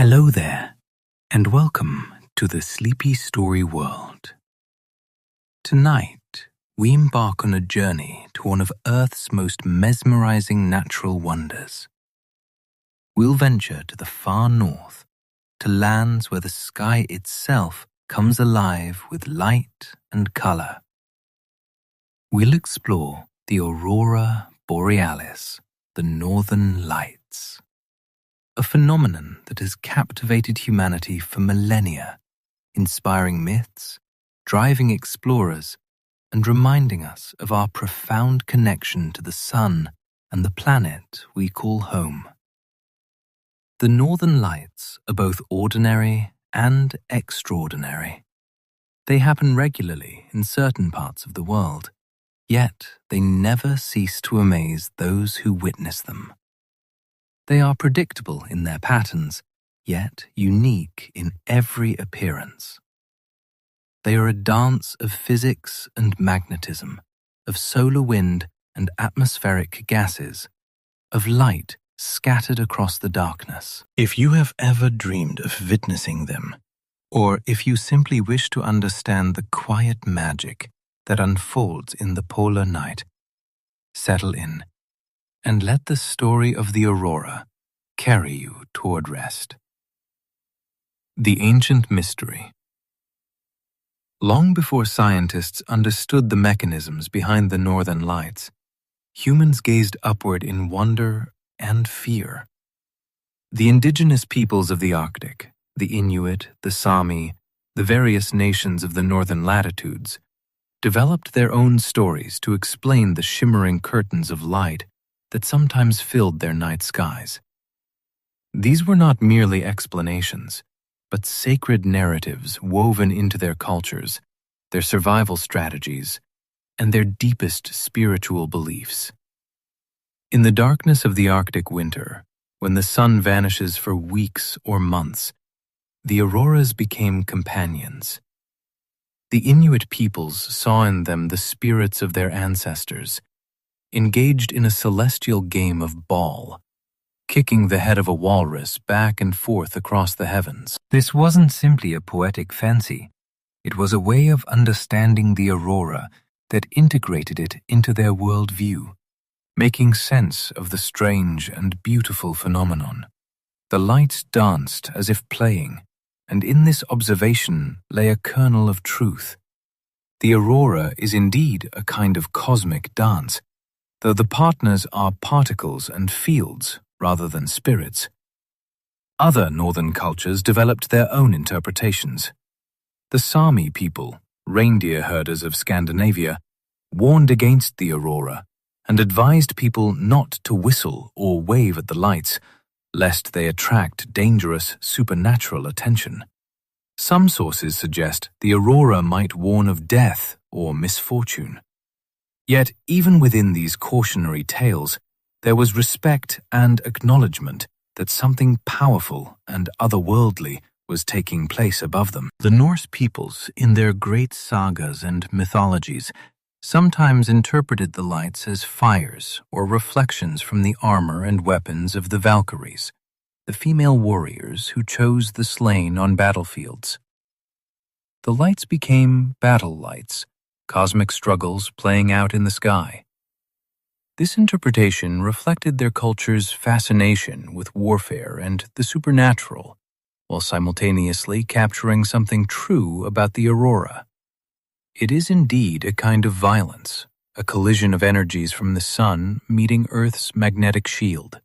Hello there, and welcome to the Sleepy Story World. Tonight, we embark on a journey to one of Earth's most mesmerizing natural wonders. We'll venture to the far north, to lands where the sky itself comes alive with light and color. We'll explore the Aurora Borealis, the Northern Lights. A phenomenon that has captivated humanity for millennia, inspiring myths, driving explorers, and reminding us of our profound connection to the sun and the planet we call home. The Northern Lights are both ordinary and extraordinary. They happen regularly in certain parts of the world, yet they never cease to amaze those who witness them. They are predictable in their patterns, yet unique in every appearance. They are a dance of physics and magnetism, of solar wind and atmospheric gases, of light scattered across the darkness. If you have ever dreamed of witnessing them, or if you simply wish to understand the quiet magic that unfolds in the polar night, settle in and let the story of the Aurora carry you toward rest. The Ancient Mystery. Long before scientists understood the mechanisms behind the Northern Lights, humans gazed upward in wonder and fear. The indigenous peoples of the Arctic, the Inuit, the Sami, the various nations of the northern latitudes, developed their own stories to explain the shimmering curtains of light that sometimes filled their night skies. These were not merely explanations, but sacred narratives woven into their cultures, their survival strategies, and their deepest spiritual beliefs. In the darkness of the Arctic winter, when the sun vanishes for weeks or months, the auroras became companions. The Inuit peoples saw in them the spirits of their ancestors, engaged in a celestial game of ball, kicking the head of a walrus back and forth across the heavens. This wasn't simply a poetic fancy. It was a way of understanding the aurora that integrated it into their worldview, making sense of the strange and beautiful phenomenon. The lights danced as if playing, and in this observation lay a kernel of truth. The aurora is indeed a kind of cosmic dance, though the partners are particles and fields rather than spirits. Other northern cultures developed their own interpretations. The Sami people, reindeer herders of Scandinavia, warned against the aurora and advised people not to whistle or wave at the lights, lest they attract dangerous supernatural attention. Some sources suggest the aurora might warn of death or misfortune. Yet, even within these cautionary tales, there was respect and acknowledgement that something powerful and otherworldly was taking place above them. The Norse peoples, in their great sagas and mythologies, sometimes interpreted the lights as fires or reflections from the armor and weapons of the Valkyries, the female warriors who chose the slain on battlefields. The lights became battle lights, cosmic struggles playing out in the sky. This interpretation reflected their culture's fascination with warfare and the supernatural, while simultaneously capturing something true about the aurora. It is indeed a kind of violence, a collision of energies from the sun meeting Earth's magnetic shield.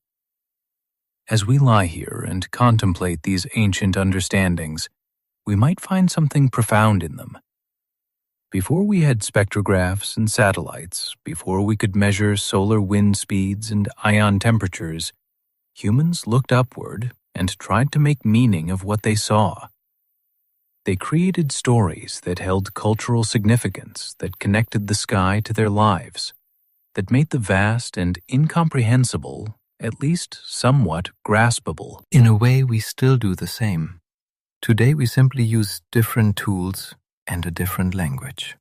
As we lie here and contemplate these ancient understandings, we might find something profound in them. Before we had spectrographs and satellites, before we could measure solar wind speeds and ion temperatures, humans looked upward and tried to make meaning of what they saw. They created stories that held cultural significance, that connected the sky to their lives, that made the vast and incomprehensible at least somewhat graspable. In a way, we still do the same. Today we simply use different tools and a different language.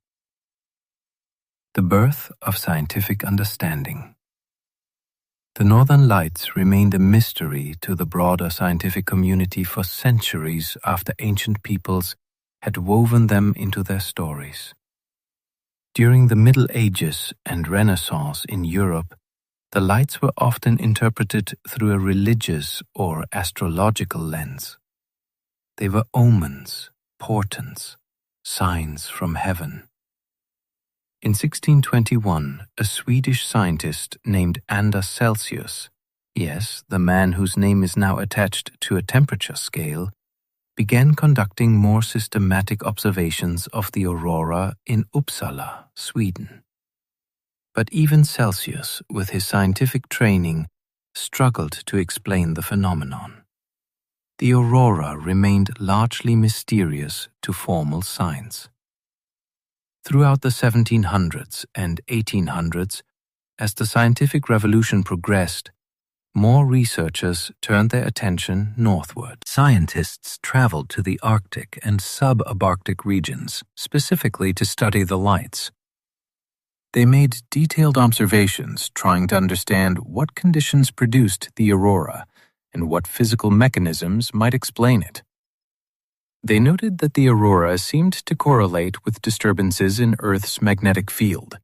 The birth of scientific understanding. The Northern Lights remained a mystery to the broader scientific community for centuries after ancient peoples had woven them into their stories. During the Middle Ages and Renaissance in Europe, the lights were often interpreted through a religious or astrological lens. They were omens, portents, signs from heaven. In 1621, a Swedish scientist named Anders Celsius, yes, the man whose name is now attached to a temperature scale, began conducting more systematic observations of the aurora in Uppsala, Sweden. But even Celsius, with his scientific training, struggled to explain the phenomenon. The aurora remained largely mysterious to formal science. Throughout the 1700s and 1800s, as the scientific revolution progressed, more researchers turned their attention northward. Scientists traveled to the Arctic and subarctic regions, specifically to study the lights. They made detailed observations trying to understand what conditions produced the aurora and what physical mechanisms might explain it. They noted that the aurora seemed to correlate with disturbances in Earth's magnetic field.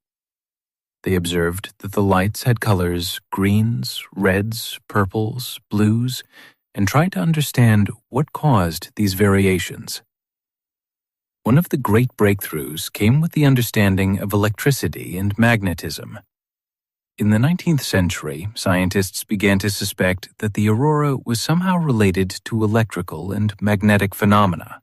They observed that the lights had colors greens, reds, purples, blues, and tried to understand what caused these variations. One of the great breakthroughs came with the understanding of electricity and magnetism. In the 19th century, scientists began to suspect that the aurora was somehow related to electrical and magnetic phenomena.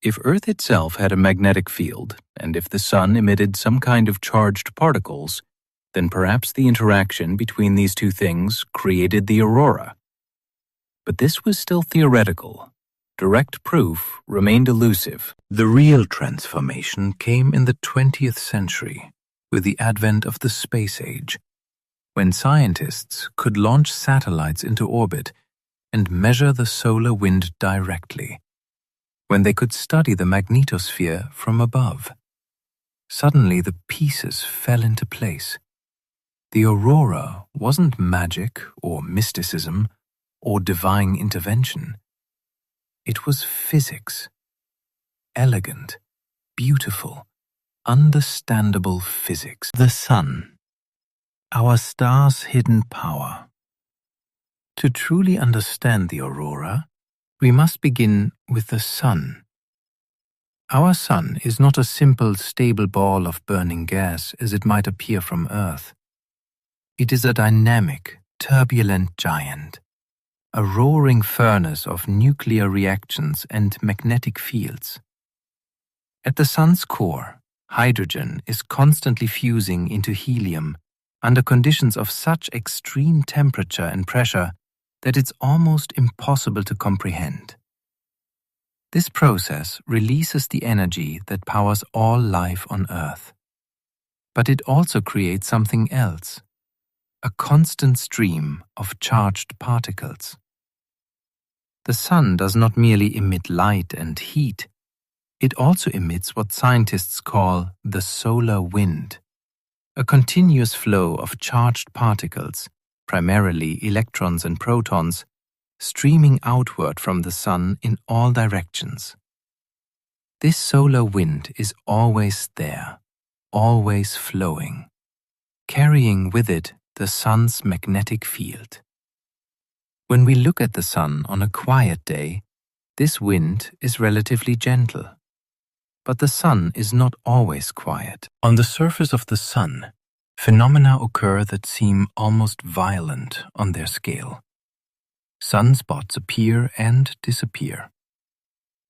If Earth itself had a magnetic field, and if the Sun emitted some kind of charged particles, then perhaps the interaction between these two things created the aurora. But this was still theoretical. Direct proof remained elusive. The real transformation came in the 20th century, with the advent of the space age, when scientists could launch satellites into orbit and measure the solar wind directly, when they could study the magnetosphere from above. Suddenly the pieces fell into place. The aurora wasn't magic or mysticism or divine intervention. It was physics. Elegant, beautiful, understandable physics. The sun, our star's hidden power. To truly understand the aurora, we must begin with the sun. Our sun is not a simple, stable ball of burning gas as it might appear from Earth. It is a dynamic, turbulent giant, a roaring furnace of nuclear reactions and magnetic fields. At the sun's core, hydrogen is constantly fusing into helium under conditions of such extreme temperature and pressure that it's almost impossible to comprehend. This process releases the energy that powers all life on Earth. But it also creates something else, a constant stream of charged particles. The sun does not merely emit light and heat, it also emits what scientists call the solar wind, a continuous flow of charged particles, primarily electrons and protons, streaming outward from the sun in all directions. This solar wind is always there, always flowing, carrying with it the sun's magnetic field. When we look at the sun on a quiet day, this wind is relatively gentle. But the sun is not always quiet. On the surface of the sun, phenomena occur that seem almost violent on their scale. Sunspots appear and disappear.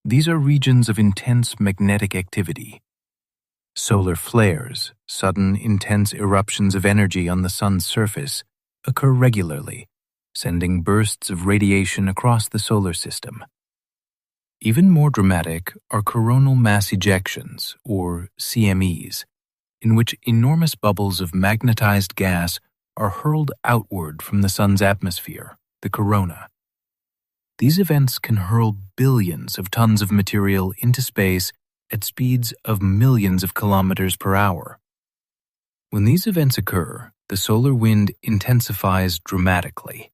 These are regions of intense magnetic activity. Solar flares, sudden intense eruptions of energy on the sun's surface, occur regularly, sending bursts of radiation across the solar system. Even more dramatic are coronal mass ejections, or CMEs, in which enormous bubbles of magnetized gas are hurled outward from the sun's atmosphere, the corona. These events can hurl billions of tons of material into space at speeds of millions of kilometers per hour. When these events occur, the solar wind intensifies dramatically.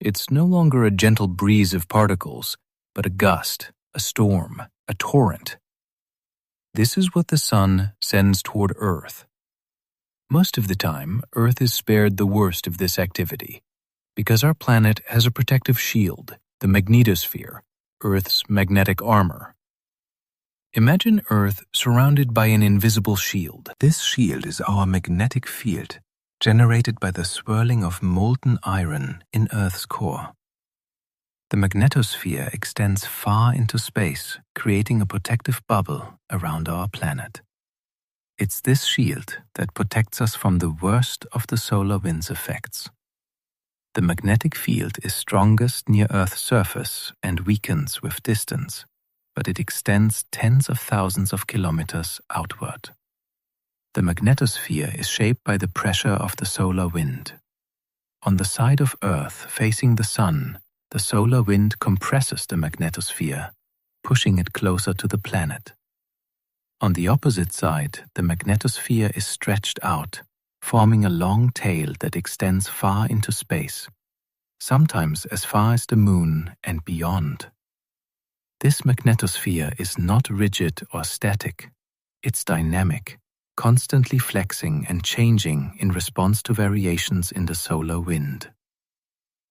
It's no longer a gentle breeze of particles, but a gust, a storm, a torrent. This is what the sun sends toward Earth. Most of the time, Earth is spared the worst of this activity, because our planet has a protective shield, the magnetosphere, Earth's magnetic armor. Imagine Earth surrounded by an invisible shield. This shield is our magnetic field, generated by the swirling of molten iron in Earth's core. The magnetosphere extends far into space, creating a protective bubble around our planet. It's this shield that protects us from the worst of the solar wind's effects. The magnetic field is strongest near Earth's surface and weakens with distance, but it extends tens of thousands of kilometers outward. The magnetosphere is shaped by the pressure of the solar wind. On the side of Earth facing the sun, the solar wind compresses the magnetosphere, pushing it closer to the planet. On the opposite side, the magnetosphere is stretched out, forming a long tail that extends far into space, sometimes as far as the moon and beyond. This magnetosphere is not rigid or static. It's dynamic, constantly flexing and changing in response to variations in the solar wind.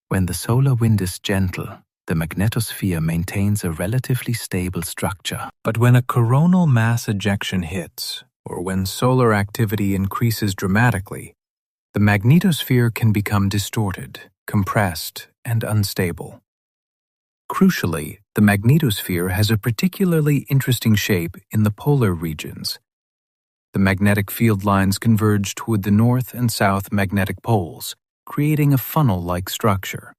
When the solar wind is gentle, the magnetosphere maintains a relatively stable structure. But when a coronal mass ejection hits, or when solar activity increases dramatically, the magnetosphere can become distorted, compressed, and unstable. Crucially, the magnetosphere has a particularly interesting shape in the polar regions. The magnetic field lines converge toward the north and south magnetic poles, creating a funnel-like structure.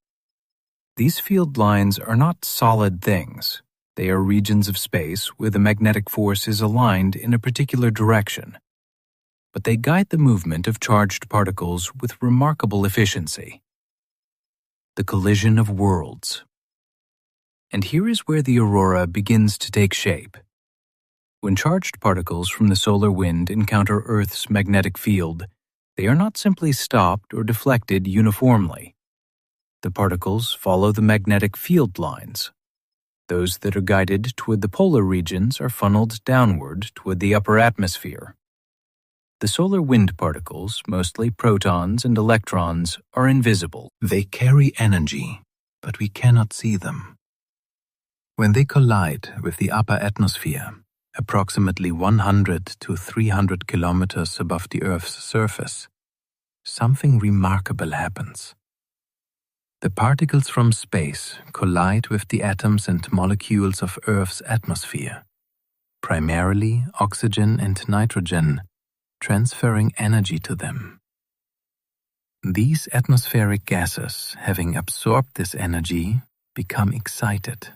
These field lines are not solid things. They are regions of space where the magnetic force is aligned in a particular direction. But they guide the movement of charged particles with remarkable efficiency. The collision of worlds. And here is where the aurora begins to take shape. When charged particles from the solar wind encounter Earth's magnetic field, they are not simply stopped or deflected uniformly. The particles follow the magnetic field lines. Those that are guided toward the polar regions are funneled downward toward the upper atmosphere. The solar wind particles, mostly protons and electrons, are invisible. They carry energy, but we cannot see them. When they collide with the upper atmosphere, approximately 100 to 300 kilometers above the Earth's surface, something remarkable happens. The particles from space collide with the atoms and molecules of Earth's atmosphere, primarily oxygen and nitrogen, transferring energy to them. These atmospheric gases, having absorbed this energy, become excited.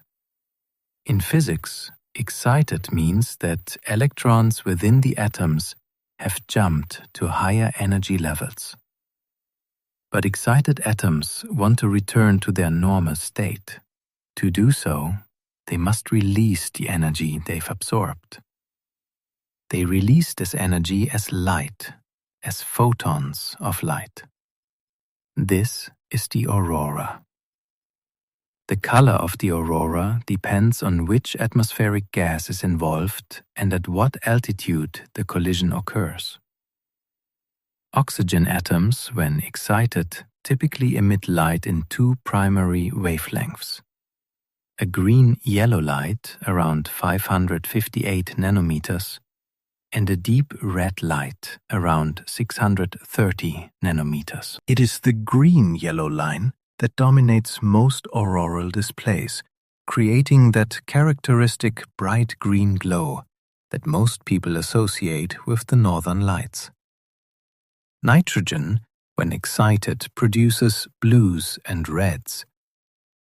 In physics, excited means that electrons within the atoms have jumped to higher energy levels. But excited atoms want to return to their normal state. To do so, they must release the energy they've absorbed. They release this energy as light, as photons of light. This is the aurora. The color of the aurora depends on which atmospheric gas is involved and at what altitude the collision occurs. Oxygen atoms, when excited, typically emit light in two primary wavelengths. A green-yellow light, around 558 nanometers, and a deep red light, around 630 nanometers. It is the green-yellow line that dominates most auroral displays, creating that characteristic bright green glow that most people associate with the northern lights. Nitrogen, when excited, produces blues and reds.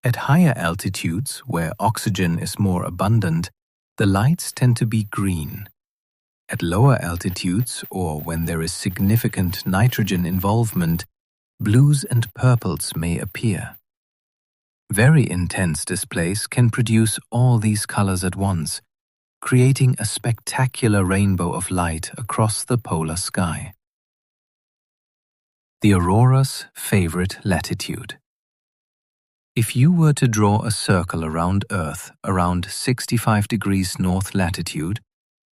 At higher altitudes, where oxygen is more abundant, the lights tend to be green. At lower altitudes, or when there is significant nitrogen involvement, blues and purples may appear. Very intense displays can produce all these colors at once, creating a spectacular rainbow of light across the polar sky. The aurora's favorite latitude. If you were to draw a circle around Earth around 65 degrees north latitude,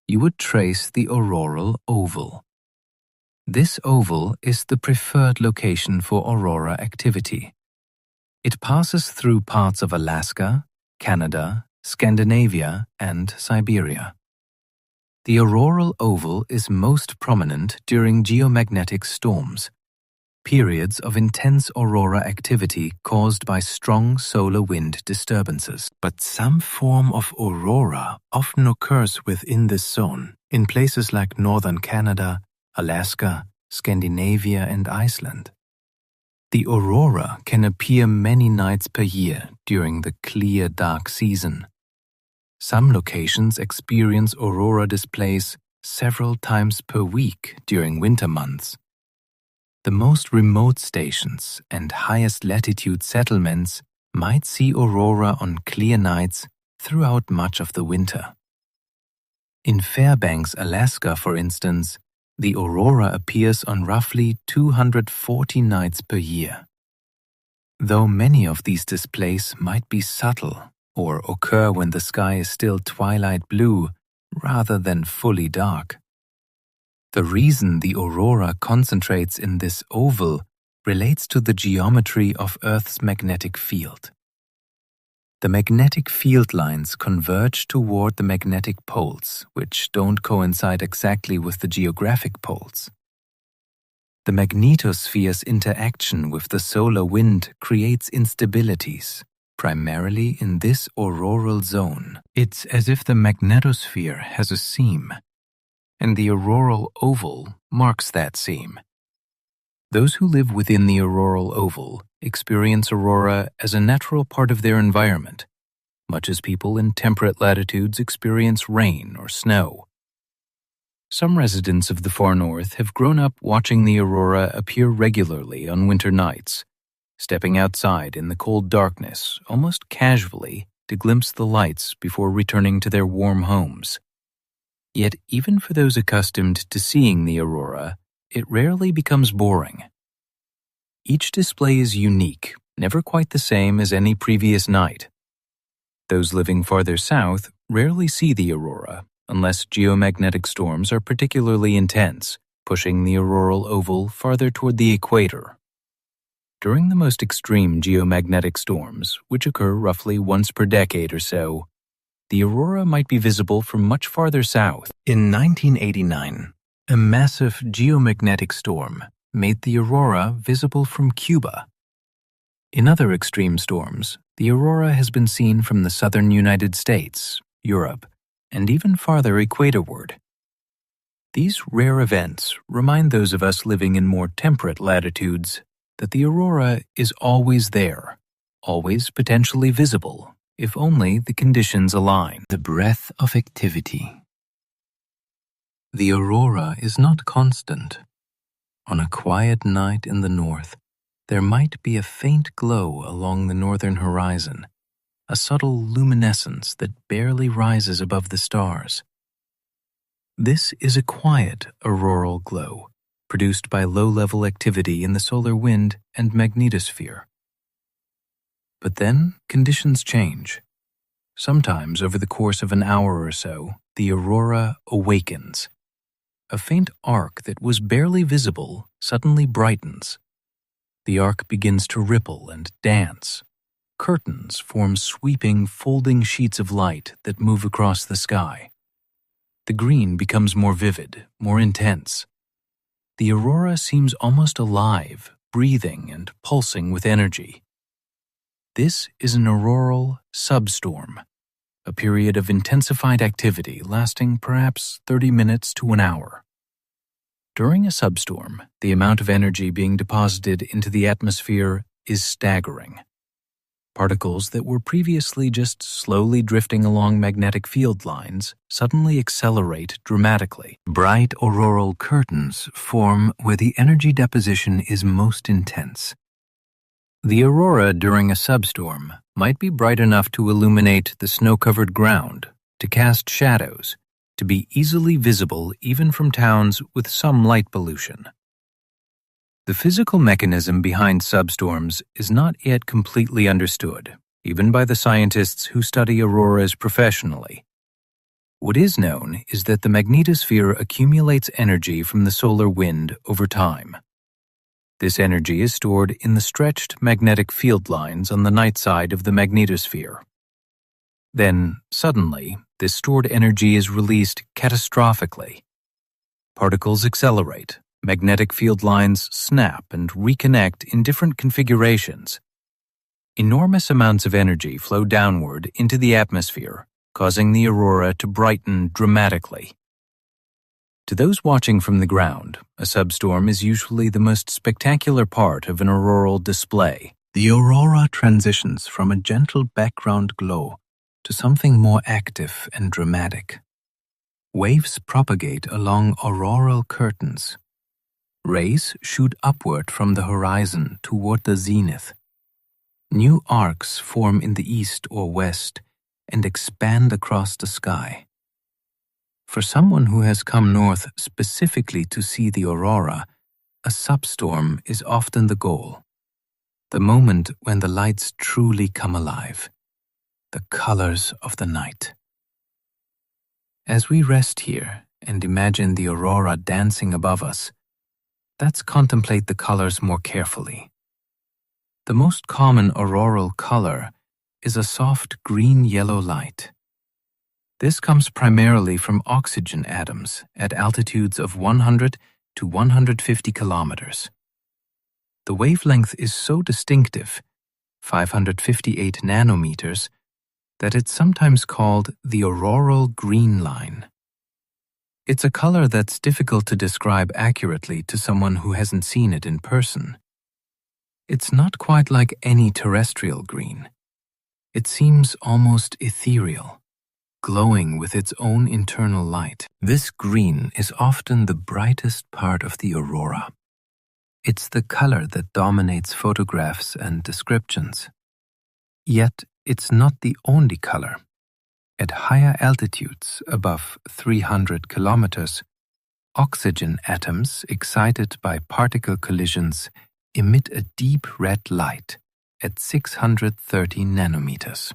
you would trace the auroral oval. This oval is the preferred location for aurora activity. It passes through parts of Alaska, Canada, Scandinavia, and Siberia. The auroral oval is most prominent during geomagnetic storms, periods of intense aurora activity caused by strong solar wind disturbances. But some form of aurora often occurs within this zone in places like northern Canada, Alaska, Scandinavia, and Iceland. The aurora can appear many nights per year during the clear dark season. Some locations experience aurora displays several times per week during winter months. The most remote stations and highest latitude settlements might see aurora on clear nights throughout much of the winter. In Fairbanks, Alaska, for instance, the aurora appears on roughly 240 nights per year. Though many of these displays might be subtle or occur when the sky is still twilight blue rather than fully dark. The reason the aurora concentrates in this oval relates to the geometry of Earth's magnetic field. The magnetic field lines converge toward the magnetic poles, which don't coincide exactly with the geographic poles. The magnetosphere's interaction with the solar wind creates instabilities, primarily in this auroral zone. It's as if the magnetosphere has a seam, and the auroral oval marks that seam. Those who live within the auroral oval experience aurora as a natural part of their environment, much as people in temperate latitudes experience rain or snow. Some residents of the far north have grown up watching the aurora appear regularly on winter nights, stepping outside in the cold darkness almost casually to glimpse the lights before returning to their warm homes. Yet even for those accustomed to seeing the aurora, it rarely becomes boring. Each display is unique, never quite the same as any previous night. Those living farther south rarely see the aurora unless geomagnetic storms are particularly intense, pushing the auroral oval farther toward the equator. During the most extreme geomagnetic storms, which occur roughly once per decade or so, the aurora might be visible from much farther south. In 1989, a massive geomagnetic storm made the aurora visible from Cuba. In other extreme storms, the aurora has been seen from the southern United States, Europe, and even farther equatorward. These rare events remind those of us living in more temperate latitudes that the aurora is always there, always potentially visible, if only the conditions align. The breadth of activity. The aurora is not constant. On a quiet night in the north, there might be a faint glow along the northern horizon, a subtle luminescence that barely rises above the stars. This is a quiet auroral glow, produced by low-level activity in the solar wind and magnetosphere. But then conditions change. Sometimes over the course of an hour or so, the aurora awakens. A faint arc that was barely visible suddenly brightens. The arc begins to ripple and dance. Curtains form sweeping, folding sheets of light that move across the sky. The green becomes more vivid, more intense. The aurora seems almost alive, breathing and pulsing with energy. This is an auroral substorm, a period of intensified activity lasting perhaps 30 minutes to an hour. During a substorm, the amount of energy being deposited into the atmosphere is staggering. Particles that were previously just slowly drifting along magnetic field lines suddenly accelerate dramatically. Bright auroral curtains form where the energy deposition is most intense. The aurora during a substorm might be bright enough to illuminate the snow-covered ground, to cast shadows, to be easily visible even from towns with some light pollution. The physical mechanism behind substorms is not yet completely understood, even by the scientists who study auroras professionally. What is known is that the magnetosphere accumulates energy from the solar wind over time. This energy is stored in the stretched magnetic field lines on the night side of the magnetosphere. Then, suddenly, this stored energy is released catastrophically. Particles accelerate, magnetic field lines snap and reconnect in different configurations. Enormous amounts of energy flow downward into the atmosphere, causing the aurora to brighten dramatically. To those watching from the ground, a substorm is usually the most spectacular part of an auroral display. The aurora transitions from a gentle background glow to something more active and dramatic. Waves propagate along auroral curtains. Rays shoot upward from the horizon toward the zenith. New arcs form in the east or west and expand across the sky. For someone who has come north specifically to see the aurora, a substorm is often the goal. The moment when the lights truly come alive. The colors of the night. As we rest here and imagine the aurora dancing above us, let's contemplate the colors more carefully. The most common auroral color is a soft green-yellow light. This comes primarily from oxygen atoms at altitudes of 100 to 150 kilometers. The wavelength is so distinctive, 558 nanometers, that it's sometimes called the auroral green line. It's a color that's difficult to describe accurately to someone who hasn't seen it in person. It's not quite like any terrestrial green. It seems almost ethereal, glowing with its own internal light. This green is often the brightest part of the aurora. It's the color that dominates photographs and descriptions. Yet, it's not the only color. At higher altitudes, above 300 kilometers, oxygen atoms excited by particle collisions emit a deep red light at 630 nanometers.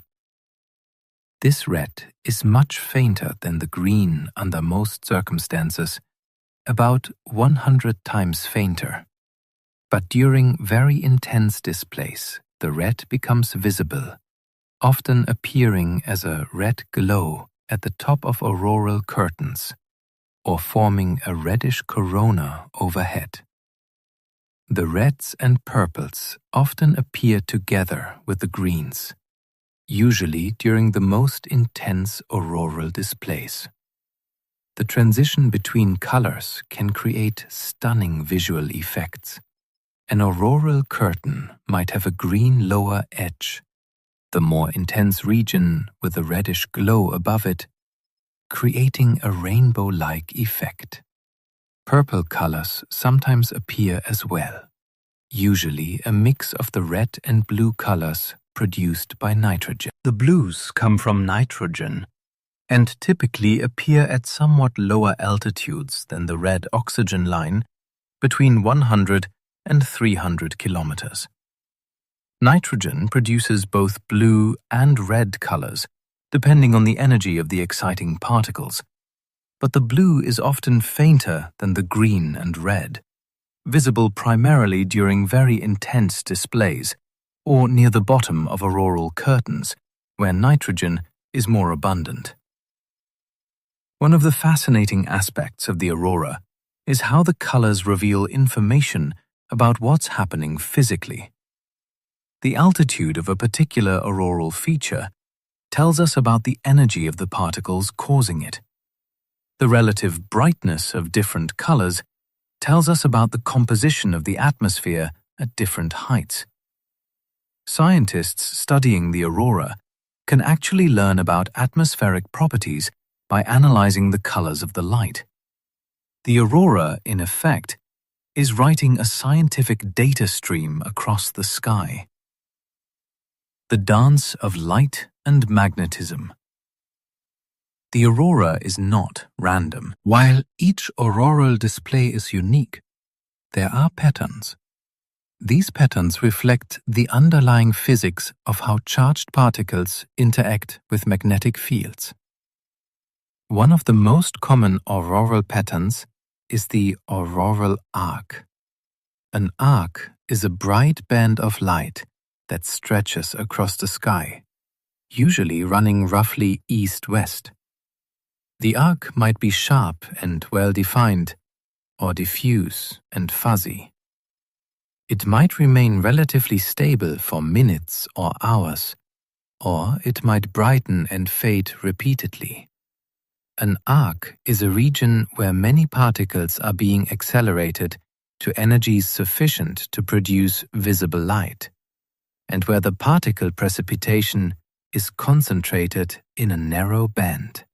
This red is much fainter than the green under most circumstances, about 100 times fainter. But during very intense displays, the red becomes visible, often appearing as a red glow at the top of auroral curtains, or forming a reddish corona overhead. The reds and purples often appear together with the greens, usually during the most intense auroral displays. The transition between colors can create stunning visual effects. An auroral curtain might have a green lower edge, the more intense region with a reddish glow above it, creating a rainbow-like effect. Purple colors sometimes appear as well, usually a mix of the red and blue colors produced by nitrogen. The blues come from nitrogen and typically appear at somewhat lower altitudes than the red oxygen line, between 100 and 300 kilometers. Nitrogen produces both blue and red colors, depending on the energy of the exciting particles, but the blue is often fainter than the green and red, visible primarily during very intense displays or near the bottom of auroral curtains, where nitrogen is more abundant. One of the fascinating aspects of the aurora is how the colors reveal information about what's happening physically. The altitude of a particular auroral feature tells us about the energy of the particles causing it. The relative brightness of different colors tells us about the composition of the atmosphere at different heights. Scientists studying the aurora can actually learn about atmospheric properties by analyzing the colors of the light. The aurora, in effect, is writing a scientific data stream across the sky. The dance of light and magnetism. The aurora is not random. While each auroral display is unique, there are patterns. These patterns reflect the underlying physics of how charged particles interact with magnetic fields. One of the most common auroral patterns is the auroral arc. An arc is a bright band of light that stretches across the sky, usually running roughly east-west. The arc might be sharp and well-defined, or diffuse and fuzzy. It might remain relatively stable for minutes or hours, or it might brighten and fade repeatedly. An arc is a region where many particles are being accelerated to energies sufficient to produce visible light, and where the particle precipitation is concentrated in a narrow band.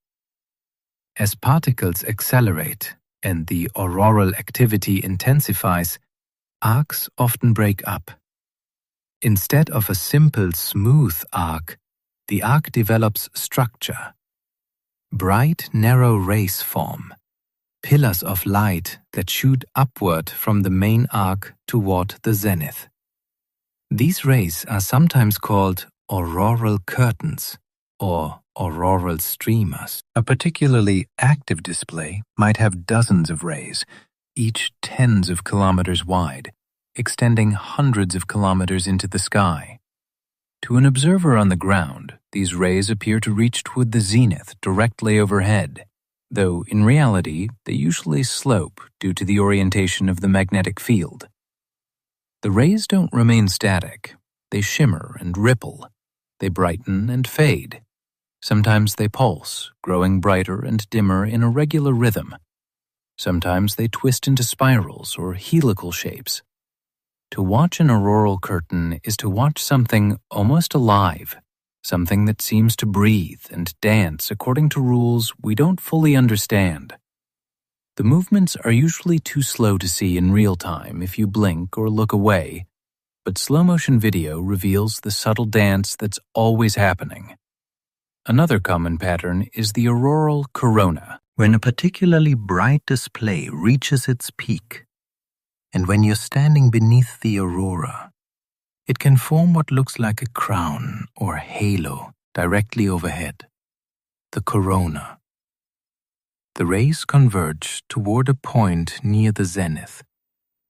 As particles accelerate and the auroral activity intensifies, arcs often break up. Instead of a simple, smooth arc, the arc develops structure. Bright, narrow rays form, pillars of light that shoot upward from the main arc toward the zenith. These rays are sometimes called auroral curtains or auroral streamers. A particularly active display might have dozens of rays, each tens of kilometers wide, extending hundreds of kilometers into the sky. To an observer on the ground, these rays appear to reach toward the zenith directly overhead, though in reality they usually slope due to the orientation of the magnetic field. The rays don't remain static. They shimmer and ripple. They brighten and fade. Sometimes they pulse, growing brighter and dimmer in a regular rhythm. Sometimes they twist into spirals or helical shapes. To watch an auroral curtain is to watch something almost alive, something that seems to breathe and dance according to rules we don't fully understand. The movements are usually too slow to see in real time if you blink or look away, but slow-motion video reveals the subtle dance that's always happening. Another common pattern is the auroral corona, when a particularly bright display reaches its peak. And when you're standing beneath the aurora, it can form what looks like a crown or halo directly overhead, the corona. The rays converge toward a point near the zenith,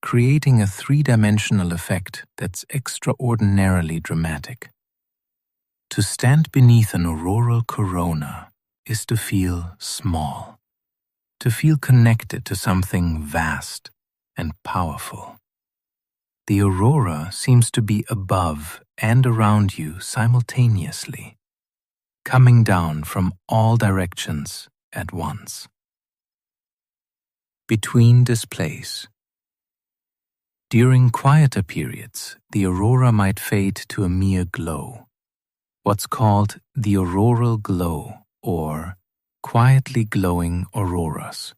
creating a three-dimensional effect that's extraordinarily dramatic. To stand beneath an auroral corona is to feel small, to feel connected to something vast and powerful. The aurora seems to be above and around you simultaneously, coming down from all directions at once. Between displays. During quieter periods, the aurora might fade to a mere glow, what's called the auroral glow or quietly glowing auroras.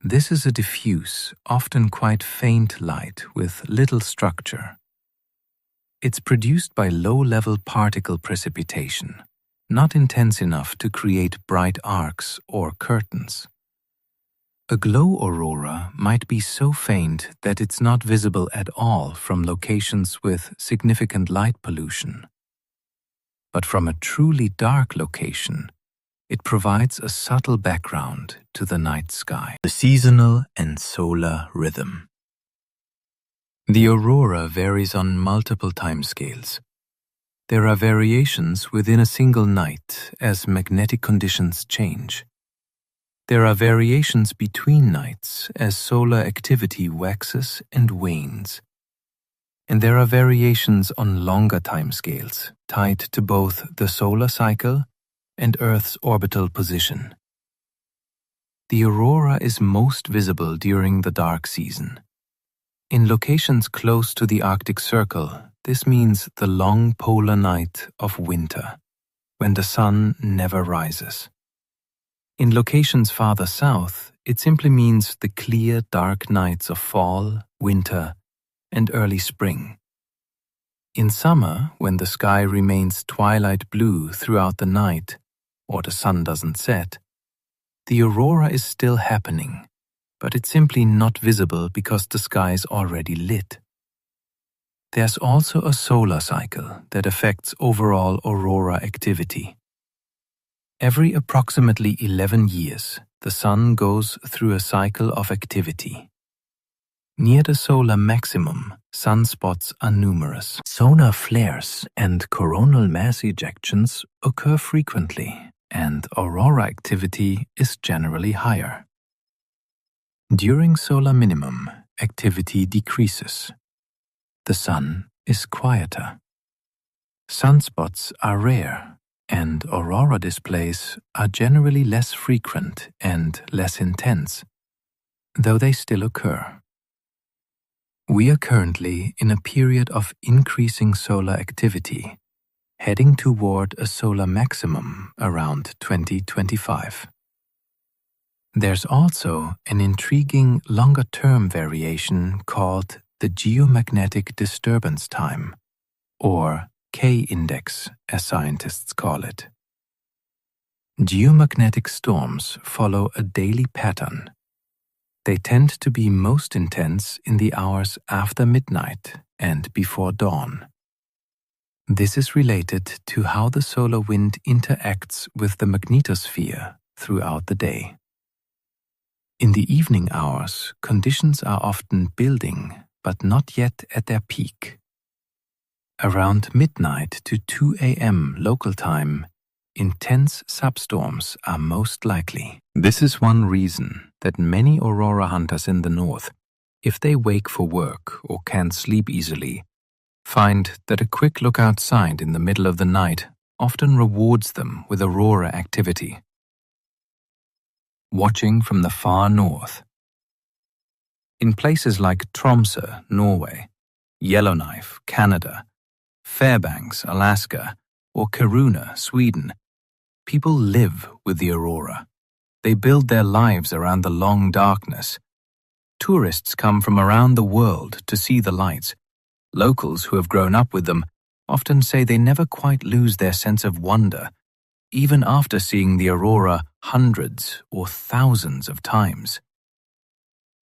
This is a diffuse, often quite faint light with little structure. It's produced by low-level particle precipitation, not intense enough to create bright arcs or curtains. A glow aurora might be so faint that it's not visible at all from locations with significant light pollution. But from a truly dark location, it provides a subtle background to the night sky. The seasonal and solar rhythm. The aurora varies on multiple timescales. There are variations within a single night as magnetic conditions change. There are variations between nights as solar activity waxes and wanes. And there are variations on longer timescales tied to both the solar cycle and Earth's orbital position. The aurora is most visible during the dark season. In locations close to the Arctic Circle, this means the long polar night of winter, when the sun never rises. In locations farther south, it simply means the clear, dark nights of fall, winter, and early spring. In summer, when the sky remains twilight blue throughout the night, or the sun doesn't set, the aurora is still happening, but it's simply not visible because the sky is already lit. There's also a solar cycle that affects overall aurora activity. Every approximately 11 years, the Sun goes through a cycle of activity. Near the solar maximum, sunspots are numerous. Solar flares and coronal mass ejections occur frequently, and aurora activity is generally higher. During solar minimum, activity decreases. The Sun is quieter. Sunspots are rare, and aurora displays are generally less frequent and less intense, though they still occur. We are currently in a period of increasing solar activity, heading toward a solar maximum around 2025. There's also an intriguing longer-term variation called the geomagnetic disturbance time, or K-index as scientists call it. Geomagnetic storms follow a daily pattern. They tend to be most intense in the hours after midnight and before dawn. This is related to how the solar wind interacts with the magnetosphere throughout the day. In the evening hours, conditions are often building, but not yet at their peak. Around midnight to 2 a.m. local time, intense substorms are most likely. This is one reason that many aurora hunters in the north, if they wake for work or can't sleep easily, find that a quick lookout sign in the middle of the night often rewards them with aurora activity. Watching from the far north. In places like Tromsø, Norway, Yellowknife, Canada, Fairbanks, Alaska, or Kiruna, Sweden, people live with the aurora. They build their lives around the long darkness. Tourists come from around the world to see the lights. Locals who have grown up with them often say they never quite lose their sense of wonder, even after seeing the aurora hundreds or thousands of times.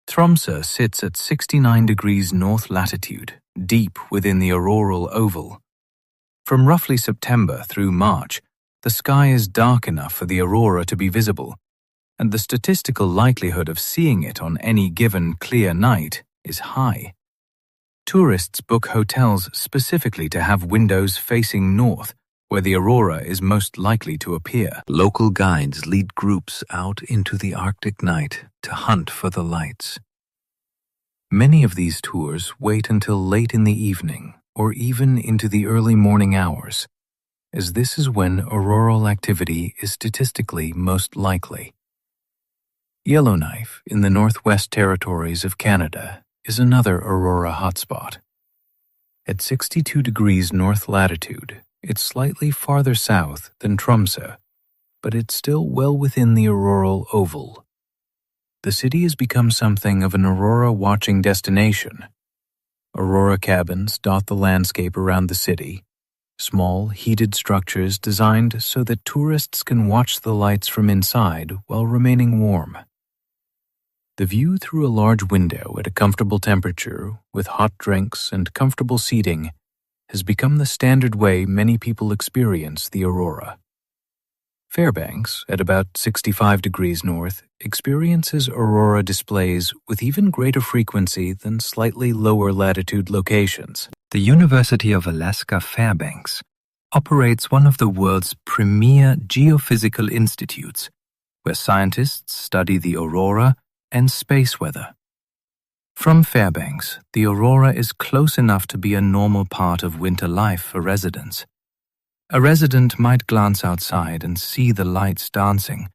Tromsø sits at 69 degrees north latitude, deep within the auroral oval. From roughly September through March, the sky is dark enough for the aurora to be visible, and the statistical likelihood of seeing it on any given clear night is high. Tourists book hotels specifically to have windows facing north, where the aurora is most likely to appear. Local guides lead groups out into the Arctic night to hunt for the lights. Many of these tours wait until late in the evening or even into the early morning hours, as this is when auroral activity is statistically most likely. Yellowknife in the Northwest Territories of Canada is another aurora hotspot. At 62 degrees north latitude, it's slightly farther south than Tromsø, but it's still well within the auroral oval. The city has become something of an aurora watching destination. Aurora cabins dot the landscape around the city, small heated structures designed so that tourists can watch the lights from inside while remaining warm. The view through a large window at a comfortable temperature with hot drinks and comfortable seating has become the standard way many people experience the aurora. Fairbanks, at about 65 degrees north, experiences aurora displays with even greater frequency than slightly lower latitude locations. The University of Alaska Fairbanks operates one of the world's premier geophysical institutes, where scientists study the aurora and space weather. From Fairbanks, the aurora is close enough to be a normal part of winter life for residents. A resident might glance outside and see the lights dancing,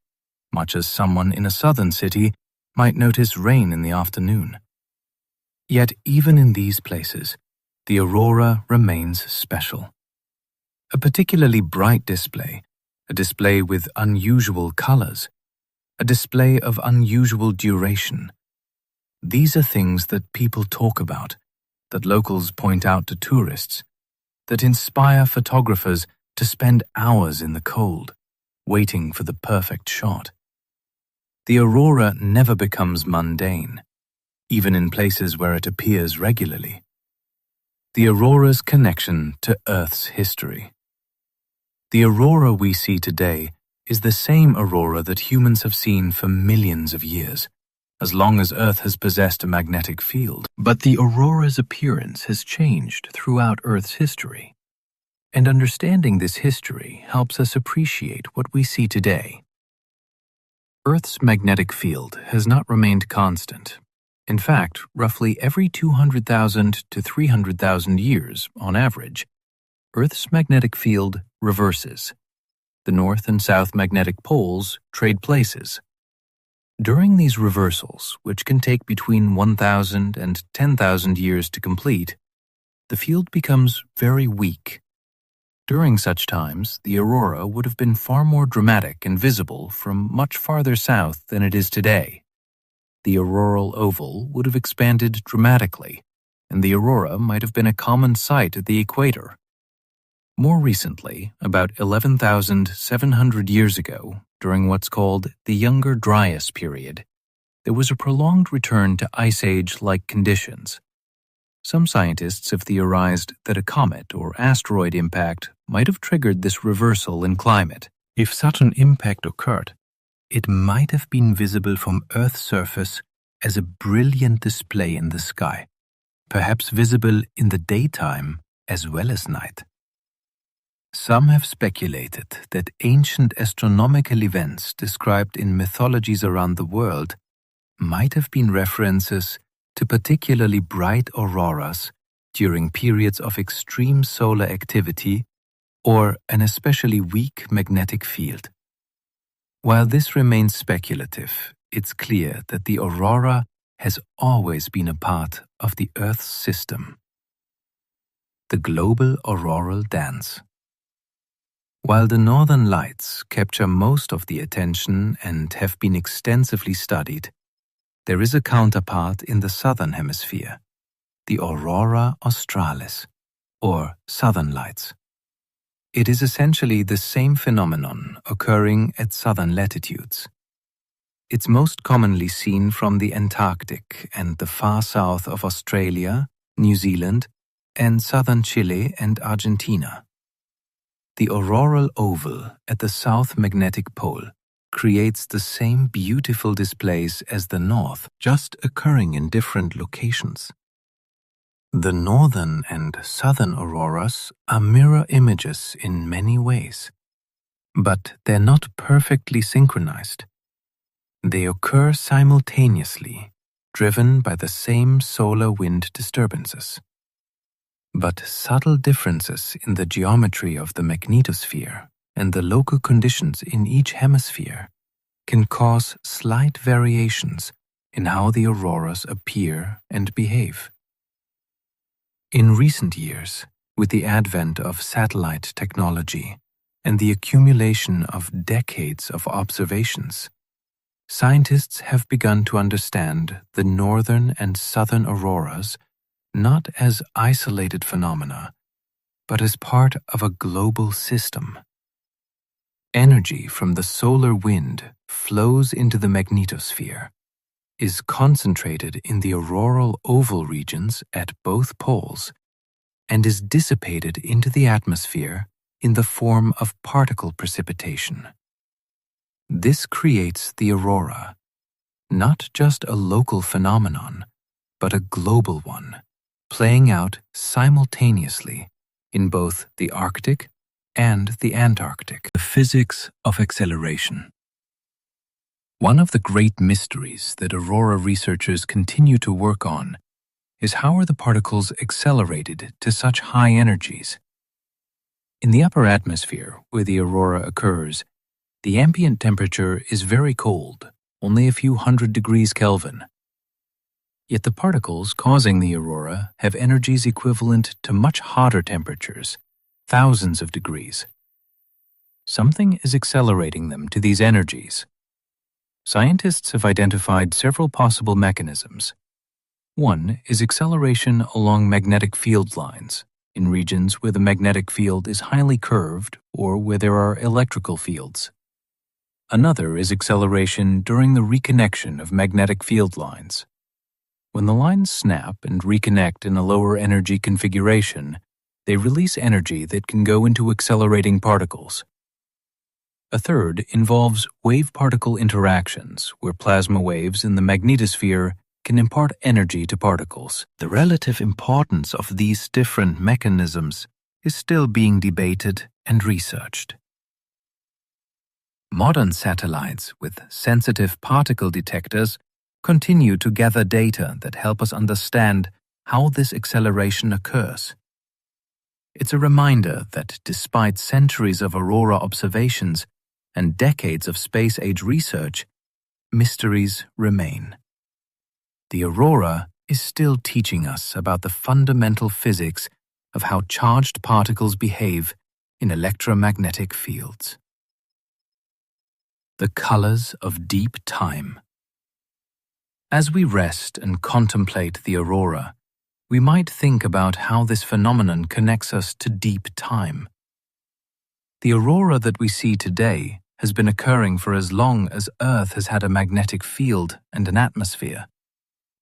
much as someone in a southern city might notice rain in the afternoon. Yet even in these places, the aurora remains special. A particularly bright display, a display with unusual colors, a display of unusual duration. These are things that people talk about, that locals point out to tourists, that inspire photographers to spend hours in the cold, waiting for the perfect shot. The aurora never becomes mundane, even in places where it appears regularly. The aurora's connection to Earth's history. The aurora we see today is the same aurora that humans have seen for millions of years, as long as Earth has possessed a magnetic field. But the aurora's appearance has changed throughout Earth's history, and understanding this history helps us appreciate what we see today. Earth's magnetic field has not remained constant. In fact, roughly every 200,000 to 300,000 years, on average, Earth's magnetic field reverses. The north and south magnetic poles trade places. During these reversals, which can take between 1,000 and 10,000 years to complete, the field becomes very weak. During such times, the aurora would have been far more dramatic and visible from much farther south than it is today. The auroral oval would have expanded dramatically, and the aurora might have been a common sight at the equator. More recently, about 11,700 years ago, during what's called the Younger Dryas period, there was a prolonged return to Ice Age-like conditions. Some scientists have theorized that a comet or asteroid impact might have triggered this reversal in climate. If such an impact occurred, it might have been visible from Earth's surface as a brilliant display in the sky, perhaps visible in the daytime as well as night. Some have speculated that ancient astronomical events described in mythologies around the world might have been references to particularly bright auroras during periods of extreme solar activity or an especially weak magnetic field. While this remains speculative, it's clear that the aurora has always been a part of the Earth's system. The global auroral dance. While the northern lights capture most of the attention and have been extensively studied, there is a counterpart in the southern hemisphere, the Aurora Australis, or southern lights. It is essentially the same phenomenon occurring at southern latitudes. It's most commonly seen from the Antarctic and the far south of Australia, New Zealand, and southern Chile and Argentina. The auroral oval at the south magnetic pole creates the same beautiful displays as the north, just occurring in different locations. The northern and southern auroras are mirror images in many ways, but they're not perfectly synchronized. They occur simultaneously, driven by the same solar wind disturbances. But subtle differences in the geometry of the magnetosphere and the local conditions in each hemisphere can cause slight variations in how the auroras appear and behave. In recent years, with the advent of satellite technology and the accumulation of decades of observations, scientists have begun to understand the northern and southern auroras not as isolated phenomena, but as part of a global system. Energy from the solar wind flows into the magnetosphere, is concentrated in the auroral oval regions at both poles, and is dissipated into the atmosphere in the form of particle precipitation. This creates the aurora, not just a local phenomenon, but a global one, playing out simultaneously in both the Arctic and the Antarctic. The physics of acceleration. One of the great mysteries that aurora researchers continue to work on is how are the particles accelerated to such high energies? In the upper atmosphere, where the aurora occurs, the ambient temperature is very cold, only a few hundred degrees Kelvin. Yet the particles causing the aurora have energies equivalent to much hotter temperatures, thousands of degrees. Something is accelerating them to these energies. Scientists have identified several possible mechanisms. One is acceleration along magnetic field lines, in regions where the magnetic field is highly curved or where there are electrical fields. Another is acceleration during the reconnection of magnetic field lines. When the lines snap and reconnect in a lower energy configuration, they release energy that can go into accelerating particles. A third involves wave-particle interactions, where plasma waves in the magnetosphere can impart energy to particles. The relative importance of these different mechanisms is still being debated and researched. Modern satellites with sensitive particle detectors continue to gather data that help us understand how this acceleration occurs. It's a reminder that despite centuries of aurora observations and decades of space-age research, mysteries remain. The aurora is still teaching us about the fundamental physics of how charged particles behave in electromagnetic fields. The colors of deep time. As we rest and contemplate the aurora, we might think about how this phenomenon connects us to deep time. The aurora that we see today has been occurring for as long as Earth has had a magnetic field and an atmosphere,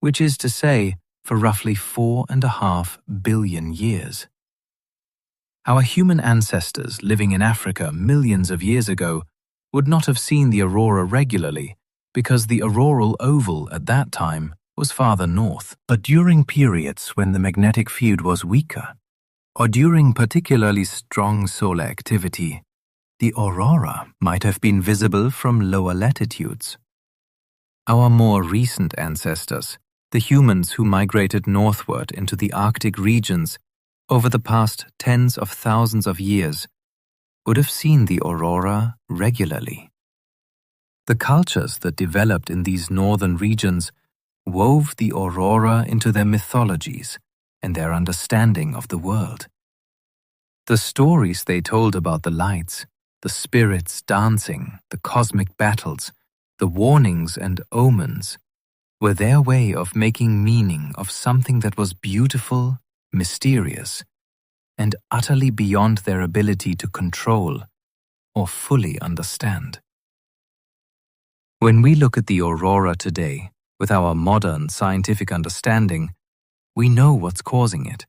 which is to say, for roughly 4.5 billion years. Our human ancestors living in Africa millions of years ago would not have seen the aurora regularly because the auroral oval at that time was farther north. But during periods when the magnetic field was weaker, or during particularly strong solar activity, the aurora might have been visible from lower latitudes. Our more recent ancestors, the humans who migrated northward into the Arctic regions over the past tens of thousands of years, would have seen the aurora regularly. The cultures that developed in these northern regions wove the aurora into their mythologies and their understanding of the world. The stories they told about the lights, the spirits dancing, the cosmic battles, the warnings and omens, were their way of making meaning of something that was beautiful, mysterious, and utterly beyond their ability to control or fully understand. When we look at the aurora today, with our modern scientific understanding, we know what's causing it.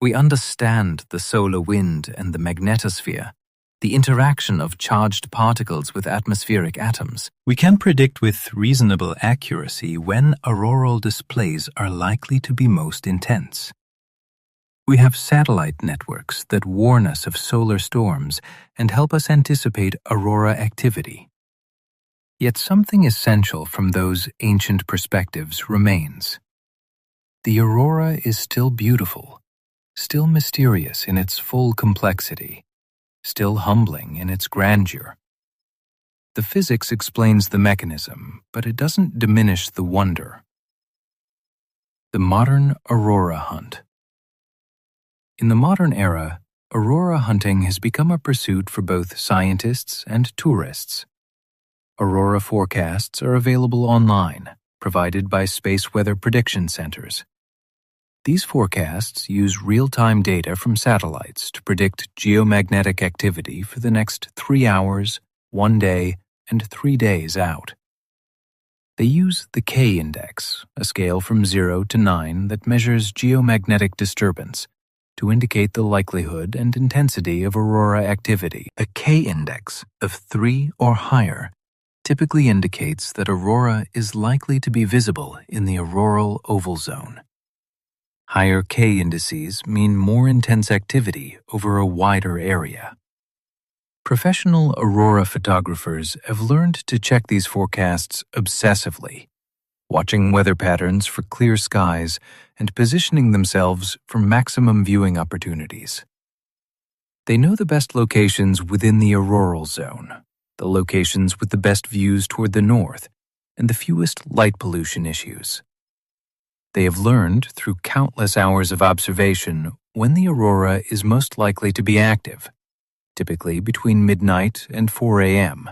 We understand the solar wind and the magnetosphere, the interaction of charged particles with atmospheric atoms. We can predict with reasonable accuracy when auroral displays are likely to be most intense. We have satellite networks that warn us of solar storms and help us anticipate aurora activity. Yet something essential from those ancient perspectives remains. The aurora is still beautiful, still mysterious in its full complexity, still humbling in its grandeur. The physics explains the mechanism, but it doesn't diminish the wonder. The modern aurora hunt. In the modern era, aurora hunting has become a pursuit for both scientists and tourists. Aurora forecasts are available online, provided by space weather prediction centers. These forecasts use real-time data from satellites to predict geomagnetic activity for the next 3 hours, 1 day, and 3 days out. They use the K-index, a scale from 0 to 9 that measures geomagnetic disturbance, to indicate the likelihood and intensity of aurora activity. A K-index of 3 or higher typically indicates that aurora is likely to be visible in the auroral oval zone. Higher K indices mean more intense activity over a wider area. Professional aurora photographers have learned to check these forecasts obsessively, watching weather patterns for clear skies and positioning themselves for maximum viewing opportunities. They know the best locations within the auroral zone, the locations with the best views toward the north, and the fewest light pollution issues. They have learned through countless hours of observation when the aurora is most likely to be active, typically between midnight and 4 a.m.,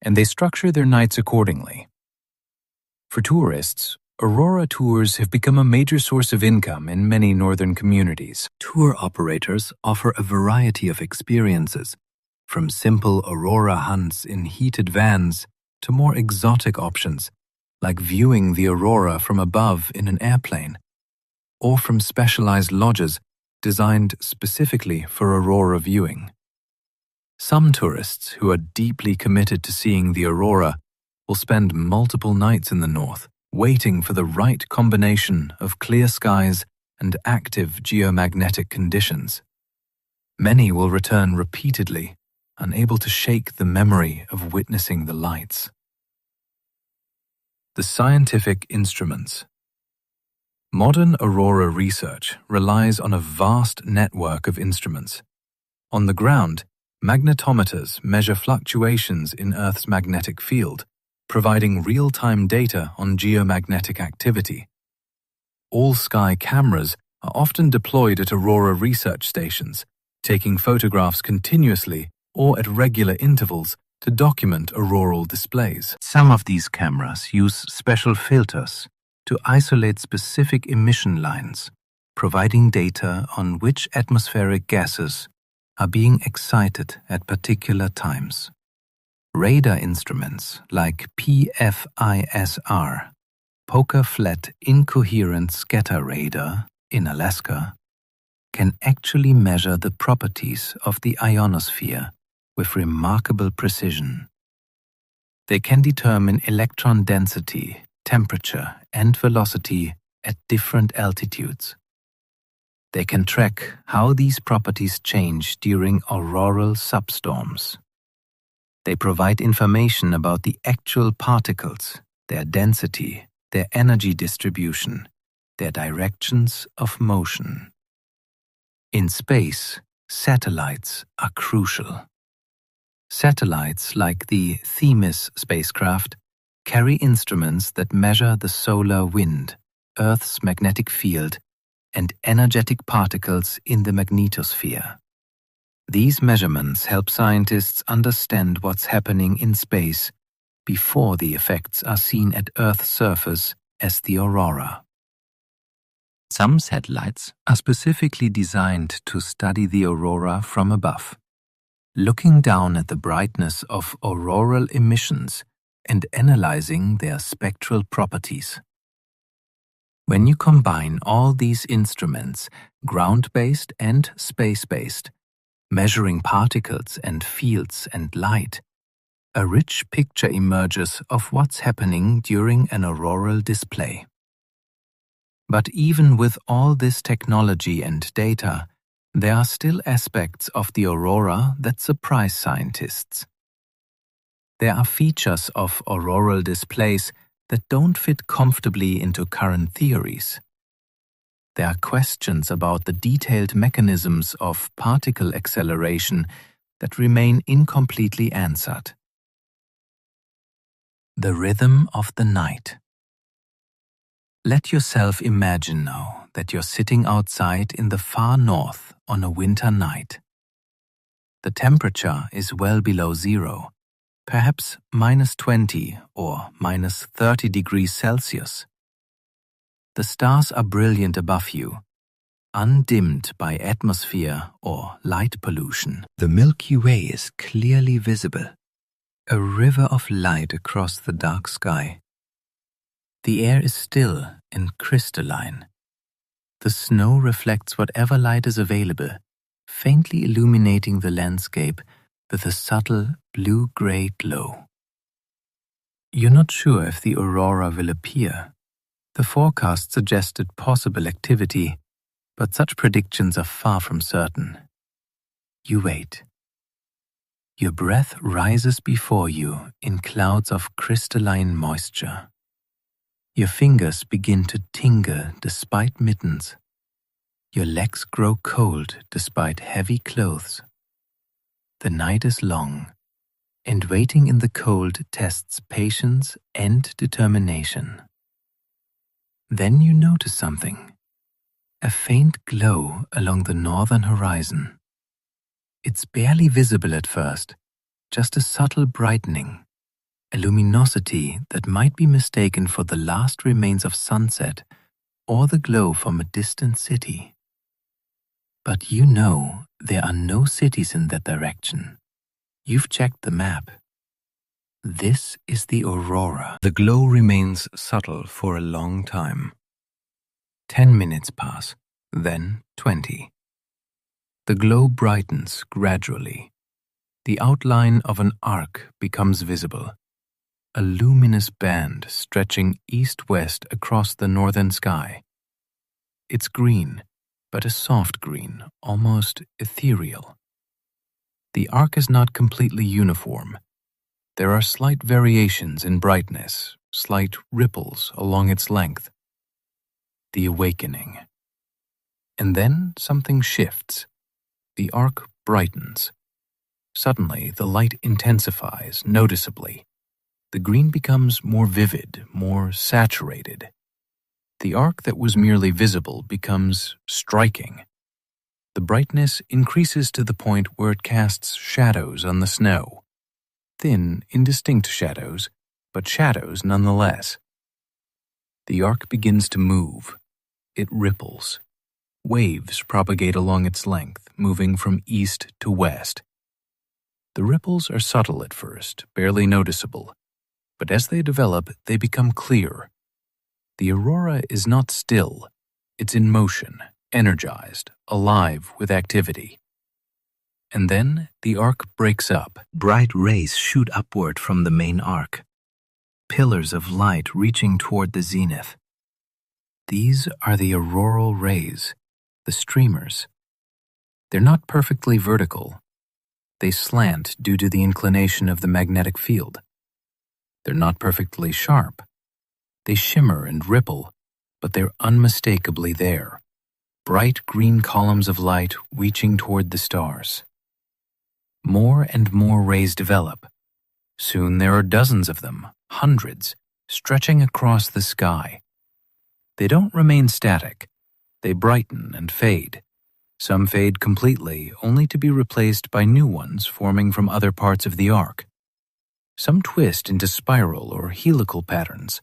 and they structure their nights accordingly. For tourists, aurora tours have become a major source of income in many northern communities. Tour operators offer a variety of experiences, from simple aurora hunts in heated vans to more exotic options, like viewing the aurora from above in an airplane, or from specialized lodges designed specifically for aurora viewing. Some tourists who are deeply committed to seeing the aurora will spend multiple nights in the north, waiting for the right combination of clear skies and active geomagnetic conditions. Many will return repeatedly, unable to shake the memory of witnessing the lights. The scientific instruments. Modern aurora research relies on a vast network of instruments. On the ground, magnetometers measure fluctuations in Earth's magnetic field, providing real-time data on geomagnetic activity. All-sky cameras are often deployed at aurora research stations, taking photographs continuously or at regular intervals to document auroral displays. Some of these cameras use special filters to isolate specific emission lines, providing data on which atmospheric gases are being excited at particular times. Radar instruments like PFISR, Poker Flat Incoherent Scatter Radar in Alaska, can actually measure the properties of the ionosphere with remarkable precision. They can determine electron density, temperature, and velocity at different altitudes. They can track how these properties change during auroral substorms. They provide information about the actual particles, their density, their energy distribution, their directions of motion. In space, satellites are crucial. Satellites like the Themis spacecraft carry instruments that measure the solar wind, Earth's magnetic field, and energetic particles in the magnetosphere. These measurements help scientists understand what's happening in space before the effects are seen at Earth's surface as the aurora. Some satellites are specifically designed to study the aurora from above, looking down at the brightness of auroral emissions and analyzing their spectral properties. When you combine all these instruments, ground-based and space-based, measuring particles and fields and light, a rich picture emerges of what's happening during an auroral display. But even with all this technology and data, there are still aspects of the aurora that surprise scientists. There are features of auroral displays that don't fit comfortably into current theories. There are questions about the detailed mechanisms of particle acceleration that remain incompletely answered. The rhythm of the night. Let yourself imagine now that you're sitting outside in the far north on a winter night. The temperature is well below zero, perhaps -20 or -30 degrees Celsius. The stars are brilliant above you, undimmed by atmosphere or light pollution. The Milky Way is clearly visible, a river of light across the dark sky. The air is still and crystalline. The snow reflects whatever light is available, faintly illuminating the landscape with a subtle blue-gray glow. You're not sure if the aurora will appear. The forecast suggested possible activity, but such predictions are far from certain. You wait. Your breath rises before you in clouds of crystalline moisture. Your fingers begin to tingle despite mittens. Your legs grow cold despite heavy clothes. The night is long, and waiting in the cold tests patience and determination. Then you notice something, a faint glow along the northern horizon. It's barely visible at first, just a subtle brightening, a luminosity that might be mistaken for the last remains of sunset or the glow from a distant city. But you know there are no cities in that direction. You've checked the map. This is the aurora. The glow remains subtle for a long time. 10 minutes pass, then 20. The glow brightens gradually. The outline of an arc becomes visible, a luminous band stretching east-west across the northern sky. It's green, but a soft green, almost ethereal. The arc is not completely uniform. There are slight variations in brightness, slight ripples along its length. The awakening. And then something shifts. The arc brightens. Suddenly, the light intensifies noticeably. The green becomes more vivid, more saturated. The arc that was merely visible becomes striking. The brightness increases to the point where it casts shadows on the snow. Thin, indistinct shadows, but shadows nonetheless. The arc begins to move. It ripples. Waves propagate along its length, moving from east to west. The ripples are subtle at first, barely noticeable, but as they develop, they become clear. The aurora is not still. It's in motion, energized, alive with activity. And then the arc breaks up. Bright rays shoot upward from the main arc. Pillars of light reaching toward the zenith. These are the auroral rays, the streamers. They're not perfectly vertical. They slant due to the inclination of the magnetic field. They're not perfectly sharp. They shimmer and ripple, but they're unmistakably there. Bright green columns of light reaching toward the stars. More and more rays develop. Soon there are dozens of them, hundreds, stretching across the sky. They don't remain static. They brighten and fade. Some fade completely, only to be replaced by new ones forming from other parts of the arc. Some twist into spiral or helical patterns.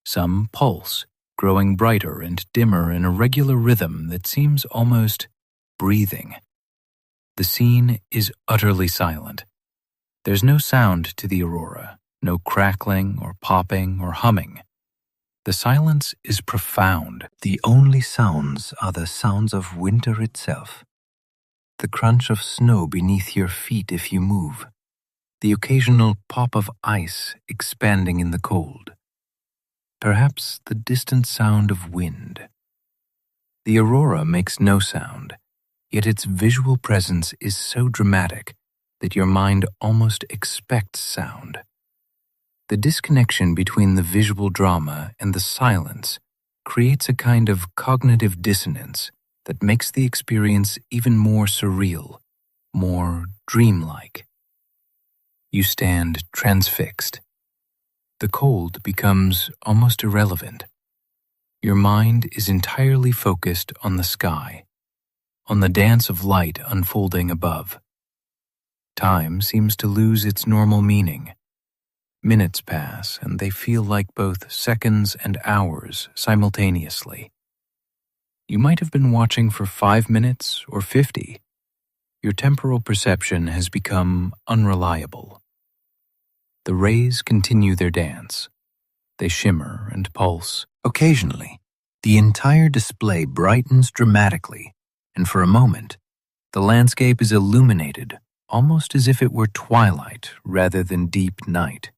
Some pulse, growing brighter and dimmer in a regular rhythm that seems almost breathing. The scene is utterly silent. There's no sound to the aurora, no crackling or popping or humming. The silence is profound. The only sounds are the sounds of winter itself. The crunch of snow beneath your feet if you move. The occasional pop of ice expanding in the cold. Perhaps the distant sound of wind. The aurora makes no sound, yet its visual presence is so dramatic that your mind almost expects sound. The disconnection between the visual drama and the silence creates a kind of cognitive dissonance that makes the experience even more surreal, more dreamlike. You stand transfixed. The cold becomes almost irrelevant. Your mind is entirely focused on the sky, on the dance of light unfolding above. Time seems to lose its normal meaning. Minutes pass, and they feel like both seconds and hours simultaneously. You might have been watching for 5 minutes or 50. Your temporal perception has become unreliable. The rays continue their dance. They shimmer and pulse. Occasionally, the entire display brightens dramatically, and for a moment, the landscape is illuminated almost as if it were twilight rather than deep night.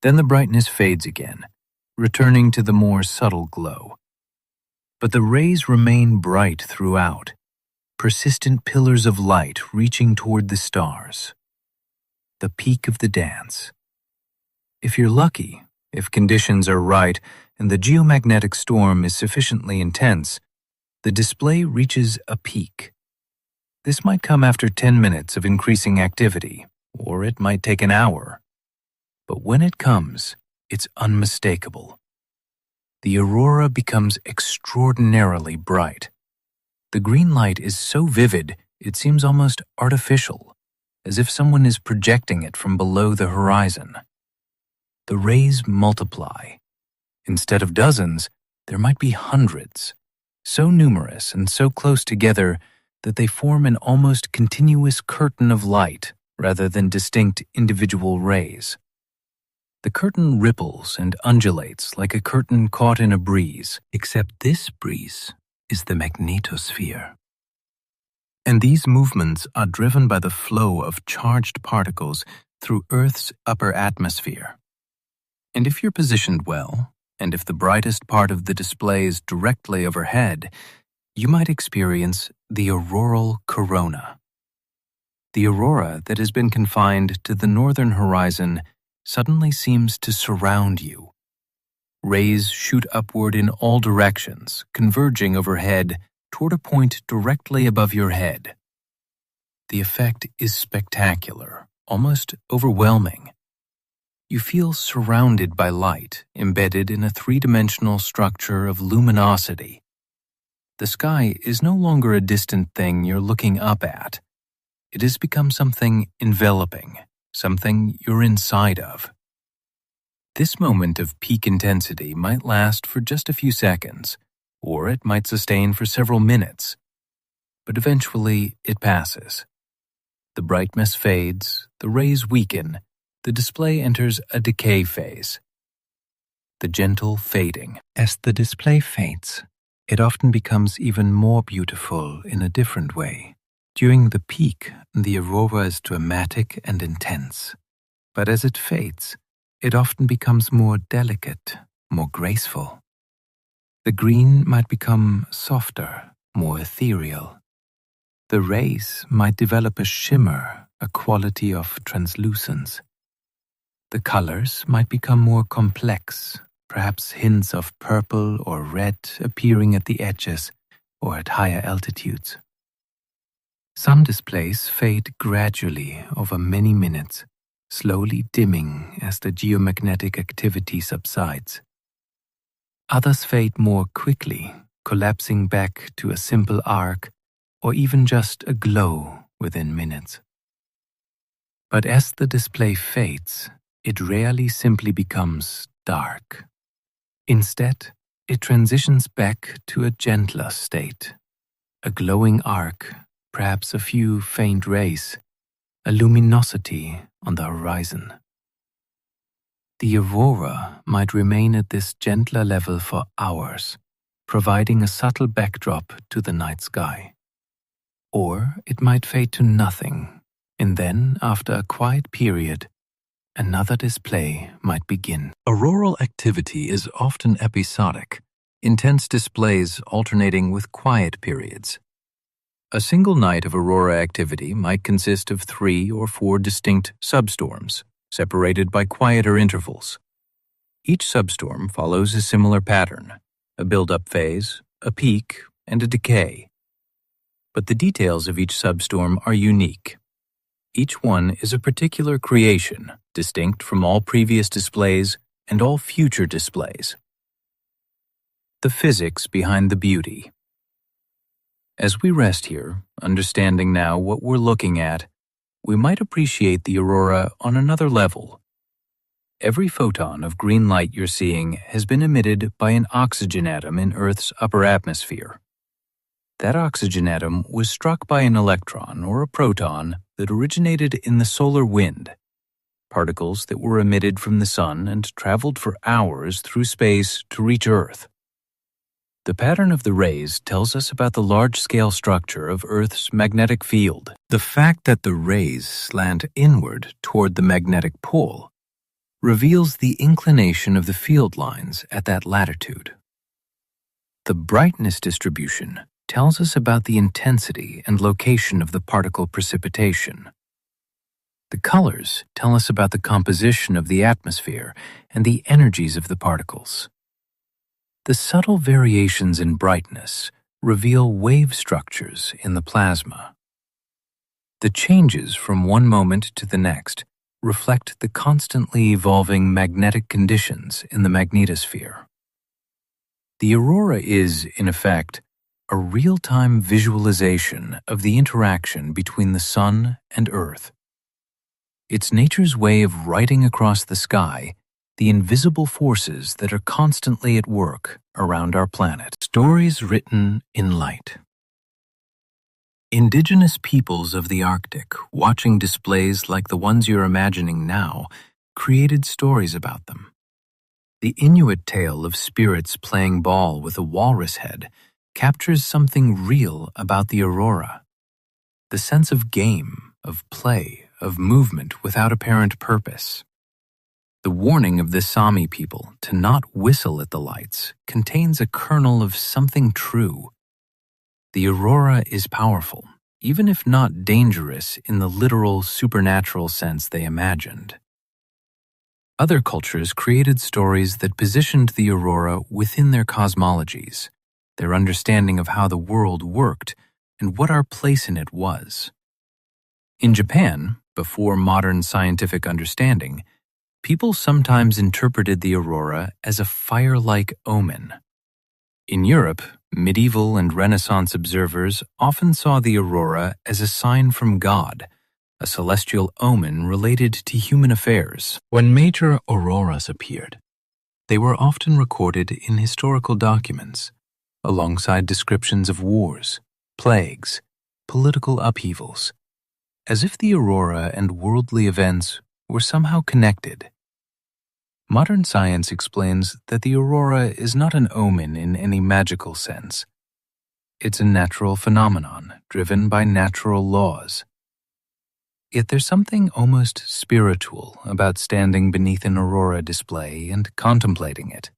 Then the brightness fades again, returning to the more subtle glow. But the rays remain bright throughout, persistent pillars of light reaching toward the stars. The peak of the dance. If you're lucky, if conditions are right and the geomagnetic storm is sufficiently intense, the display reaches a peak. This might come after 10 minutes of increasing activity, or it might take an hour. But when it comes, it's unmistakable. The aurora becomes extraordinarily bright. The green light is so vivid, it seems almost artificial, as if someone is projecting it from below the horizon. The rays multiply. Instead of dozens, there might be hundreds, so numerous and so close together that they form an almost continuous curtain of light rather than distinct individual rays. The curtain ripples and undulates like a curtain caught in a breeze. Except this breeze is the magnetosphere. And these movements are driven by the flow of charged particles through Earth's upper atmosphere. And if you're positioned well, and if the brightest part of the display is directly overhead, you might experience the auroral corona. The aurora that has been confined to the northern horizon suddenly seems to surround you. Rays shoot upward in all directions, converging overhead toward a point directly above your head. The effect is spectacular, almost overwhelming. You feel surrounded by light, embedded in a three-dimensional structure of luminosity. The sky is no longer a distant thing you're looking up at. It has become something enveloping, something you're inside of. This moment of peak intensity might last for just a few seconds, or it might sustain for several minutes. But eventually it passes. The brightness fades, the rays weaken, the display enters a decay phase. The gentle fading. As the display fades, it often becomes even more beautiful in a different way. During the peak, the aurora is dramatic and intense. But as it fades, it often becomes more delicate, more graceful. The green might become softer, more ethereal. The rays might develop a shimmer, a quality of translucence. The colors might become more complex, perhaps hints of purple or red appearing at the edges or at higher altitudes. Some displays fade gradually over many minutes, slowly dimming as the geomagnetic activity subsides. Others fade more quickly, collapsing back to a simple arc or even just a glow within minutes. But as the display fades, it rarely simply becomes dark. Instead, it transitions back to a gentler state, a glowing arc, perhaps a few faint rays, a luminosity on the horizon. The aurora might remain at this gentler level for hours, providing a subtle backdrop to the night sky. Or it might fade to nothing, and then, after a quiet period, another display might begin. Auroral activity is often episodic, intense displays alternating with quiet periods. A single night of aurora activity might consist of 3 or 4 distinct substorms, separated by quieter intervals. Each substorm follows a similar pattern, a build-up phase, a peak, and a decay. But the details of each substorm are unique. Each one is a particular creation, distinct from all previous displays and all future displays. The physics behind the beauty. As we rest here, understanding now what we're looking at, we might appreciate the aurora on another level. Every photon of green light you're seeing has been emitted by an oxygen atom in Earth's upper atmosphere. That oxygen atom was struck by an electron or a proton that originated in the solar wind, particles that were emitted from the sun and traveled for hours through space to reach Earth. The pattern of the rays tells us about the large-scale structure of Earth's magnetic field. The fact that the rays slant inward toward the magnetic pole reveals the inclination of the field lines at that latitude. The brightness distribution tells us about the intensity and location of the particle precipitation. The colors tell us about the composition of the atmosphere and the energies of the particles. The subtle variations in brightness reveal wave structures in the plasma. The changes from one moment to the next reflect the constantly evolving magnetic conditions in the magnetosphere. The aurora is, in effect, a real-time visualization of the interaction between the sun and Earth. It's nature's way of writing across the sky the invisible forces that are constantly at work around our planet. Stories written in light. Indigenous peoples of the Arctic, watching displays like the ones you're imagining now, created stories about them. The Inuit tale of spirits playing ball with a walrus head captures something real about the aurora. The sense of game, of play, of movement without apparent purpose. The warning of the Sami people to not whistle at the lights contains a kernel of something true. The aurora is powerful, even if not dangerous in the literal supernatural sense they imagined. Other cultures created stories that positioned the aurora within their cosmologies, their understanding of how the world worked and what our place in it was. In Japan, before modern scientific understanding, people sometimes interpreted the aurora as a fire-like omen. In Europe, medieval and Renaissance observers often saw the aurora as a sign from God, a celestial omen related to human affairs. When major auroras appeared, they were often recorded in historical documents, alongside descriptions of wars, plagues, political upheavals, as if the aurora and worldly events were somehow connected. Modern science explains that the aurora is not an omen in any magical sense. It's a natural phenomenon driven by natural laws. Yet there's something almost spiritual about standing beneath an aurora display and contemplating it.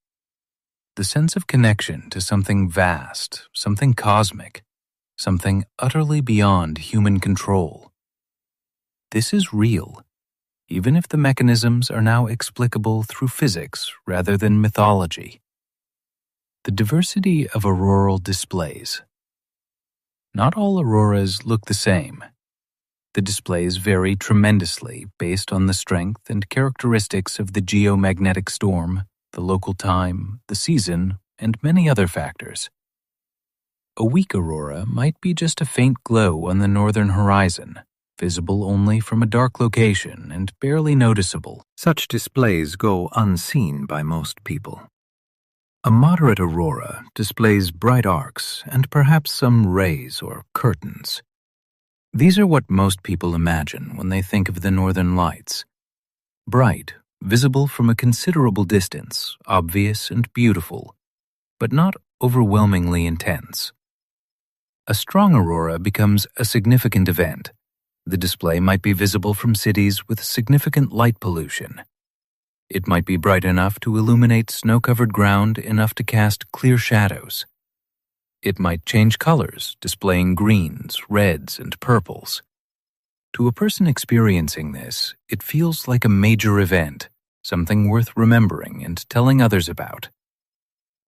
The sense of connection to something vast, something cosmic, something utterly beyond human control. This is real, even if the mechanisms are now explicable through physics rather than mythology. The diversity of auroral displays. Not all auroras look the same. The displays vary tremendously based on the strength and characteristics of the geomagnetic storm, the local time, the season, and many other factors. A weak aurora might be just a faint glow on the northern horizon, visible only from a dark location and barely noticeable. Such displays go unseen by most people. A moderate aurora displays bright arcs and perhaps some rays or curtains. These are what most people imagine when they think of the northern lights. Bright, visible from a considerable distance, obvious and beautiful, but not overwhelmingly intense. A strong aurora becomes a significant event. The display might be visible from cities with significant light pollution. It might be bright enough to illuminate snow-covered ground enough to cast clear shadows. It might change colors, displaying greens, reds, and purples. To a person experiencing this, it feels like a major event, something worth remembering and telling others about.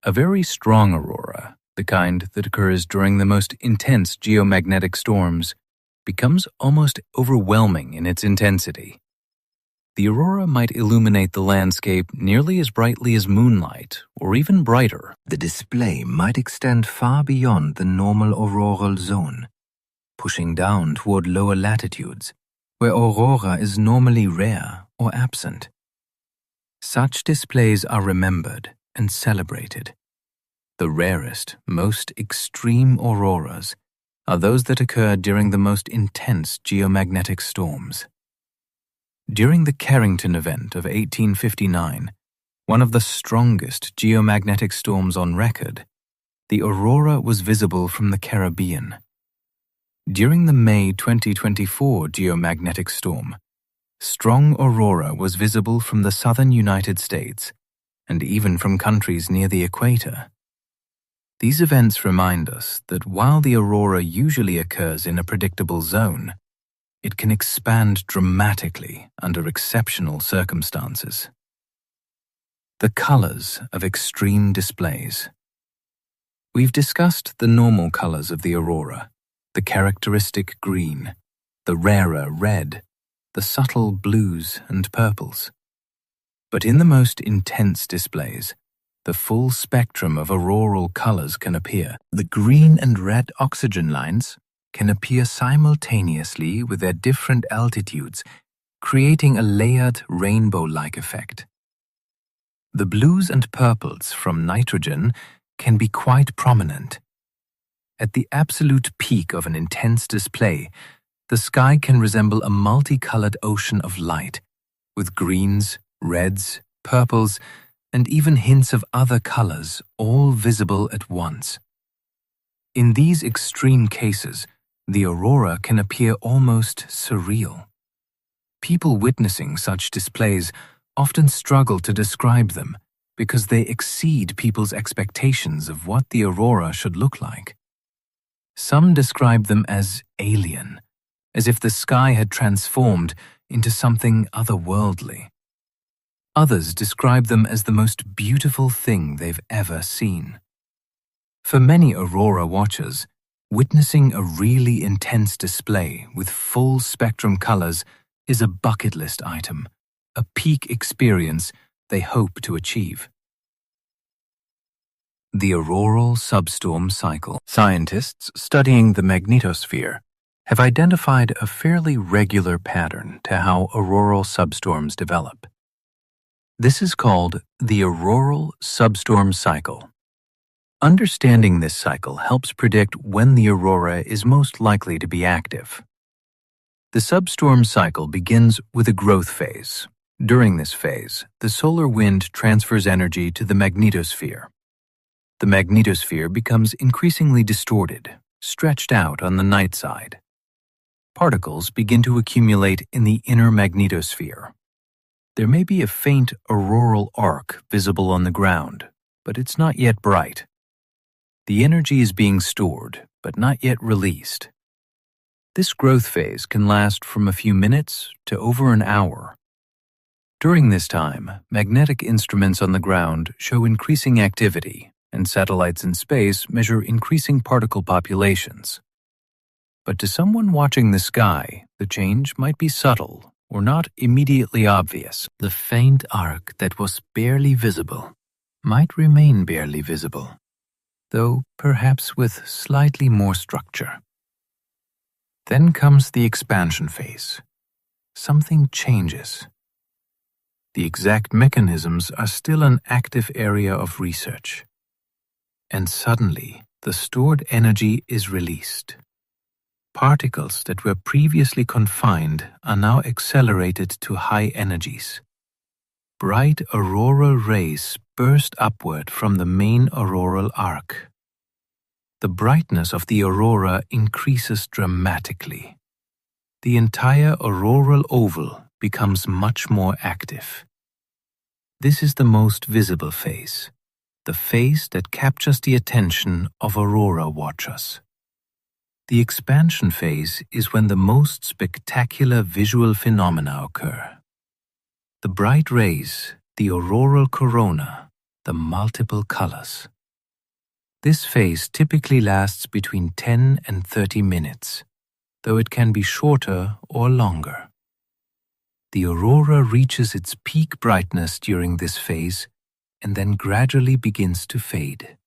A very strong aurora, the kind that occurs during the most intense geomagnetic storms, becomes almost overwhelming in its intensity. The aurora might illuminate the landscape nearly as brightly as moonlight, or even brighter. The display might extend far beyond the normal auroral zone, pushing down toward lower latitudes, where aurora is normally rare or absent. Such displays are remembered and celebrated. The rarest, most extreme auroras are those that occur during the most intense geomagnetic storms. During the Carrington event of 1859, one of the strongest geomagnetic storms on record, the aurora was visible from the Caribbean. During the May 2024 geomagnetic storm, strong aurora was visible from the southern United States and even from countries near the equator. These events remind us that while the aurora usually occurs in a predictable zone, it can expand dramatically under exceptional circumstances. The colors of extreme displays. We've discussed the normal colors of the aurora, the characteristic green, the rarer red, the subtle blues and purples. But in the most intense displays, the full spectrum of auroral colors can appear. The green and red oxygen lines can appear simultaneously with their different altitudes, creating a layered rainbow-like effect. The blues and purples from nitrogen can be quite prominent. At the absolute peak of an intense display, the sky can resemble a multicolored ocean of light, with greens, reds, purples, and even hints of other colors all visible at once. In these extreme cases, the aurora can appear almost surreal. People witnessing such displays often struggle to describe them because they exceed people's expectations of what the aurora should look like. Some describe them as alien, as if the sky had transformed into something otherworldly. Others describe them as the most beautiful thing they've ever seen. For many aurora watchers, witnessing a really intense display with full spectrum colors is a bucket list item, a peak experience they hope to achieve. The auroral substorm cycle. Scientists studying the magnetosphere have identified a fairly regular pattern to how auroral substorms develop. This is called the auroral substorm cycle. Understanding this cycle helps predict when the aurora is most likely to be active. The substorm cycle begins with a growth phase. During this phase, the solar wind transfers energy to the magnetosphere. The magnetosphere becomes increasingly distorted, stretched out on the night side. Particles begin to accumulate in the inner magnetosphere. There may be a faint auroral arc visible on the ground, but it's not yet bright. The energy is being stored, but not yet released. This growth phase can last from a few minutes to over an hour. During this time, magnetic instruments on the ground show increasing activity, and satellites in space measure increasing particle populations. But to someone watching the sky, the change might be subtle or not immediately obvious. The faint arc that was barely visible might remain barely visible, though perhaps with slightly more structure. Then comes the expansion phase. Something changes. The exact mechanisms are still an active area of research. And suddenly, the stored energy is released. Particles that were previously confined are now accelerated to high energies. Bright auroral rays burst upward from the main auroral arc. The brightness of the aurora increases dramatically. The entire auroral oval becomes much more active. This is the most visible phase, the phase that captures the attention of aurora watchers. The expansion phase is when the most spectacular visual phenomena occur. The bright rays, the auroral corona, the multiple colors. This phase typically lasts between 10 and 30 minutes, though it can be shorter or longer. The aurora reaches its peak brightness during this phase and then gradually begins to fade.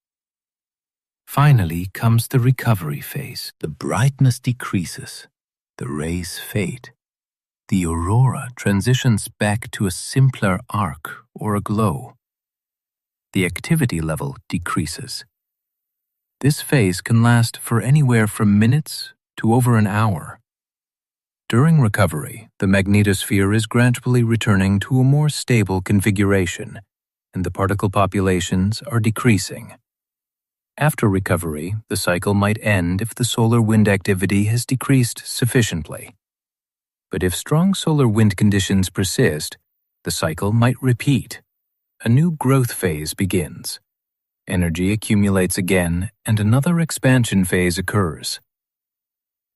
Finally comes the recovery phase. The brightness decreases, the rays fade. The aurora transitions back to a simpler arc or a glow. The activity level decreases. This phase can last for anywhere from minutes to over an hour. During recovery, the magnetosphere is gradually returning to a more stable configuration, and the particle populations are decreasing. After recovery, the cycle might end if the solar wind activity has decreased sufficiently. But if strong solar wind conditions persist, the cycle might repeat. A new growth phase begins. Energy accumulates again, and another expansion phase occurs.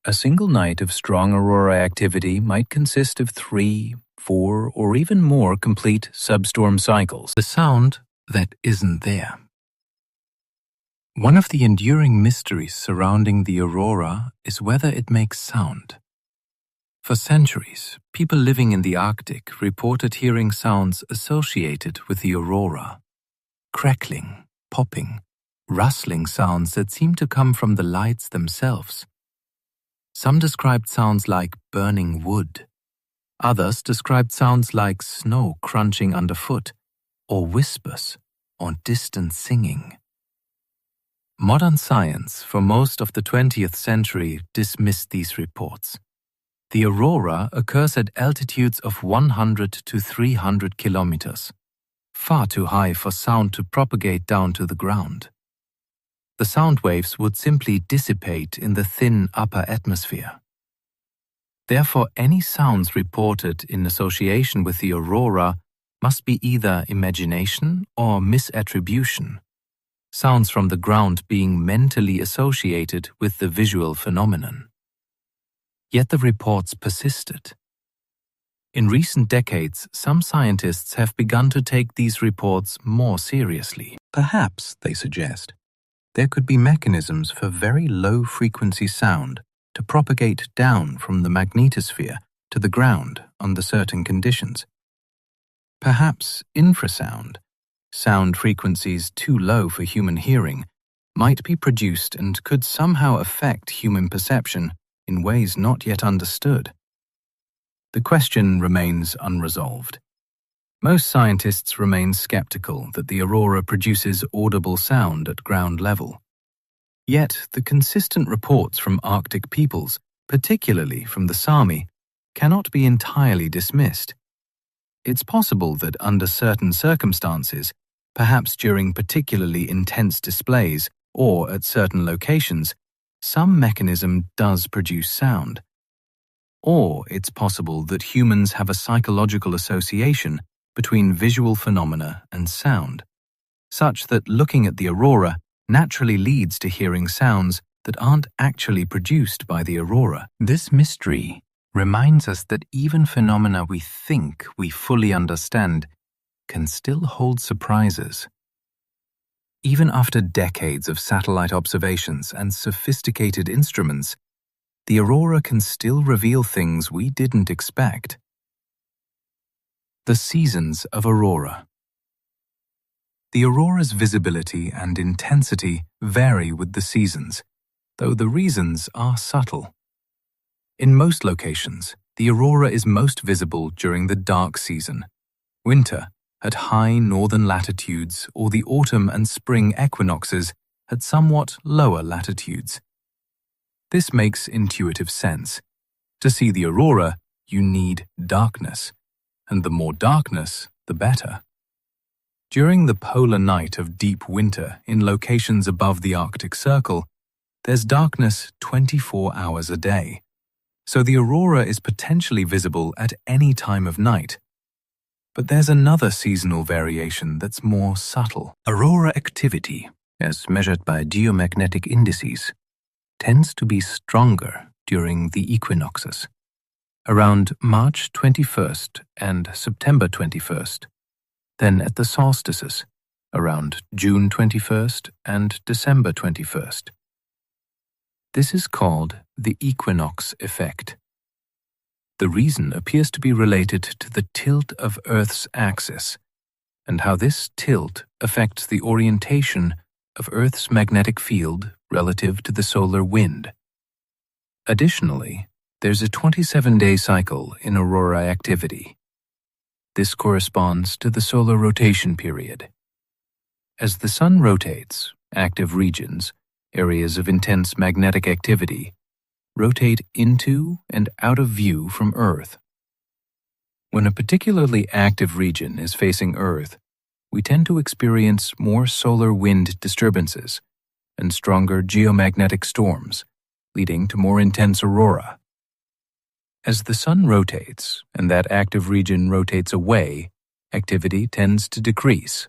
A single night of strong aurora activity might consist of 3, 4, or even more complete substorm cycles. The sound that isn't there. One of the enduring mysteries surrounding the aurora is whether it makes sound. For centuries, people living in the Arctic reported hearing sounds associated with the aurora. Crackling, popping, rustling sounds that seem to come from the lights themselves. Some described sounds like burning wood. Others described sounds like snow crunching underfoot, or whispers, or distant singing. Modern science, for most of the 20th century, dismissed these reports. The aurora occurs at altitudes of 100 to 300 kilometers, far too high for sound to propagate down to the ground. The sound waves would simply dissipate in the thin upper atmosphere. Therefore, any sounds reported in association with the aurora must be either imagination or misattribution, sounds from the ground being mentally associated with the visual phenomenon. Yet the reports persisted. In recent decades, some scientists have begun to take these reports more seriously. Perhaps, they suggest, there could be mechanisms for very low-frequency sound to propagate down from the magnetosphere to the ground under certain conditions. Perhaps infrasound, sound frequencies too low for human hearing, might be produced and could somehow affect human perception in ways not yet understood. The question remains unresolved. Most scientists remain skeptical that the aurora produces audible sound at ground level. Yet, the consistent reports from Arctic peoples, particularly from the Sami, cannot be entirely dismissed. It's possible that under certain circumstances, perhaps during particularly intense displays or at certain locations, some mechanism does produce sound. Or it's possible that humans have a psychological association between visual phenomena and sound, such that looking at the aurora naturally leads to hearing sounds that aren't actually produced by the aurora. This mystery reminds us that even phenomena we think we fully understand can still hold surprises. Even after decades of satellite observations and sophisticated instruments, the aurora can still reveal things we didn't expect. The seasons of aurora. The aurora's visibility and intensity vary with the seasons, though the reasons are subtle. In most locations, the aurora is most visible during the dark season, winter at high northern latitudes, or the autumn and spring equinoxes at somewhat lower latitudes. This makes intuitive sense. To see the aurora, you need darkness, and the more darkness, the better. During the polar night of deep winter in locations above the Arctic Circle, there's darkness 24 hours a day, so the aurora is potentially visible at any time of night. But there's another seasonal variation that's more subtle. Aurora activity, as measured by geomagnetic indices, tends to be stronger during the equinoxes, around March 21st and September 21st, than at the solstices, around June 21st and December 21st. This is called the equinox effect. The reason appears to be related to the tilt of Earth's axis, and how this tilt affects the orientation of Earth's magnetic field relative to the solar wind. Additionally, there's a 27-day cycle in aurora activity. This corresponds to the solar rotation period. As the sun rotates, active regions, areas of intense magnetic activity, rotate into and out of view from Earth. When a particularly active region is facing Earth, we tend to experience more solar wind disturbances and stronger geomagnetic storms, leading to more intense aurora. As the sun rotates and that active region rotates away, activity tends to decrease.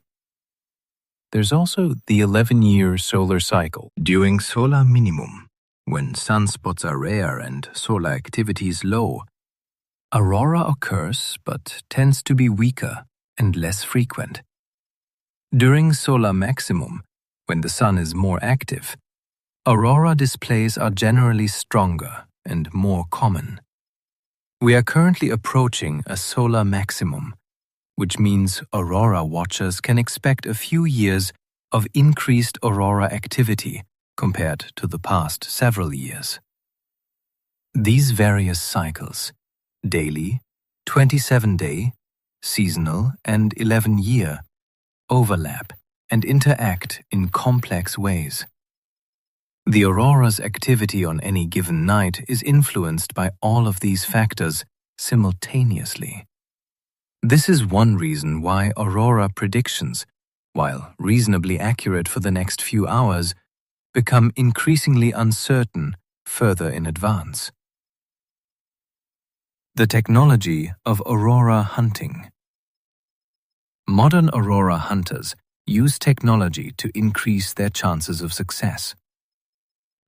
There's also the 11-year solar cycle. During solar minimum, when sunspots are rare and solar activity is low, aurora occurs but tends to be weaker and less frequent. During solar maximum, when the sun is more active, aurora displays are generally stronger and more common. We are currently approaching a solar maximum, which means aurora watchers can expect a few years of increased aurora activity compared to the past several years. These various cycles, daily, 27-day, seasonal, and 11-year, overlap and interact in complex ways. The aurora's activity on any given night is influenced by all of these factors simultaneously. This is one reason why aurora predictions, while reasonably accurate for the next few hours, become increasingly uncertain further in advance. The technology of aurora hunting. Modern aurora hunters use technology to increase their chances of success.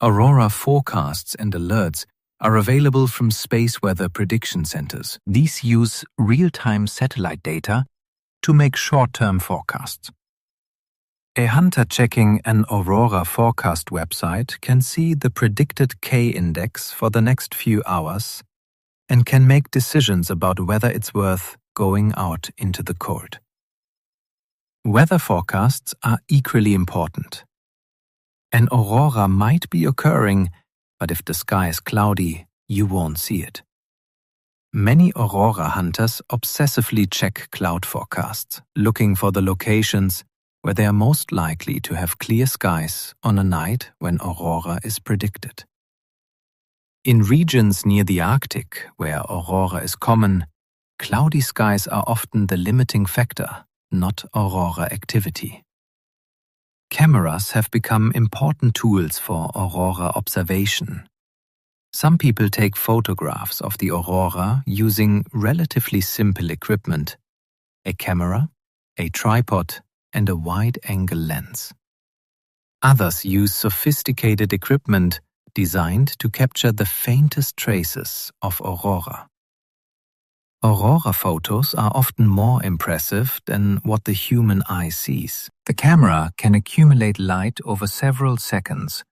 Aurora forecasts and alerts are available from space weather prediction centers. These use real-time satellite data to make short-term forecasts. A hunter checking an aurora forecast website can see the predicted K-index for the next few hours and can make decisions about whether it's worth going out into the cold. Weather forecasts are equally important. An aurora might be occurring, but if the sky is cloudy, you won't see it. Many aurora hunters obsessively check cloud forecasts, looking for the locations where they are most likely to have clear skies on a night when aurora is predicted. In regions near the Arctic, where aurora is common, cloudy skies are often the limiting factor, not aurora activity. Cameras have become important tools for aurora observation. Some people take photographs of the aurora using relatively simple equipment: a camera, a tripod, and a wide-angle lens. Others use sophisticated equipment designed to capture the faintest traces of aurora. Aurora photos are often more impressive than what the human eye sees. The camera can accumulate light over several seconds,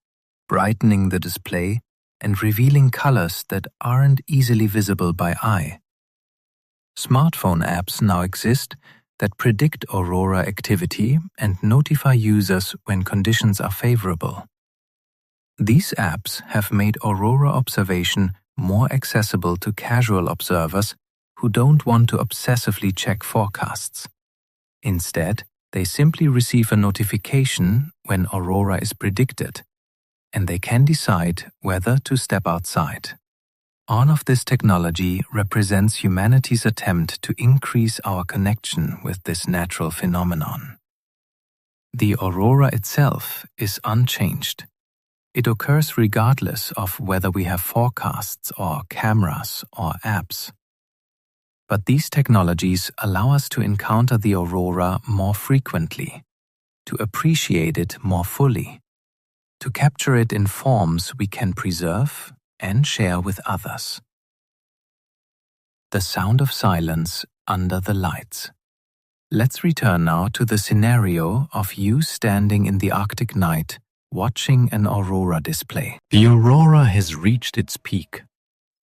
brightening the display and revealing colors that aren't easily visible by eye. Smartphone apps now exist that predict aurora activity and notify users when conditions are favorable. These apps have made aurora observation more accessible to casual observers who don't want to obsessively check forecasts. Instead, they simply receive a notification when aurora is predicted, and they can decide whether to step outside. All of this technology represents humanity's attempt to increase our connection with this natural phenomenon. The aurora itself is unchanged. It occurs regardless of whether we have forecasts or cameras or apps. But these technologies allow us to encounter the aurora more frequently, to appreciate it more fully, to capture it in forms we can preserve and share with others. The sound of silence under the lights. Let's return now to the scenario of you standing in the Arctic night watching an aurora display. The aurora has reached its peak,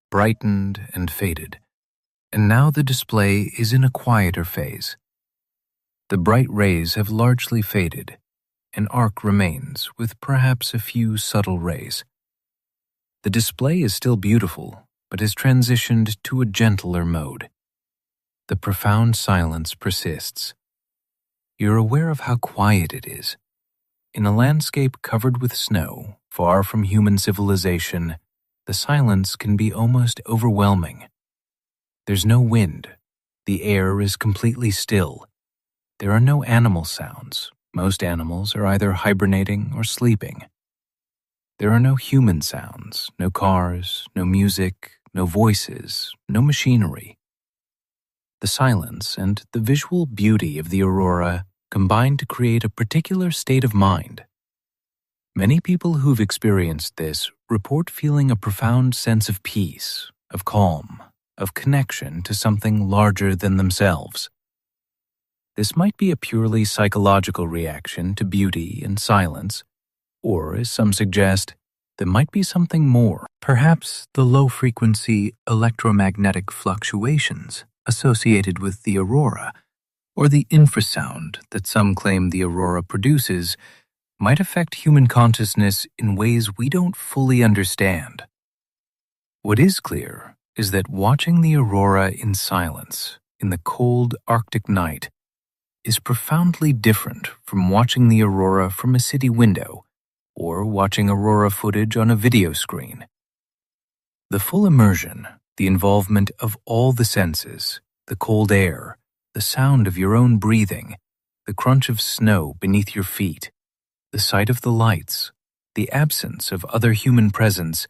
brightened and faded, and now the display is in a quieter phase. The bright rays have largely faded. An arc remains with perhaps a few subtle rays. The display is still beautiful, but has transitioned to a gentler mode. The profound silence persists. You're aware of how quiet it is. In a landscape covered with snow, far from human civilization, the silence can be almost overwhelming. There's no wind. The air is completely still. There are no animal sounds. Most animals are either hibernating or sleeping. There are no human sounds, no cars, no music, no voices, no machinery. The silence and the visual beauty of the aurora combine to create a particular state of mind. Many people who've experienced this report feeling a profound sense of peace, of calm, of connection to something larger than themselves. This might be a purely psychological reaction to beauty and silence, or, as some suggest, there might be something more. Perhaps the low-frequency electromagnetic fluctuations associated with the aurora, or the infrasound that some claim the aurora produces, might affect human consciousness in ways we don't fully understand. What is clear is that watching the aurora in silence, in the cold Arctic night, is profoundly different from watching the aurora from a city window or watching aurora footage on a video screen. The full immersion, the involvement of all the senses, the cold air, the sound of your own breathing, the crunch of snow beneath your feet, the sight of the lights, the absence of other human presence,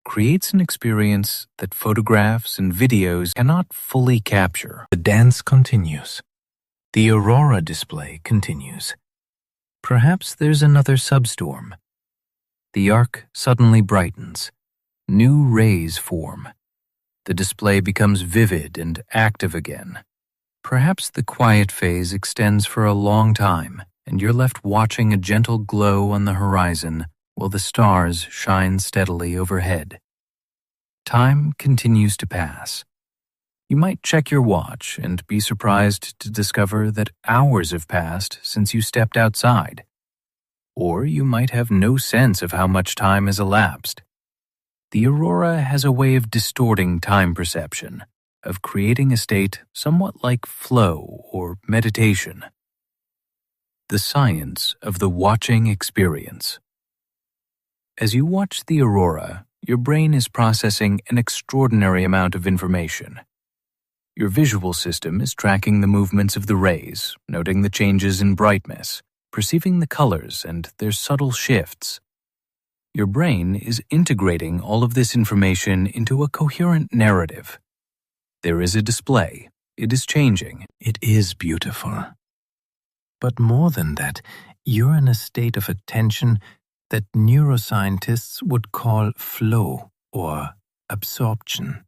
creates an experience that photographs and videos cannot fully capture. The dance continues. The aurora display continues. Perhaps there's another substorm. The arc suddenly brightens. New rays form. The display becomes vivid and active again. Perhaps the quiet phase extends for a long time, and you're left watching a gentle glow on the horizon while the stars shine steadily overhead. Time continues to pass. You might check your watch and be surprised to discover that hours have passed since you stepped outside. Or you might have no sense of how much time has elapsed. The aurora has a way of distorting time perception, of creating a state somewhat like flow or meditation. The science of the watching experience. As you watch the aurora, your brain is processing an extraordinary amount of information. Your visual system is tracking the movements of the rays, noting the changes in brightness, perceiving the colors and their subtle shifts. Your brain is integrating all of this information into a coherent narrative. There is a display. It is changing. It is beautiful. But more than that, you're in a state of attention that neuroscientists would call flow or absorption.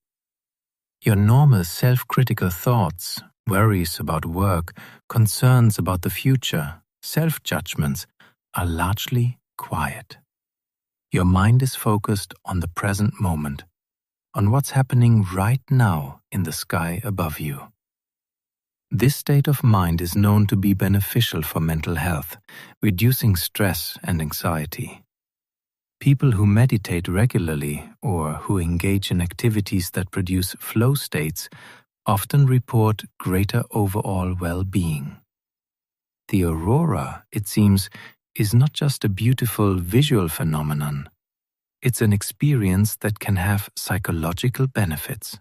Your normal self-critical thoughts, worries about work, concerns about the future, self-judgments are largely quiet. Your mind is focused on the present moment, on what's happening right now in the sky above you. This state of mind is known to be beneficial for mental health, reducing stress and anxiety. People who meditate regularly or who engage in activities that produce flow states often report greater overall well-being. The aurora, it seems, is not just a beautiful visual phenomenon. It's an experience that can have psychological benefits.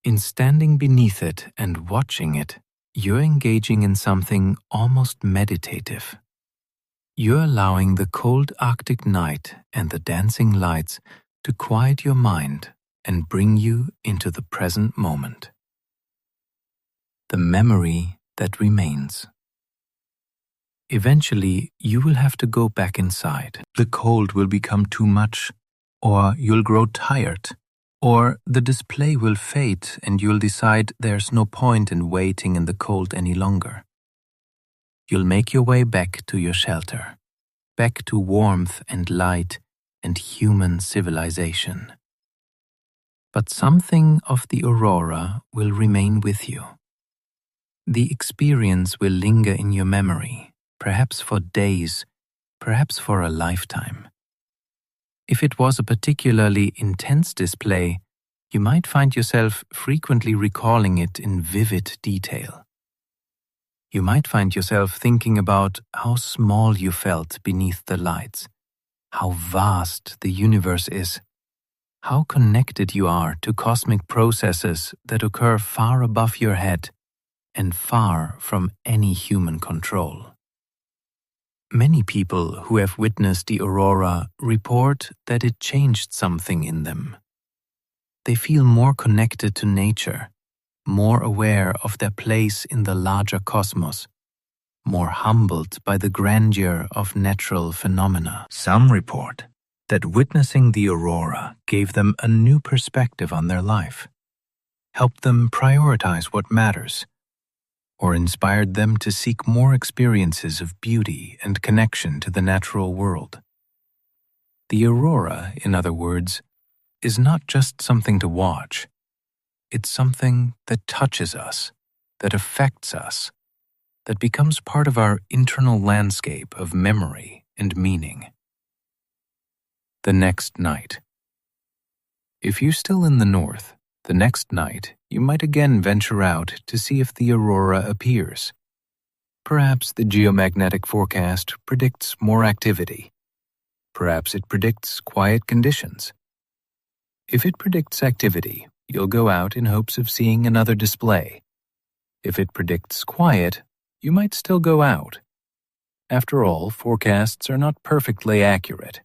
In standing beneath it and watching it, you're engaging in something almost meditative. You're allowing the cold Arctic night and the dancing lights to quiet your mind and bring you into the present moment. The memory that remains. Eventually, you will have to go back inside. The cold will become too much, or you'll grow tired, or the display will fade and you'll decide there's no point in waiting in the cold any longer. You'll make your way back to your shelter, back to warmth and light and human civilization. But something of the aurora will remain with you. The experience will linger in your memory, perhaps for days, perhaps for a lifetime. If it was a particularly intense display, you might find yourself frequently recalling it in vivid detail. You might find yourself thinking about how small you felt beneath the lights, how vast the universe is, how connected you are to cosmic processes that occur far above your head and far from any human control. Many people who have witnessed the aurora report that it changed something in them. They feel more connected to nature, more aware of their place in the larger cosmos, more humbled by the grandeur of natural phenomena. Some report that witnessing the aurora gave them a new perspective on their life, helped them prioritize what matters, or inspired them to seek more experiences of beauty and connection to the natural world. The aurora, in other words, is not just something to watch. It's something that touches us, that affects us, that becomes part of our internal landscape of memory and meaning. The next night. If you're still in the north, the next night you might again venture out to see if the aurora appears. Perhaps the geomagnetic forecast predicts more activity. Perhaps it predicts quiet conditions. If it predicts activity, you'll go out in hopes of seeing another display. If it predicts quiet, you might still go out. After all, forecasts are not perfectly accurate,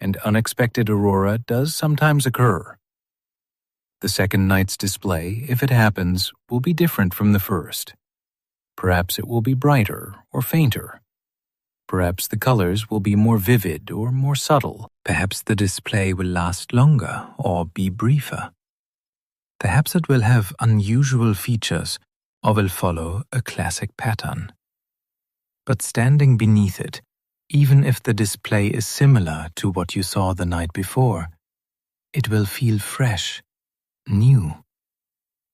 and unexpected aurora does sometimes occur. The second night's display, if it happens, will be different from the first. Perhaps it will be brighter or fainter. Perhaps the colors will be more vivid or more subtle. Perhaps the display will last longer or be briefer. Perhaps it will have unusual features or will follow a classic pattern. But standing beneath it, even if the display is similar to what you saw the night before, it will feel fresh, new,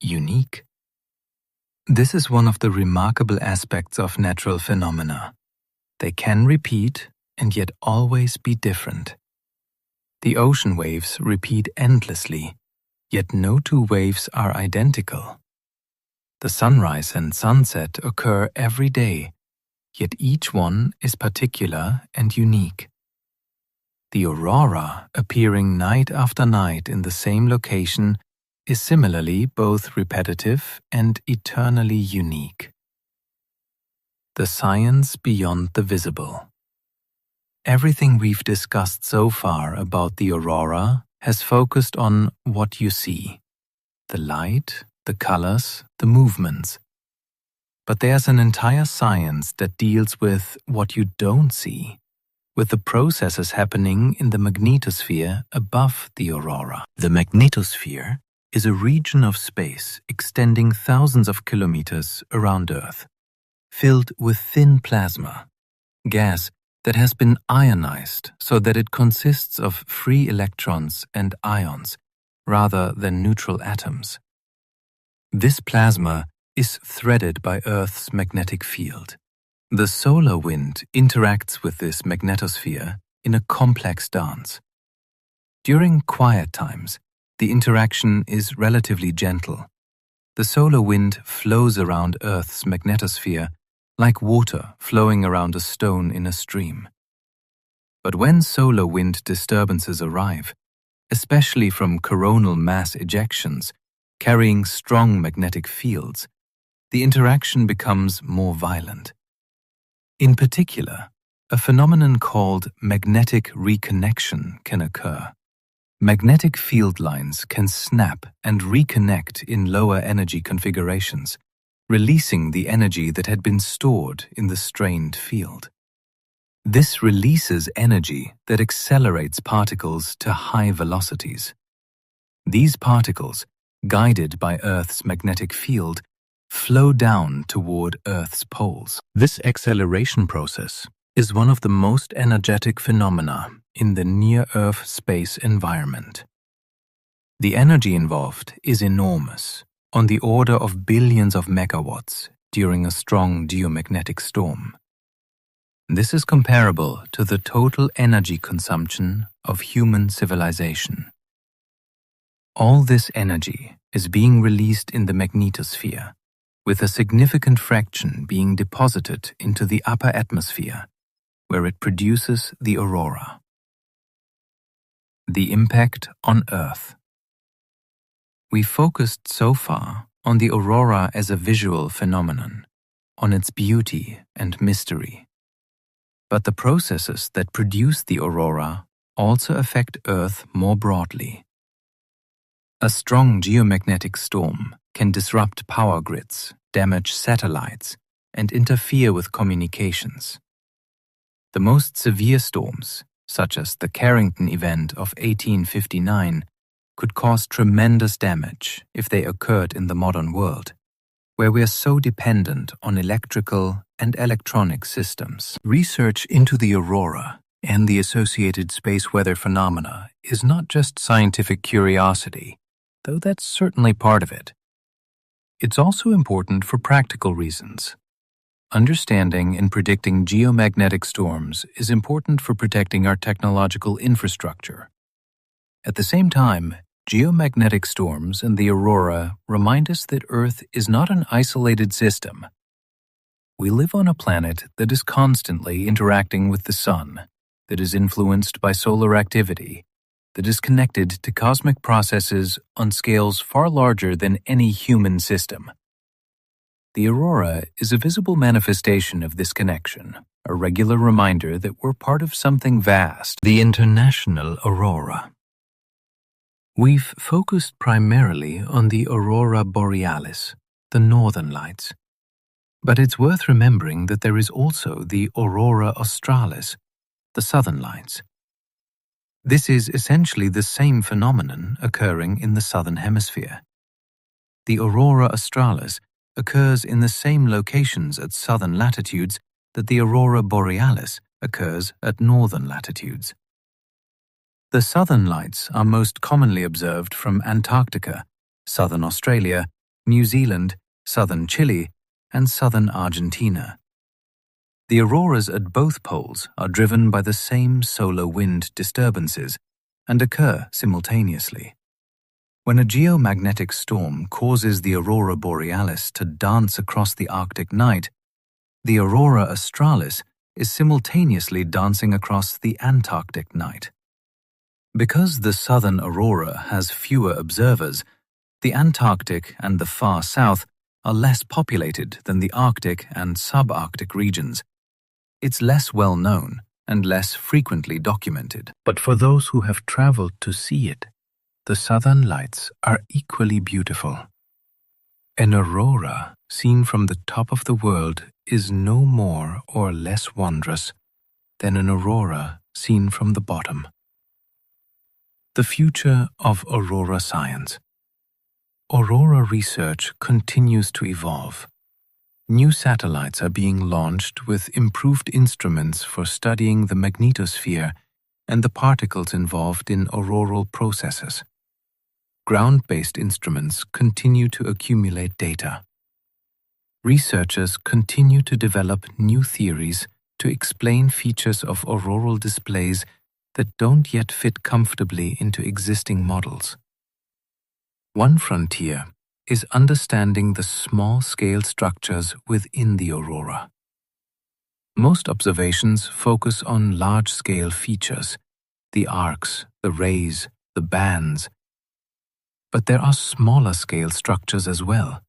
unique. This is one of the remarkable aspects of natural phenomena. They can repeat and yet always be different. The ocean waves repeat endlessly, yet no two waves are identical. The sunrise and sunset occur every day, yet each one is particular and unique. The aurora, appearing night after night in the same location, is similarly both repetitive and eternally unique. The science beyond the visible. Everything we've discussed so far about the aurora has focused on what you see: the light, the colors, the movements. But there's an entire science that deals with what you don't see, with the processes happening in the magnetosphere above the aurora. The magnetosphere is a region of space extending thousands of kilometers around Earth, filled with thin plasma, gas that has been ionized so that it consists of free electrons and ions rather than neutral atoms. This plasma is threaded by Earth's magnetic field. The solar wind interacts with this magnetosphere in a complex dance. During quiet times, the interaction is relatively gentle. The solar wind flows around Earth's magnetosphere like water flowing around a stone in a stream. But when solar wind disturbances arrive, especially from coronal mass ejections carrying strong magnetic fields, the interaction becomes more violent. In particular, a phenomenon called magnetic reconnection can occur. Magnetic field lines can snap and reconnect in lower energy configurations, releasing the energy that had been stored in the strained field. This releases energy that accelerates particles to high velocities. These particles, guided by Earth's magnetic field, flow down toward Earth's poles. This acceleration process is one of the most energetic phenomena in the near-Earth space environment. The energy involved is enormous, on the order of billions of megawatts during a strong geomagnetic storm. This is comparable to the total energy consumption of human civilization. All this energy is being released in the magnetosphere, with a significant fraction being deposited into the upper atmosphere, where it produces the aurora. The impact on Earth. We focused so far on the aurora as a visual phenomenon, on its beauty and mystery. But the processes that produce the aurora also affect Earth more broadly. A strong geomagnetic storm can disrupt power grids, damage satellites, and interfere with communications. The most severe storms, such as the Carrington event of 1859, could cause tremendous damage if they occurred in the modern world, where we are so dependent on electrical and electronic systems. Research into the aurora and the associated space weather phenomena is not just scientific curiosity, though that's certainly part of it. It's also important for practical reasons. Understanding and predicting geomagnetic storms is important for protecting our technological infrastructure. At the same time, geomagnetic storms and the aurora remind us that Earth is not an isolated system. We live on a planet that is constantly interacting with the Sun, that is influenced by solar activity, that is connected to cosmic processes on scales far larger than any human system. The aurora is a visible manifestation of this connection, a regular reminder that we're part of something vast. The international aurora. We've focused primarily on the Aurora Borealis, the northern lights. But it's worth remembering that there is also the Aurora Australis, the southern lights. This is essentially the same phenomenon occurring in the southern hemisphere. The Aurora Australis occurs in the same locations at southern latitudes that the Aurora Borealis occurs at northern latitudes. The southern lights are most commonly observed from Antarctica, southern Australia, New Zealand, southern Chile, and southern Argentina. The auroras at both poles are driven by the same solar wind disturbances and occur simultaneously. When a geomagnetic storm causes the Aurora Borealis to dance across the Arctic night, the Aurora Australis is simultaneously dancing across the Antarctic night. Because the southern aurora has fewer observers, the Antarctic and the far south are less populated than the Arctic and subarctic regions. It's less well known and less frequently documented. But for those who have traveled to see it, the southern lights are equally beautiful. An aurora seen from the top of the world is no more or less wondrous than an aurora seen from the bottom. The future of aurora science. Aurora research continues to evolve. New satellites are being launched with improved instruments for studying the magnetosphere and the particles involved in auroral processes. Ground-based instruments continue to accumulate data. Researchers continue to develop new theories to explain features of auroral displays that don't yet fit comfortably into existing models. One frontier is understanding the small-scale structures within the aurora. Most observations focus on large-scale features, the arcs, the rays, the bands. But there are smaller-scale structures as well.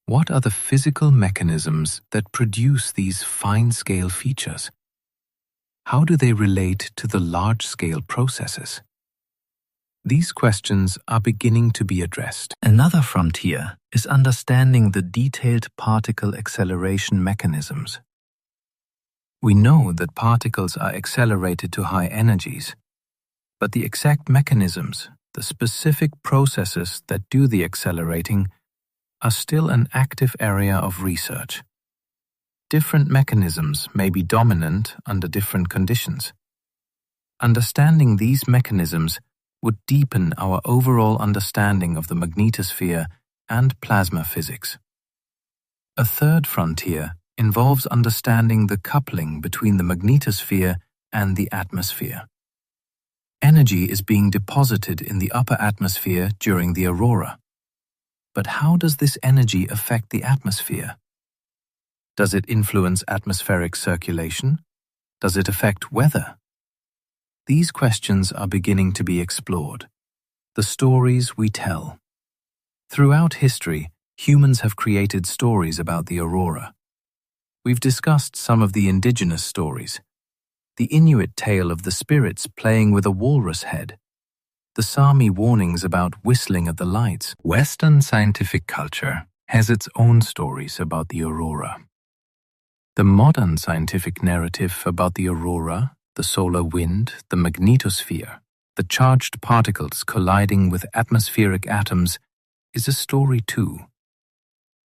What are the physical mechanisms that produce these fine-scale features? How do they relate to the large-scale processes? These questions are beginning to be addressed. Another frontier is understanding the detailed particle acceleration mechanisms. We know that particles are accelerated to high energies, but the exact mechanisms, the specific processes that do the accelerating, are still an active area of research. Different mechanisms may be dominant under different conditions. Understanding these mechanisms would deepen our overall understanding of the magnetosphere and plasma physics. A third frontier involves understanding the coupling between the magnetosphere and the atmosphere. Energy is being deposited in the upper atmosphere during the aurora. But how does this energy affect the atmosphere? Does it influence atmospheric circulation? Does it affect weather? These questions are beginning to be explored. The stories we tell. Throughout history, humans have created stories about the aurora. We've discussed some of the indigenous stories. The Inuit tale of the spirits playing with a walrus head. The Sami warnings about whistling at the lights. Western scientific culture has its own stories about the aurora. The modern scientific narrative about the aurora, the solar wind, the magnetosphere, the charged particles colliding with atmospheric atoms, is a story too.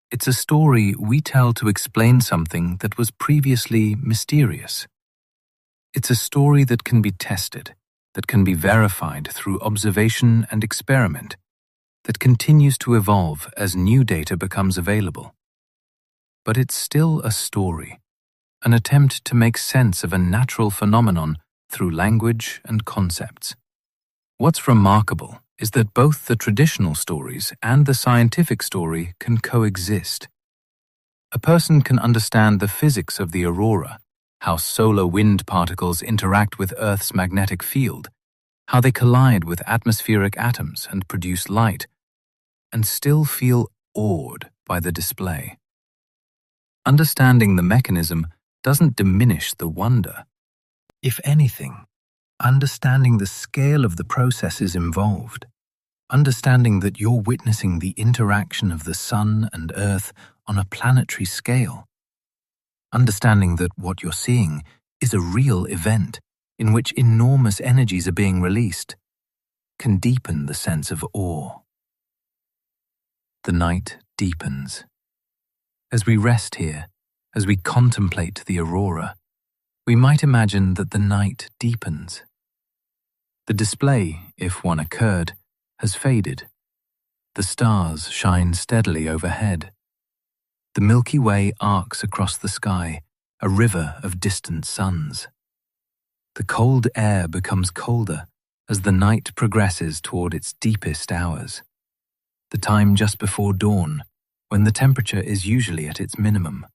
It's a story we tell to explain something that was previously mysterious. It's a story that can be tested, that can be verified through observation and experiment, that continues to evolve as new data becomes available. But it's still a story, an attempt to make sense of a natural phenomenon through language and concepts. What's remarkable is that both the traditional stories and the scientific story can coexist. A person can understand the physics of the aurora how solar wind particles interact with Earth's magnetic field, how they collide with atmospheric atoms and produce light, and still feel awed by the display. Understanding the mechanism doesn't diminish the wonder. If anything, understanding the scale of the processes involved, understanding that you're witnessing the interaction of the Sun and Earth on a planetary scale, understanding that what you're seeing is a real event in which enormous energies are being released, can deepen the sense of awe. The night deepens. As we rest here, as we contemplate the aurora, we might imagine that the night deepens. The display, if one occurred, has faded. The stars shine steadily overhead. The Milky Way arcs across the sky, a river of distant suns. The cold air becomes colder as the night progresses toward its deepest hours, the time just before dawn, when the temperature is usually at its minimum.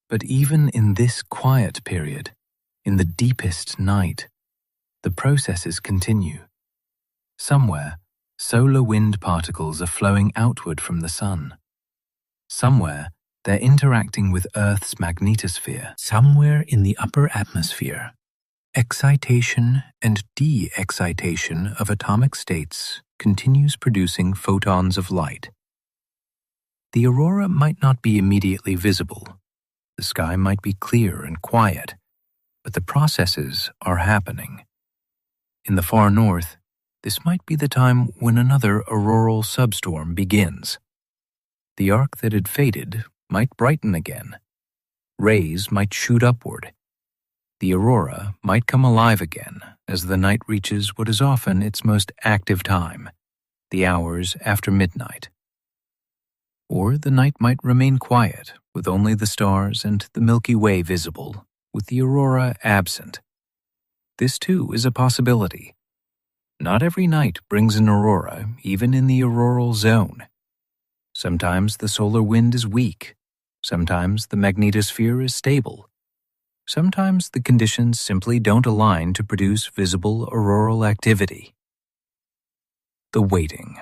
But even in this quiet period, in the deepest night, the processes continue. Somewhere, solar wind particles are flowing outward from the sun. Somewhere, they're interacting with Earth's magnetosphere. Somewhere in the upper atmosphere, excitation and de-excitation of atomic states continues producing photons of light. The aurora might not be immediately visible. The sky might be clear and quiet, but the processes are happening. In the far north, this might be the time when another auroral substorm begins. The arc that had faded might brighten again. Rays might shoot upward. The aurora might come alive again as the night reaches what is often its most active time, the hours after midnight. Or the night might remain quiet, with only the stars and the Milky Way visible, with the aurora absent. This too is a possibility. Not every night brings an aurora, even in the auroral zone. Sometimes the solar wind is weak. Sometimes the magnetosphere is stable. Sometimes the conditions simply don't align to produce visible auroral activity. The waiting.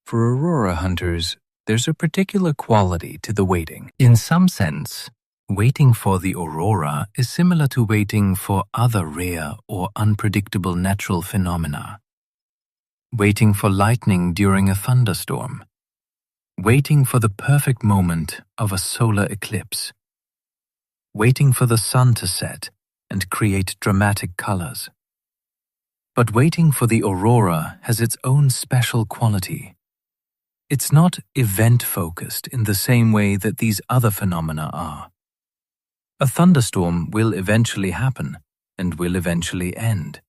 For aurora hunters, there's a particular quality to the waiting. In some sense, waiting for the aurora is similar to waiting for other rare or unpredictable natural phenomena. Waiting for lightning during a thunderstorm. Waiting for the perfect moment of a solar eclipse. Waiting for the sun to set and create dramatic colors. But waiting for the aurora has its own special quality. It's not event-focused in the same way that these other phenomena are. A thunderstorm will eventually happen and will eventually end.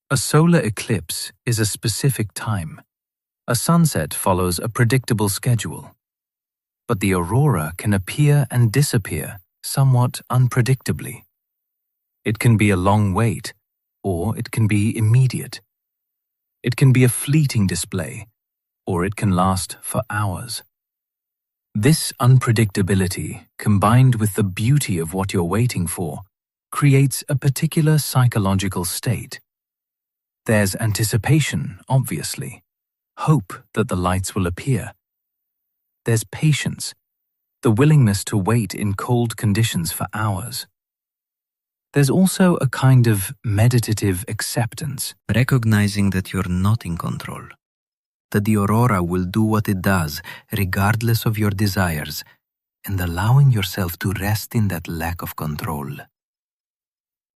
A solar eclipse is a specific time. A sunset follows a predictable schedule. But the aurora can appear and disappear somewhat unpredictably. It can be a long wait, or it can be immediate. It can be a fleeting display, or it can last for hours. This unpredictability, combined with the beauty of what you're waiting for, creates a particular psychological state. There's anticipation, obviously, hope that the lights will appear. There's patience, the willingness to wait in cold conditions for hours. There's also a kind of meditative acceptance, recognizing that you're not in control, that the aurora will do what it does regardless of your desires, and allowing yourself to rest in that lack of control.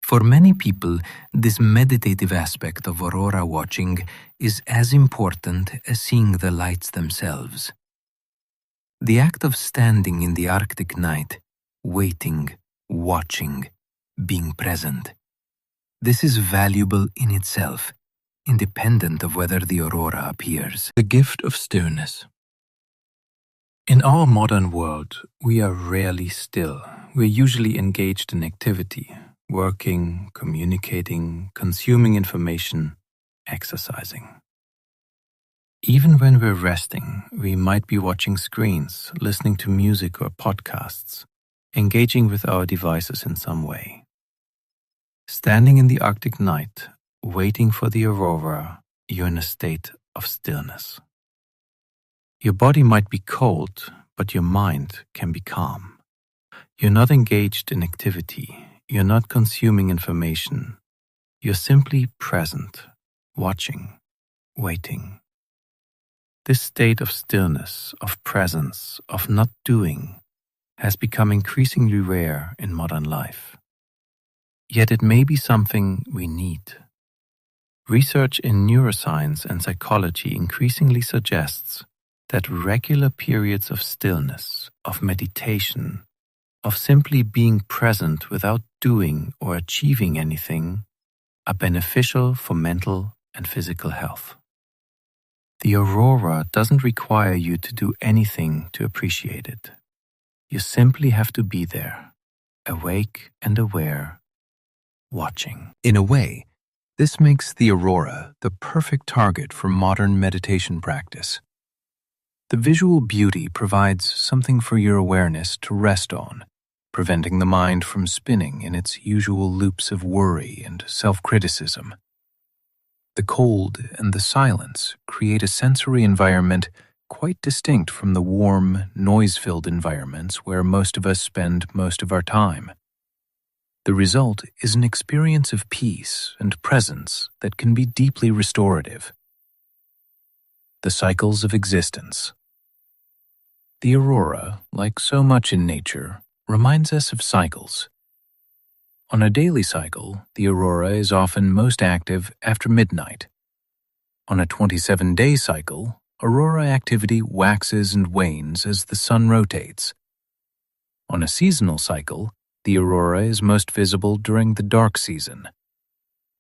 For many people, this meditative aspect of aurora watching is as important as seeing the lights themselves. The act of standing in the Arctic night, waiting, watching, being present. This is valuable in itself, independent of whether the aurora appears. The gift of stillness. In our modern world, we are rarely still. We're usually engaged in activity, working, communicating, consuming information, exercising. Even when we're resting, we might be watching screens, listening to music or podcasts. engaging with our devices in some way. Standing in the Arctic night, waiting for the aurora, you're in a state of stillness. Your body might be cold, but your mind can be calm. You're not engaged in activity, you're not consuming information. You're simply present, watching, waiting. This state of stillness, of presence, of not doing, has become increasingly rare in modern life. Yet it may be something we need. Research in neuroscience and psychology increasingly suggests that regular periods of stillness, of meditation, of simply being present without doing or achieving anything are beneficial for mental and physical health. The aurora doesn't require you to do anything to appreciate it. You simply have to be there, awake and aware, watching. In a way, this makes the aurora the perfect target for modern meditation practice. The visual beauty provides something for your awareness to rest on, preventing the mind from spinning in its usual loops of worry and self-criticism. The cold and the silence create a sensory environment quite distinct from the warm, noise-filled environments where most of us spend most of our time. The result is an experience of peace and presence that can be deeply restorative. The cycles of existence. The aurora, like so much in nature, reminds us of cycles. On a daily cycle, the aurora is often most active after midnight. On a 27-day cycle, aurora activity waxes and wanes as the sun rotates. On a seasonal cycle, the aurora is most visible during the dark season.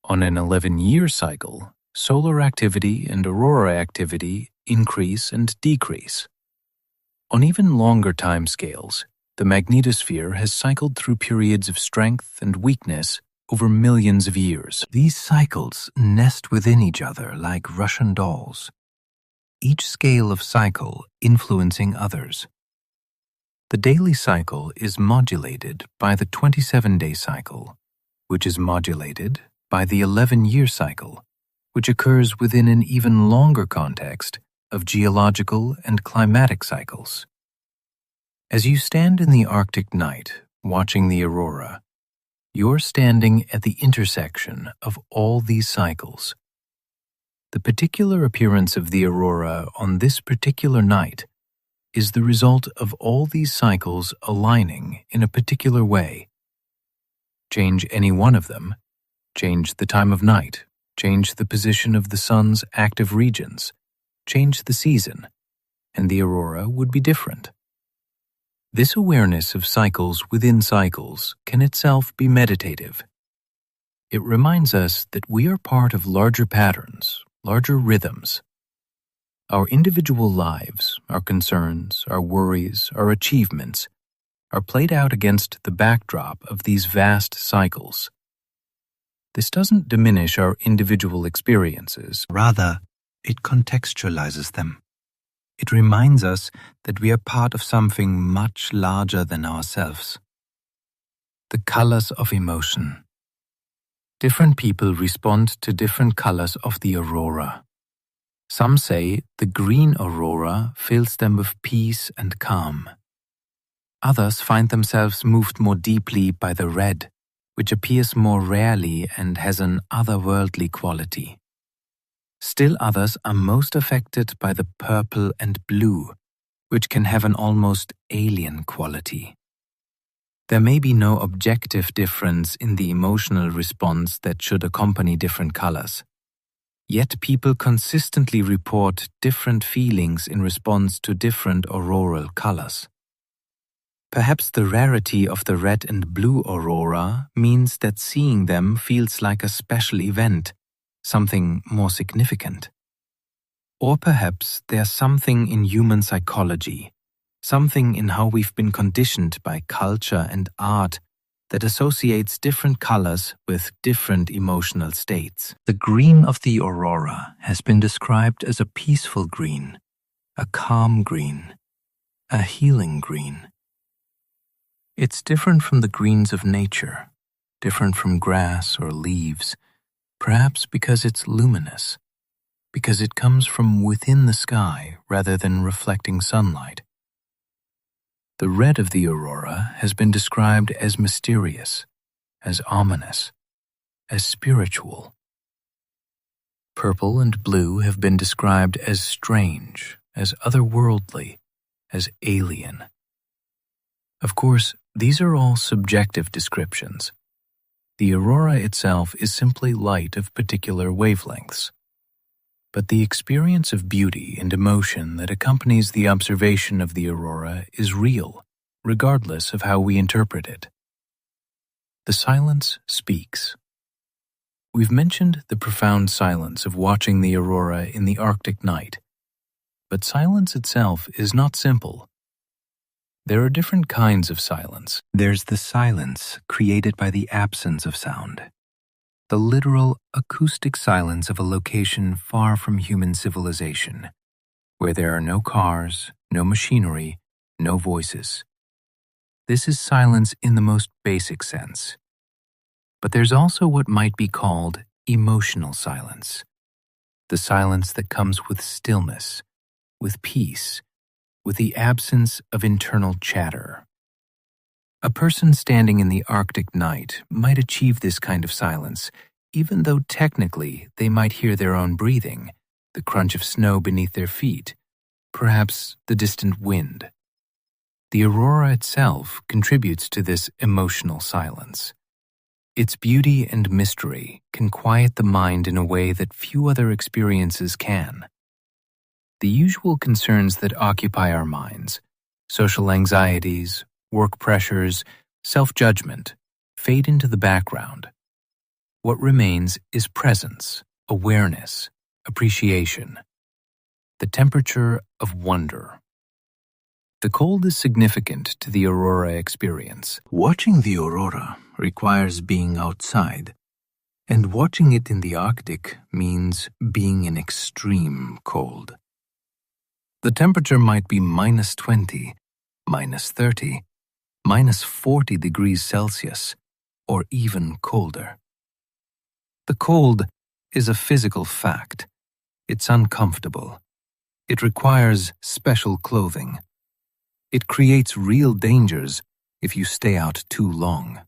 On an 11-year cycle, solar activity and aurora activity increase and decrease. On even longer timescales, the magnetosphere has cycled through periods of strength and weakness over millions of years. These cycles nest within each other like Russian dolls, each scale of cycle influencing others. The daily cycle is modulated by the 27-day cycle, which is modulated by the 11-year cycle, which occurs within an even longer context of geological and climatic cycles. As you stand in the Arctic night, watching the aurora, you're standing at the intersection of all these cycles. The particular appearance of the aurora on this particular night is the result of all these cycles aligning in a particular way. Change any one of them, change the time of night, change the position of the sun's active regions, change the season, and the aurora would be different. This awareness of cycles within cycles can itself be meditative. It reminds us that we are part of larger patterns, larger rhythms. Our individual lives, our concerns, our worries, our achievements are played out against the backdrop of these vast cycles. This doesn't diminish our individual experiences. Rather, it contextualizes them. It reminds us that we are part of something much larger than ourselves. The colors of emotion. Different people respond to different colors of the aurora. Some say the green aurora fills them with peace and calm. Others find themselves moved more deeply by the red, which appears more rarely and has an otherworldly quality. Still others are most affected by the purple and blue, which can have an almost alien quality. There may be no objective difference in the emotional response that should accompany different colors. Yet people consistently report different feelings in response to different auroral colors. Perhaps the rarity of the red and blue aurora means that seeing them feels like a special event, something more significant. Or perhaps there's something in human psychology, something in how we've been conditioned by culture and art that associates different colors with different emotional states. The green of the aurora has been described as a peaceful green, a calm green, a healing green. It's different from the greens of nature, different from grass or leaves, perhaps because it's luminous, because it comes from within the sky rather than reflecting sunlight. The red of the aurora has been described as mysterious, as ominous, as spiritual. Purple and blue have been described as strange, as otherworldly, as alien. Of course, these are all subjective descriptions. The aurora itself is simply light of particular wavelengths. But the experience of beauty and emotion that accompanies the observation of the aurora is real, regardless of how we interpret it. The silence speaks. We've mentioned the profound silence of watching the aurora in the Arctic night, but silence itself is not simple. There are different kinds of silence. There's the silence created by the absence of sound, the literal acoustic silence of a location far from human civilization, where there are no cars, no machinery, no voices. This is silence in the most basic sense. But there's also what might be called emotional silence, the silence that comes with stillness, with peace, with the absence of internal chatter. A person standing in the Arctic night might achieve this kind of silence, even though technically they might hear their own breathing, the crunch of snow beneath their feet, perhaps the distant wind. The aurora itself contributes to this emotional silence. Its beauty and mystery can quiet the mind in a way that few other experiences can. The usual concerns that occupy our minds, social anxieties, work pressures, self-judgment, fade into the background. What remains is presence, awareness, appreciation, the temperature of wonder. The cold is significant to the aurora experience. Watching the aurora requires being outside, and watching it in the Arctic means being in extreme cold. The temperature might be -20, -30, -40 degrees Celsius, or even colder. The cold is a physical fact. It's uncomfortable. It requires special clothing. It creates real dangers if you stay out too long.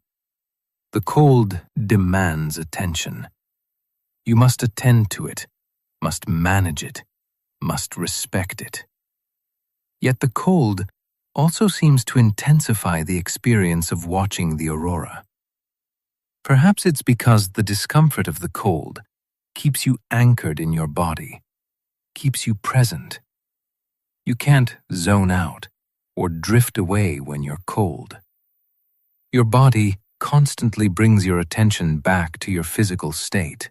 The cold demands attention. You must attend to it, must manage it, must respect it. Yet the cold also seems to intensify the experience of watching the aurora. Perhaps it's because the discomfort of the cold keeps you anchored in your body, keeps you present. You can't zone out or drift away when you're cold. Your body constantly brings your attention back to your physical state.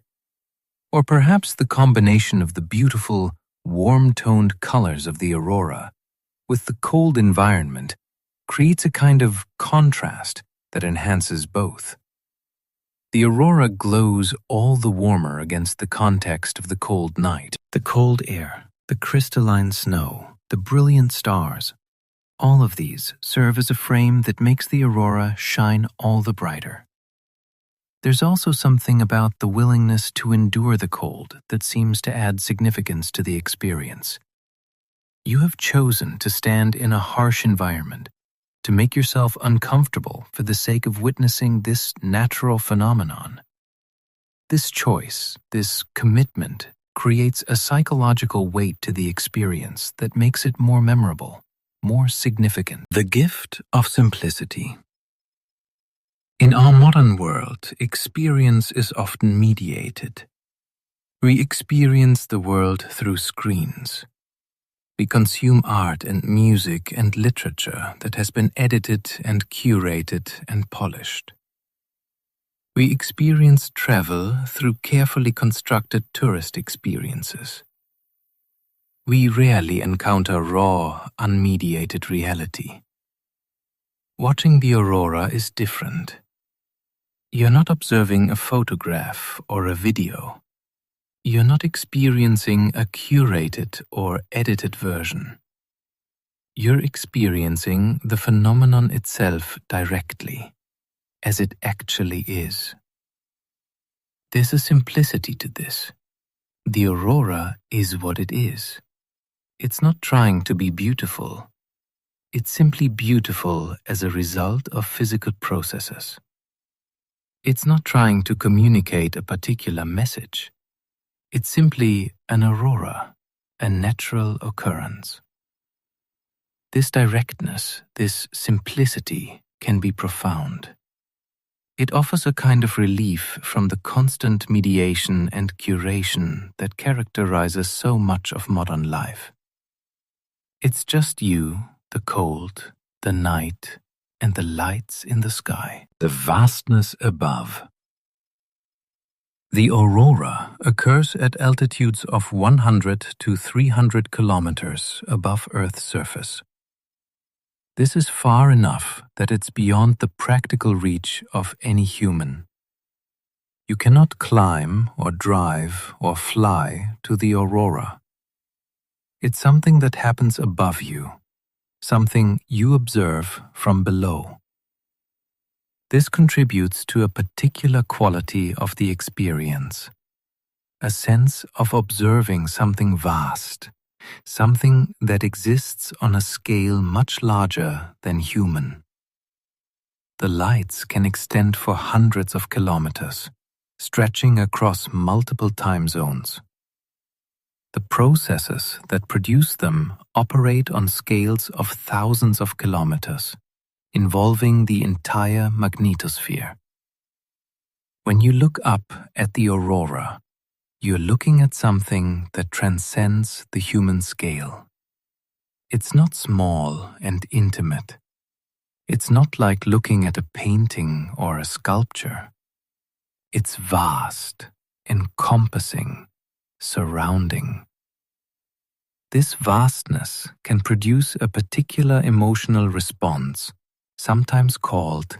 Or perhaps the combination of the beautiful, warm-toned colors of the aurora with the cold environment creates a kind of contrast that enhances both. The aurora glows all the warmer against the context of the cold night. The cold air, the crystalline snow, the brilliant stars, all of these serve as a frame that makes the aurora shine all the brighter. There's also something about the willingness to endure the cold that seems to add significance to the experience. You have chosen to stand in a harsh environment, to make yourself uncomfortable for the sake of witnessing this natural phenomenon. This choice, this commitment, creates a psychological weight to the experience that makes it more memorable, more significant. The gift of simplicity. In our modern world, experience is often mediated. We experience the world through screens. We consume art and music and literature that has been edited and curated and polished. We experience travel through carefully constructed tourist experiences. We rarely encounter raw, unmediated reality. Watching the aurora is different. You're not observing a photograph or a video. You're not experiencing a curated or edited version. you're experiencing the phenomenon itself directly, as it actually is. There's a simplicity to this. The aurora is what it is. It's not trying to be beautiful. It's simply beautiful as a result of physical processes. It's not trying to communicate a particular message. It's simply an aurora, a natural occurrence. This directness, this simplicity can be profound. It offers a kind of relief from the constant mediation and curation that characterizes so much of modern life. It's just you, the cold, the night, and the lights in the sky. The vastness above. The aurora occurs at altitudes of 100 to 300 kilometers above Earth's surface. This is far enough that it's beyond the practical reach of any human. You cannot climb or drive or fly to the aurora. It's something that happens above you, something you observe from below. This contributes to a particular quality of the experience, a sense of observing something vast, something that exists on a scale much larger than human. The lights can extend for hundreds of kilometers, stretching across multiple time zones. The processes that produce them operate on scales of thousands of kilometers, involving the entire magnetosphere. When you look up at the aurora, you're looking at something that transcends the human scale. It's not small and intimate. It's not like looking at a painting or a sculpture. It's vast, encompassing, surrounding. This vastness can produce a particular emotional response, sometimes called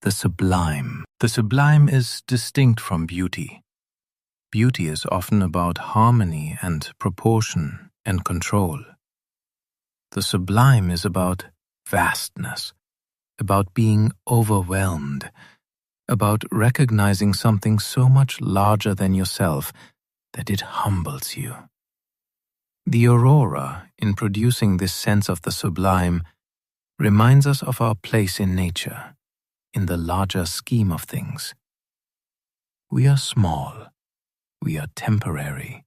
the sublime. The sublime is distinct from beauty. Beauty is often about harmony and proportion and control. The sublime is about vastness, about being overwhelmed, about recognizing something so much larger than yourself that it humbles you. The aurora, in producing this sense of the sublime, reminds us of our place in nature, in the larger scheme of things. We are small. We are temporary.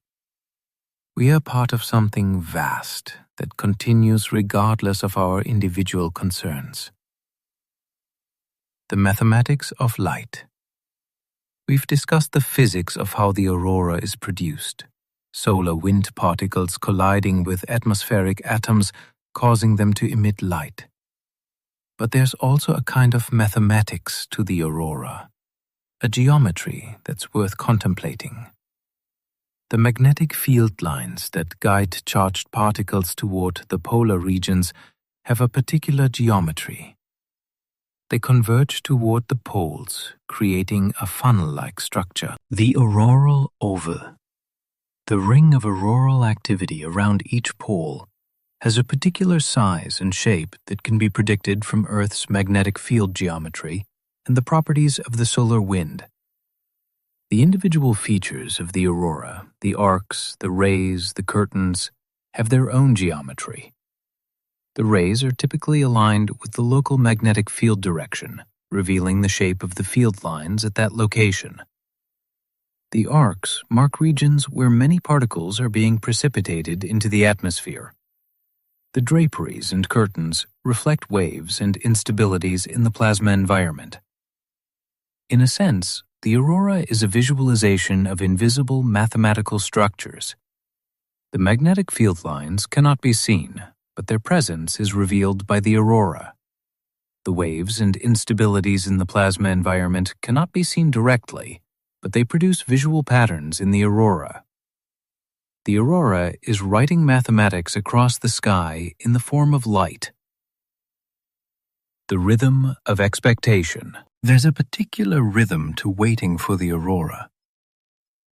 We are part of something vast that continues regardless of our individual concerns. The mathematics of light. We've discussed the physics of how the aurora is produced. Solar wind particles colliding with atmospheric atoms, causing them to emit light. But there's also a kind of mathematics to the aurora, a geometry that's worth contemplating. The magnetic field lines that guide charged particles toward the polar regions have a particular geometry. They converge toward the poles, creating a funnel-like structure. The auroral oval. The ring of auroral activity around each pole has a particular size and shape that can be predicted from Earth's magnetic field geometry and the properties of the solar wind. The individual features of the aurora, the arcs, the rays, the curtains, have their own geometry. The rays are typically aligned with the local magnetic field direction, revealing the shape of the field lines at that location. The arcs mark regions where many particles are being precipitated into the atmosphere. The draperies and curtains reflect waves and instabilities in the plasma environment. In a sense, the aurora is a visualization of invisible mathematical structures. The magnetic field lines cannot be seen, but their presence is revealed by the aurora. The waves and instabilities in the plasma environment cannot be seen directly, but they produce visual patterns in the aurora. The aurora is writing mathematics across the sky in the form of light. The rhythm of expectation. There's a particular rhythm to waiting for the aurora.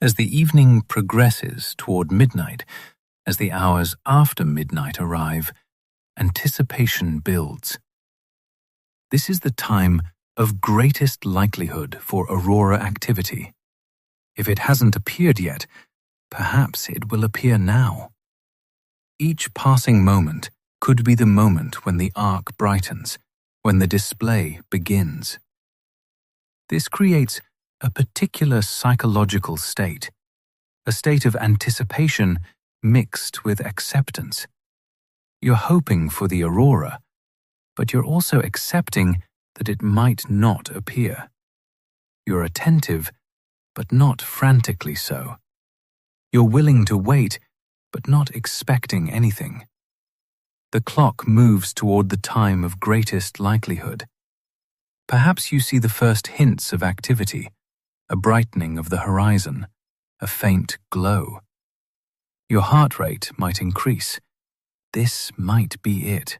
As the evening progresses toward midnight, as the hours after midnight arrive, anticipation builds. This is the time of greatest likelihood for aurora activity. If it hasn't appeared yet, perhaps it will appear now. Each passing moment could be the moment when the arc brightens, when the display begins. This creates a particular psychological state, a state of anticipation mixed with acceptance. You're hoping for the aurora, but you're also accepting that it might not appear. You're attentive, but not frantically so. You're willing to wait, but not expecting anything. The clock moves toward the time of greatest likelihood. Perhaps you see the first hints of activity, a brightening of the horizon, a faint glow. Your heart rate might increase. This might be it.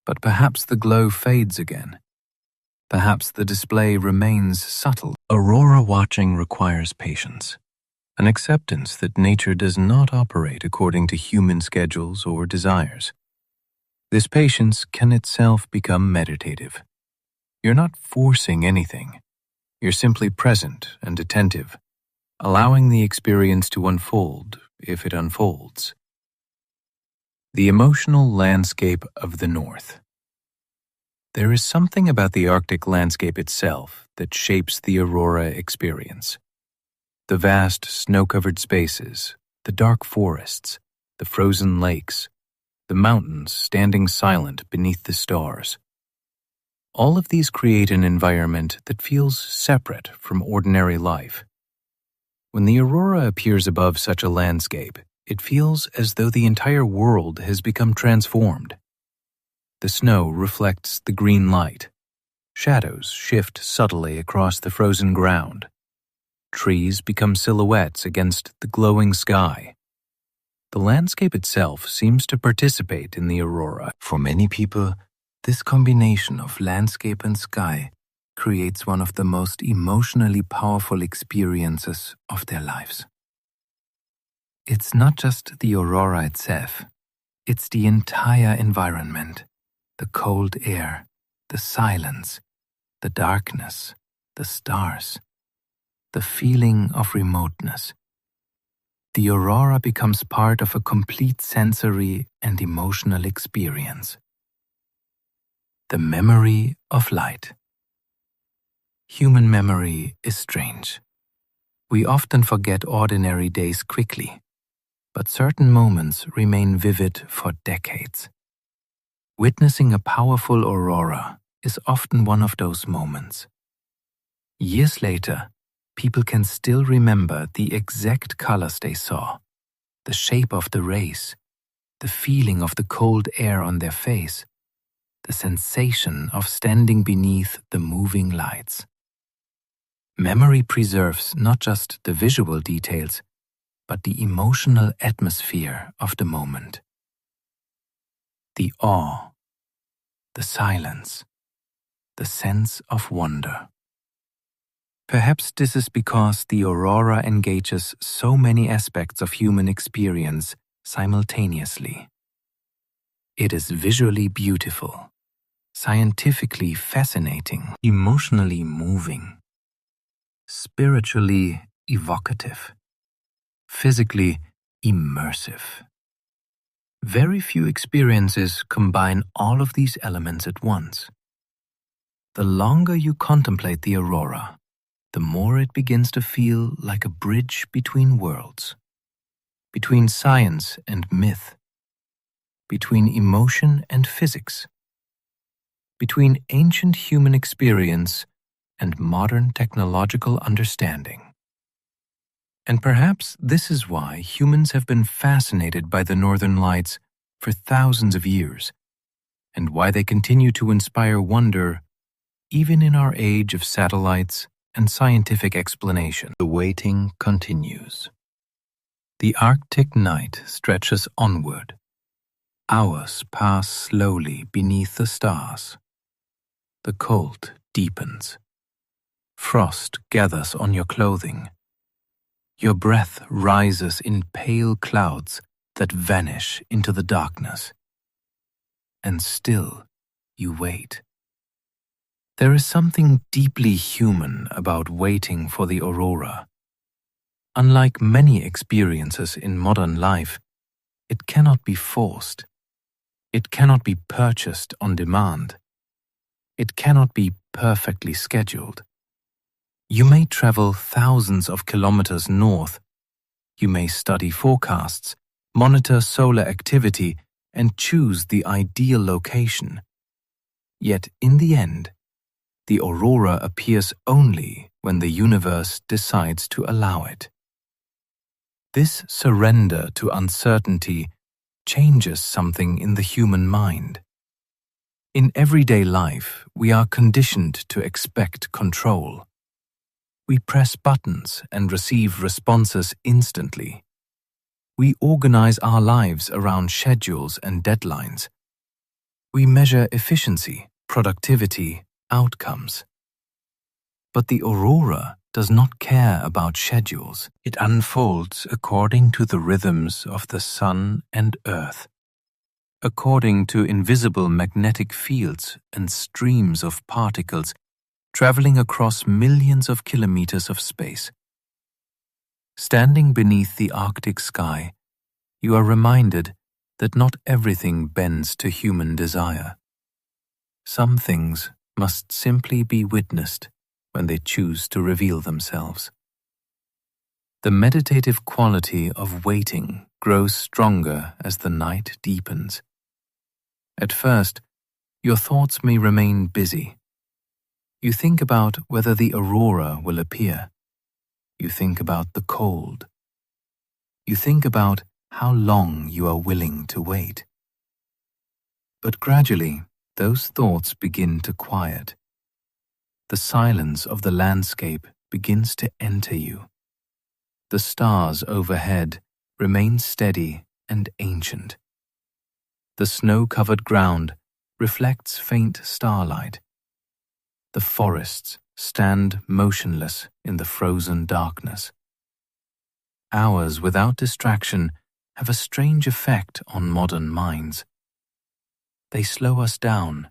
But perhaps the glow fades again. Perhaps the display remains subtle. Aurora watching requires patience, an acceptance that nature does not operate according to human schedules or desires. This patience can itself become meditative. You're not forcing anything. You're simply present and attentive, allowing the experience to unfold if it unfolds. The emotional landscape of the North. There is something about the Arctic landscape itself that shapes the aurora experience. The vast snow-covered spaces, the dark forests, the frozen lakes, the mountains standing silent beneath the stars. All of these create an environment that feels separate from ordinary life. When the aurora appears above such a landscape, it feels as though the entire world has become transformed. The snow reflects the green light. Shadows shift subtly across the frozen ground. Trees become silhouettes against the glowing sky. The landscape itself seems to participate in the aurora. For many people, this combination of landscape and sky creates one of the most emotionally powerful experiences of their lives. It's not just the aurora itself, it's the entire environment, the cold air, the silence, the darkness, the stars, the feeling of remoteness. The aurora becomes part of a complete sensory and emotional experience. The memory of light. Human memory is strange. We often forget ordinary days quickly, but certain moments remain vivid for decades. Witnessing a powerful aurora is often one of those moments. Years later, people can still remember the exact colors they saw, the shape of the rays, the feeling of the cold air on their face, the sensation of standing beneath the moving lights. Memory preserves not just the visual details, but the emotional atmosphere of the moment. The awe, the silence, the sense of wonder. Perhaps this is because the aurora engages so many aspects of human experience simultaneously. It is visually beautiful, scientifically fascinating, emotionally moving, spiritually evocative, physically immersive. Very few experiences combine all of these elements at once. The longer you contemplate the aurora, the more it begins to feel like a bridge between worlds, between science and myth, between emotion and physics, between ancient human experience and modern technological understanding. And perhaps this is why humans have been fascinated by the Northern Lights for thousands of years, and why they continue to inspire wonder even in our age of satellites and scientific explanation. The waiting continues. The Arctic night stretches onward. Hours pass slowly beneath the stars. The cold deepens. Frost gathers on your clothing. Your breath rises in pale clouds that vanish into the darkness. and still you wait. There is something deeply human about waiting for the aurora. Unlike many experiences in modern life, it cannot be forced. It cannot be purchased on demand. It cannot be perfectly scheduled. You may travel thousands of kilometers north. You may study forecasts, monitor solar activity, and choose the ideal location. Yet in the end, the aurora appears only when the universe decides to allow it. This surrender to uncertainty changes something in the human mind. In everyday life, we are conditioned to expect control. We press buttons and receive responses instantly. We organize our lives around schedules and deadlines. We measure efficiency, productivity, outcomes. But the aurora does not care about schedules. It unfolds according to the rhythms of the sun and earth, according to invisible magnetic fields and streams of particles traveling across millions of kilometers of space. Standing beneath the Arctic sky, you are reminded that not everything bends to human desire. Some things must simply be witnessed when they choose to reveal themselves. The meditative quality of waiting grows stronger as the night deepens. At first, your thoughts may remain busy. You think about whether the aurora will appear. You think about the cold. You think about how long you are willing to wait. But gradually, those thoughts begin to quiet. The silence of the landscape begins to enter you. The stars overhead remain steady and ancient. The snow-covered ground reflects faint starlight. The forests stand motionless in the frozen darkness. Hours without distraction have a strange effect on modern minds. They slow us down.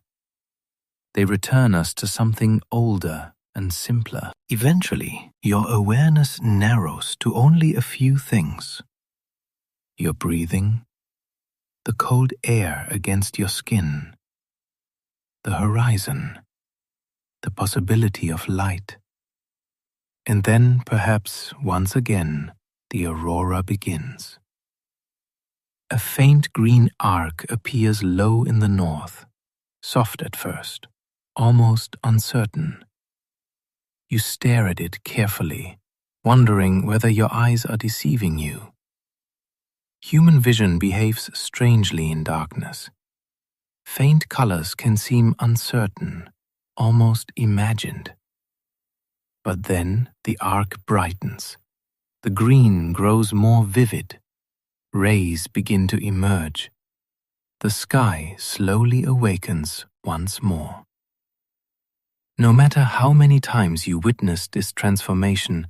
They return us to something older and simpler. Eventually, your awareness narrows to only a few things. Your breathing, the cold air against your skin, the horizon, the possibility of light. And then, perhaps once again, the aurora begins. A faint green arc appears low in the north, soft at first, almost uncertain. You stare at it carefully, wondering whether your eyes are deceiving you. Human vision behaves strangely in darkness. Faint colors can seem uncertain, almost imagined. But then the arc brightens. The green grows more vivid. Rays begin to emerge. The sky slowly awakens once more. No matter how many times you witness this transformation,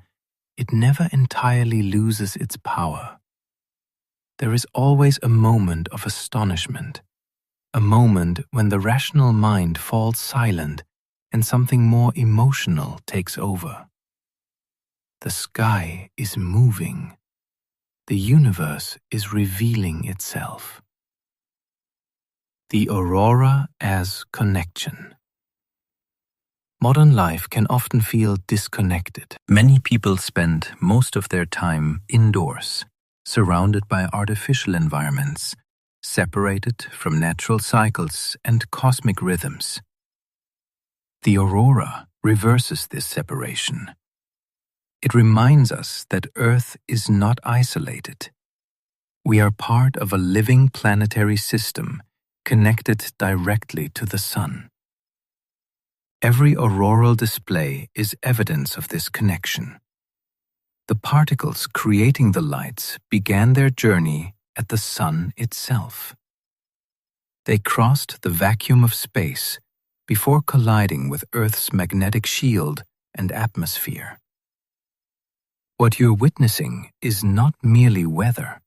it never entirely loses its power. There is always a moment of astonishment, a moment when the rational mind falls silent and something more emotional takes over. The sky is moving. The universe is revealing itself. The aurora as connection. Modern life can often feel disconnected. Many people spend most of their time indoors, surrounded by artificial environments, separated from natural cycles and cosmic rhythms. The aurora reverses this separation. It reminds us that Earth is not isolated. We are part of a living planetary system connected directly to the sun. Every auroral display is evidence of this connection. The particles creating the lights began their journey at the sun itself. They crossed the vacuum of space before colliding with Earth's magnetic shield and atmosphere. What you're witnessing is not merely weather.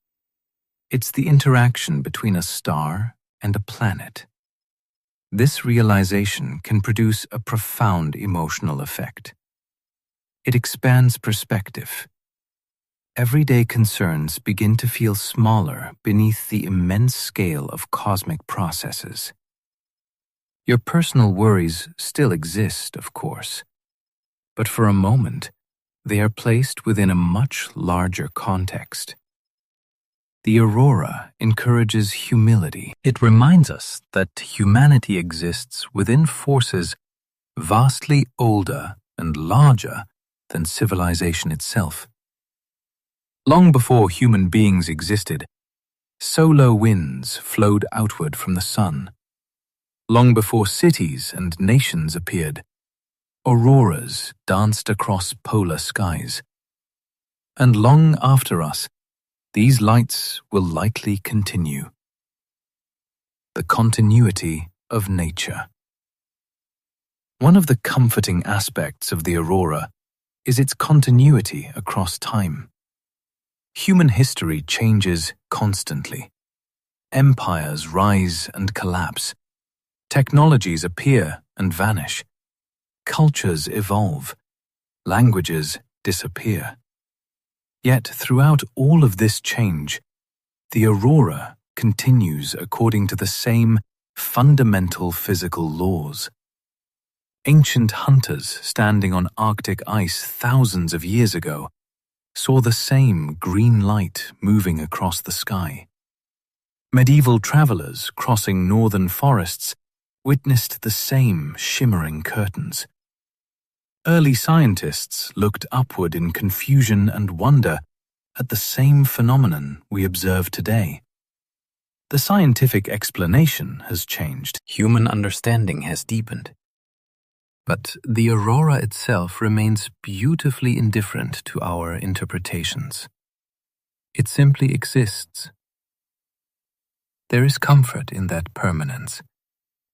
It's the interaction between a star and a planet. This realization can produce a profound emotional effect. It expands perspective. Everyday concerns begin to feel smaller beneath the immense scale of cosmic processes. Your personal worries still exist, of course, but for a moment, they are placed within a much larger context. The aurora encourages humility. It reminds us that humanity exists within forces vastly older and larger than civilization itself. Long before human beings existed, solar winds flowed outward from the sun. Long before cities and nations appeared, auroras danced across polar skies. And long after us, these lights will likely continue. The continuity of nature. One of the comforting aspects of the aurora is its continuity across time. Human history changes constantly. Empires rise and collapse. Technologies appear and vanish. Cultures evolve. Languages disappear. Yet throughout all of this change, the aurora continues according to the same fundamental physical laws. Ancient hunters standing on Arctic ice thousands of years ago saw the same green light moving across the sky. Medieval travelers crossing northern forests witnessed the same shimmering curtains. Early scientists looked upward in confusion and wonder at the same phenomenon we observe today. The scientific explanation has changed. Human understanding has deepened. But the aurora itself remains beautifully indifferent to our interpretations. It simply exists. There is comfort in that permanence.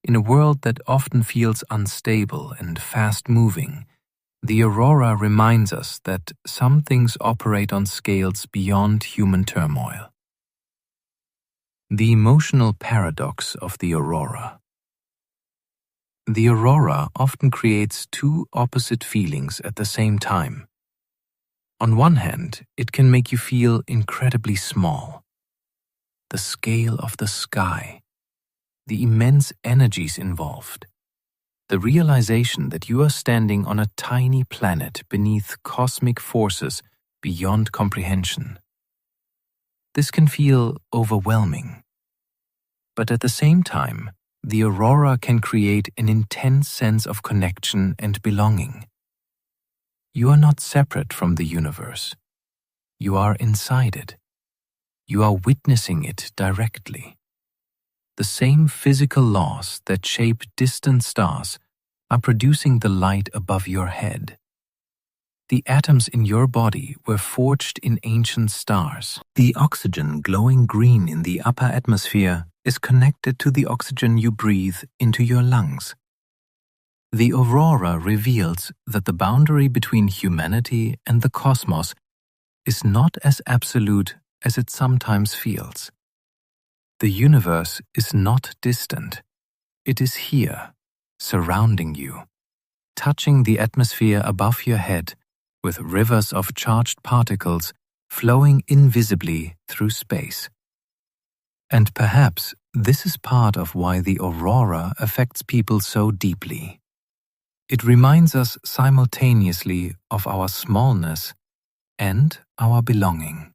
In a world that often feels unstable and fast-moving, the aurora reminds us that some things operate on scales beyond human turmoil. The emotional paradox of the aurora. The aurora often creates two opposite feelings at the same time. On one hand, it can make you feel incredibly small. The scale of the sky, the immense energies involved, the realization that you are standing on a tiny planet beneath cosmic forces beyond comprehension. This can feel overwhelming. But at the same time, the aurora can create an intense sense of connection and belonging. You are not separate from the universe. You are inside it. You are witnessing it directly. The same physical laws that shape distant stars are producing the light above your head. The atoms in your body were forged in ancient stars. The oxygen glowing green in the upper atmosphere is connected to the oxygen you breathe into your lungs. The aurora reveals that the boundary between humanity and the cosmos is not as absolute as it sometimes feels. The universe is not distant. It is here, surrounding you, touching the atmosphere above your head with rivers of charged particles flowing invisibly through space. And perhaps this is part of why the aurora affects people so deeply. It reminds us simultaneously of our smallness and our belonging.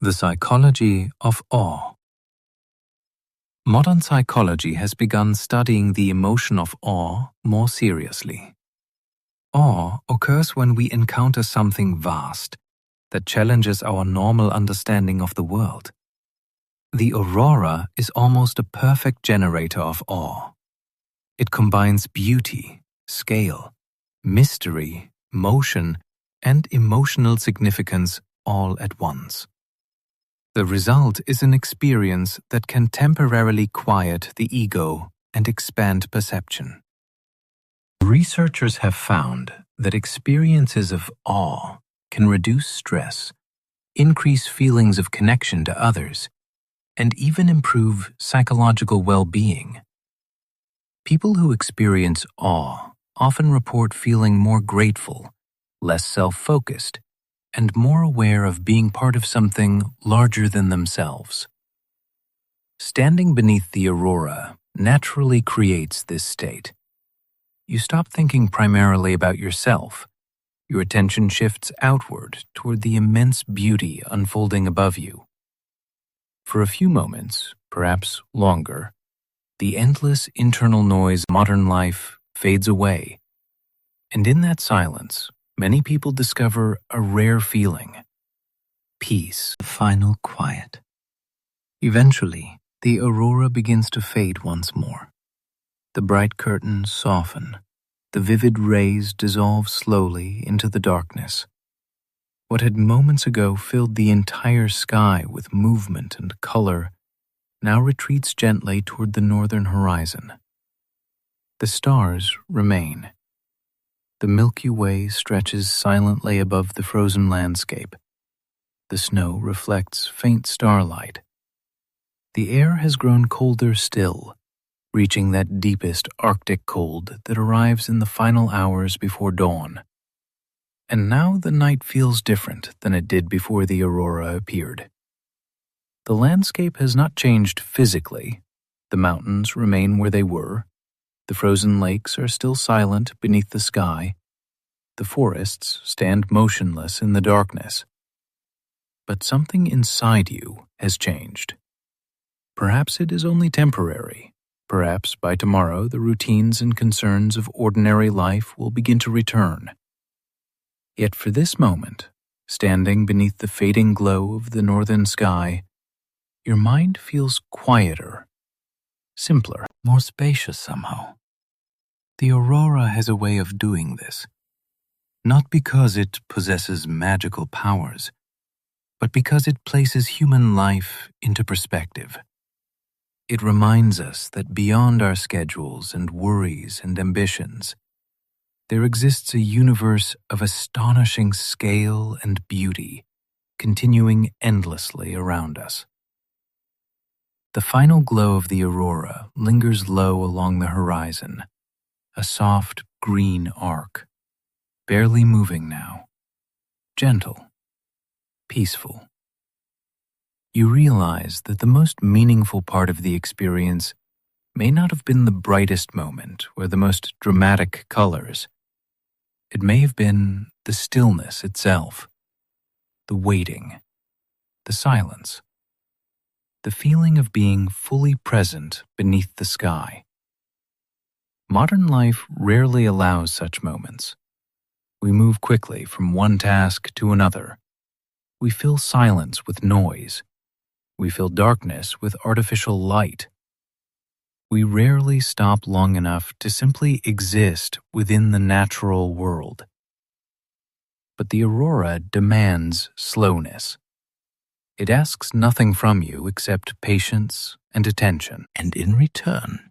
The psychology of awe. Modern psychology has begun studying the emotion of awe more seriously. Awe occurs when we encounter something vast that challenges our normal understanding of the world. The aurora is almost a perfect generator of awe. It combines beauty, scale, mystery, motion, and emotional significance all at once. The result is an experience that can temporarily quiet the ego and expand perception. Researchers have found that experiences of awe can reduce stress, increase feelings of connection to others, and even improve psychological well-being. People who experience awe often report feeling more grateful, less self-focused, and more aware of being part of something larger than themselves. Standing beneath the aurora naturally creates this state. You stop thinking primarily about yourself. Your attention shifts outward toward the immense beauty unfolding above you. For a few moments, perhaps longer, the endless internal noise of modern life fades away, and in that silence, many people discover a rare feeling: peace, final quiet. Eventually, the aurora begins to fade once more. The bright curtains soften, the vivid rays dissolve slowly into the darkness. What had moments ago filled the entire sky with movement and color now retreats gently toward the northern horizon. The stars remain. The Milky Way stretches silently above the frozen landscape. The snow reflects faint starlight. The air has grown colder still, reaching that deepest Arctic cold that arrives in the final hours before dawn. And now the night feels different than it did before the aurora appeared. The landscape has not changed physically. The mountains remain where they were. The frozen lakes are still silent beneath the sky. The forests stand motionless in the darkness. But something inside you has changed. Perhaps it is only temporary. Perhaps by tomorrow the routines and concerns of ordinary life will begin to return. Yet for this moment, standing beneath the fading glow of the northern sky, your mind feels quieter, simpler, more spacious somehow. The aurora has a way of doing this, not because it possesses magical powers, but because it places human life into perspective. It reminds us that beyond our schedules and worries and ambitions, there exists a universe of astonishing scale and beauty, continuing endlessly around us. The final glow of the aurora lingers low along the horizon, a soft green arc, barely moving now, gentle, peaceful. You realize that the most meaningful part of the experience may not have been the brightest moment or the most dramatic colors. It may have been the stillness itself, the waiting, the silence, the feeling of being fully present beneath the sky. Modern life rarely allows such moments. We move quickly from one task to another. We fill silence with noise. We fill darkness with artificial light. We rarely stop long enough to simply exist within the natural world. But the aurora demands slowness. It asks nothing from you except patience and attention, and in return,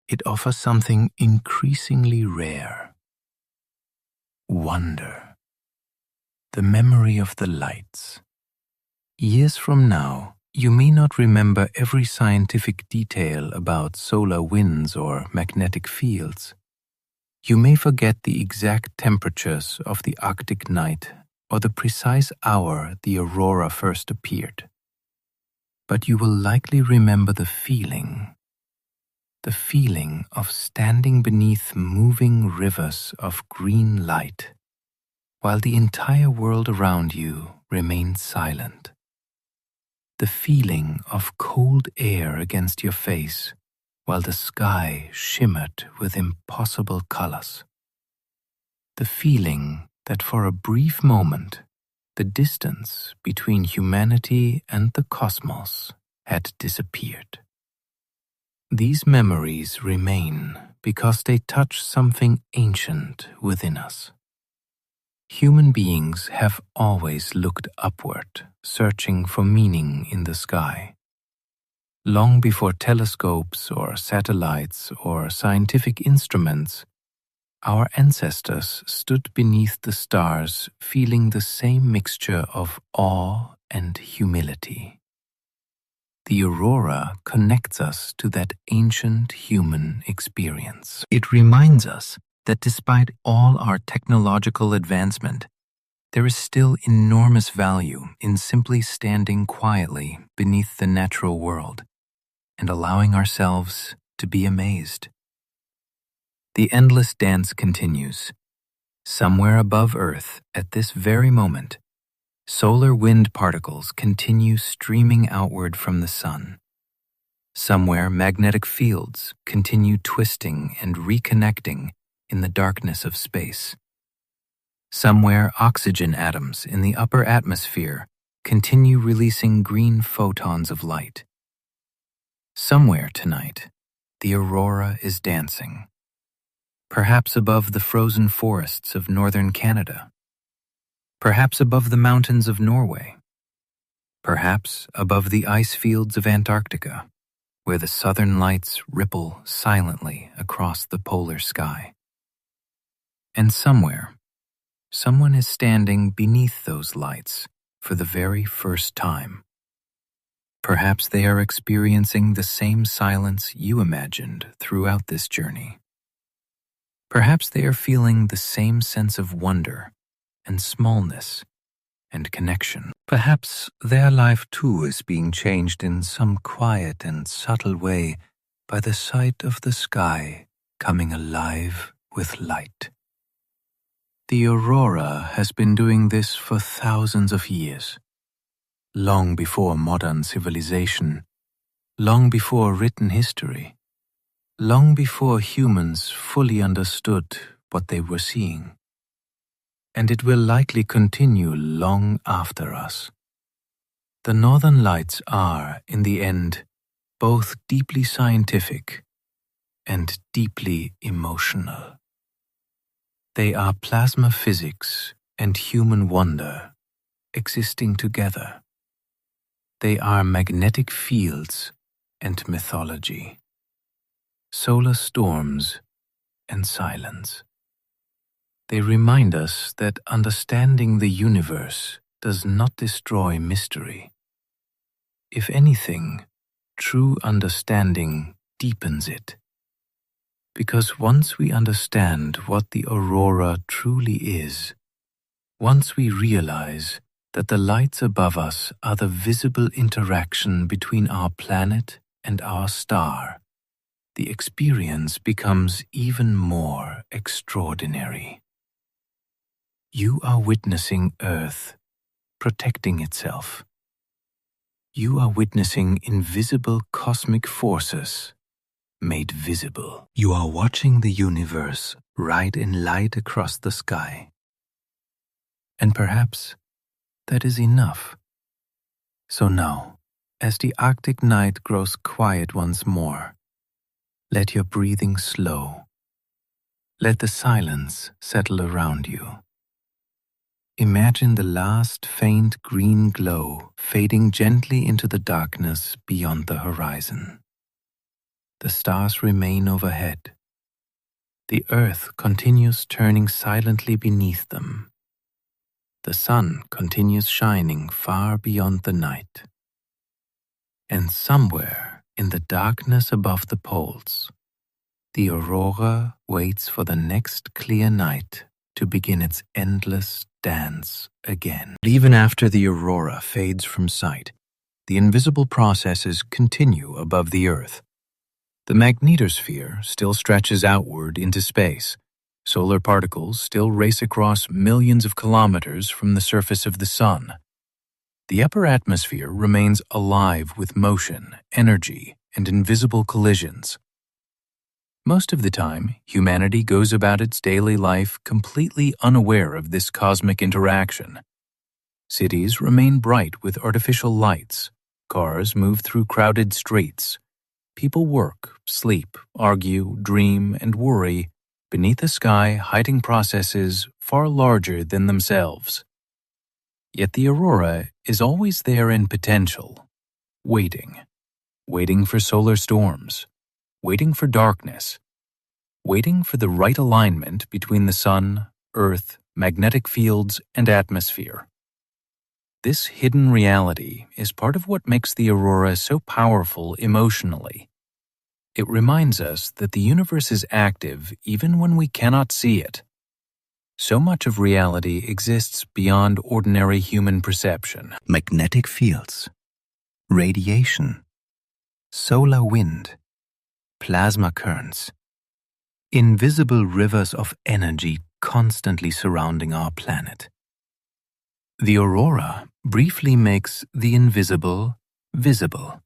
it offers something increasingly rare: wonder, the memory of the lights. Years from now, you may not remember every scientific detail about solar winds or magnetic fields. You may forget the exact temperatures of the Arctic night or the precise hour the aurora first appeared. But you will likely remember the feeling of standing beneath moving rivers of green light, while the entire world around you remained silent. The feeling of cold air against your face while the sky shimmered with impossible colors. The feeling that for a brief moment, the distance between humanity and the cosmos had disappeared. These memories remain because they touch something ancient within us. Human beings have always looked upward, searching for meaning in the sky. Long before telescopes or satellites or scientific instruments, our ancestors stood beneath the stars feeling the same mixture of awe and humility. The aurora connects us to that ancient human experience. It reminds us that despite all our technological advancement, there is still enormous value in simply standing quietly beneath the natural world and allowing ourselves to be amazed. The endless dance continues. Somewhere above Earth, at this very moment, solar wind particles continue streaming outward from the sun. Somewhere, magnetic fields continue twisting and reconnecting in the darkness of space. Somewhere, oxygen atoms in the upper atmosphere continue releasing green photons of light. Somewhere tonight, the aurora is dancing. Perhaps above the frozen forests of northern Canada. Perhaps above the mountains of Norway. Perhaps above the ice fields of Antarctica, where the southern lights ripple silently across the polar sky. And somewhere, someone is standing beneath those lights for the very first time. Perhaps they are experiencing the same silence you imagined throughout this journey. Perhaps they are feeling the same sense of wonder and smallness and connection. Perhaps their life too is being changed in some quiet and subtle way by the sight of the sky coming alive with light. The aurora has been doing this for thousands of years, long before modern civilization, long before written history, long before humans fully understood what they were seeing. And it will likely continue long after us. The Northern Lights are, in the end, both deeply scientific and deeply emotional. They are plasma physics and human wonder existing together. They are magnetic fields and mythology, solar storms and silence. They remind us that understanding the universe does not destroy mystery. If anything, true understanding deepens it. Because once we understand what the aurora truly is, once we realize that the lights above us are the visible interaction between our planet and our star, the experience becomes even more extraordinary. You are witnessing Earth protecting itself. You are witnessing invisible cosmic forces made visible. You are watching the universe ride in light across the sky. And perhaps that is enough. So now, as the Arctic night grows quiet once more, let your breathing slow. Let the silence settle around you. Imagine the last faint green glow fading gently into the darkness beyond the horizon. The stars remain overhead. The earth continues turning silently beneath them. The sun continues shining far beyond the night. And somewhere in the darkness above the poles, the aurora waits for the next clear night to begin its endless dance again. Even after the aurora fades from sight, the invisible processes continue above the Earth. The magnetosphere still stretches outward into space. Solar particles still race across millions of kilometers from the surface of the sun. The upper atmosphere remains alive with motion, energy, and invisible collisions. Most of the time, humanity goes about its daily life completely unaware of this cosmic interaction. Cities remain bright with artificial lights. Cars move through crowded streets. People work, sleep, argue, dream, and worry beneath a sky hiding processes far larger than themselves. Yet the aurora is always there in potential, waiting for solar storms, waiting for darkness, waiting for the right alignment between the sun, earth, magnetic fields, and atmosphere. This hidden reality is part of what makes the aurora so powerful emotionally. It reminds us that the universe is active even when we cannot see it. So much of reality exists beyond ordinary human perception. Magnetic fields, radiation, solar wind, plasma currents, invisible rivers of energy constantly surrounding our planet. The aurora briefly makes the invisible visible.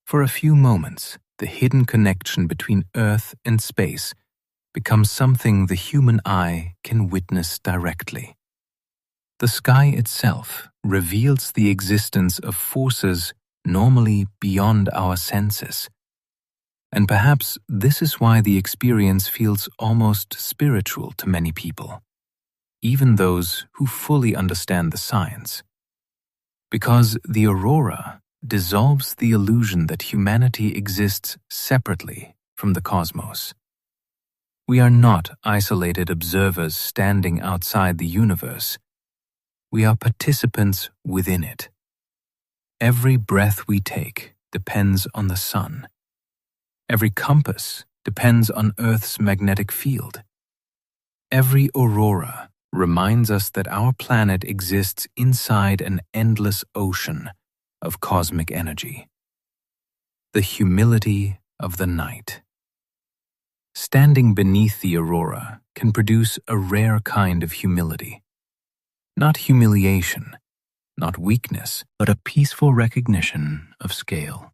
For a few moments, the hidden connection between Earth and space becomes something the human eye can witness directly. The sky itself reveals the existence of forces normally beyond our senses. And perhaps this is why the experience feels almost spiritual to many people, even those who fully understand the science. Because the aurora dissolves the illusion that humanity exists separately from the cosmos. We are not isolated observers standing outside the universe. We are participants within it. Every breath we take depends on the sun. Every compass depends on Earth's magnetic field. Every aurora reminds us that our planet exists inside an endless ocean of cosmic energy. The humility of the night. Standing beneath the aurora can produce a rare kind of humility. Not humiliation, not weakness, but a peaceful recognition of scale.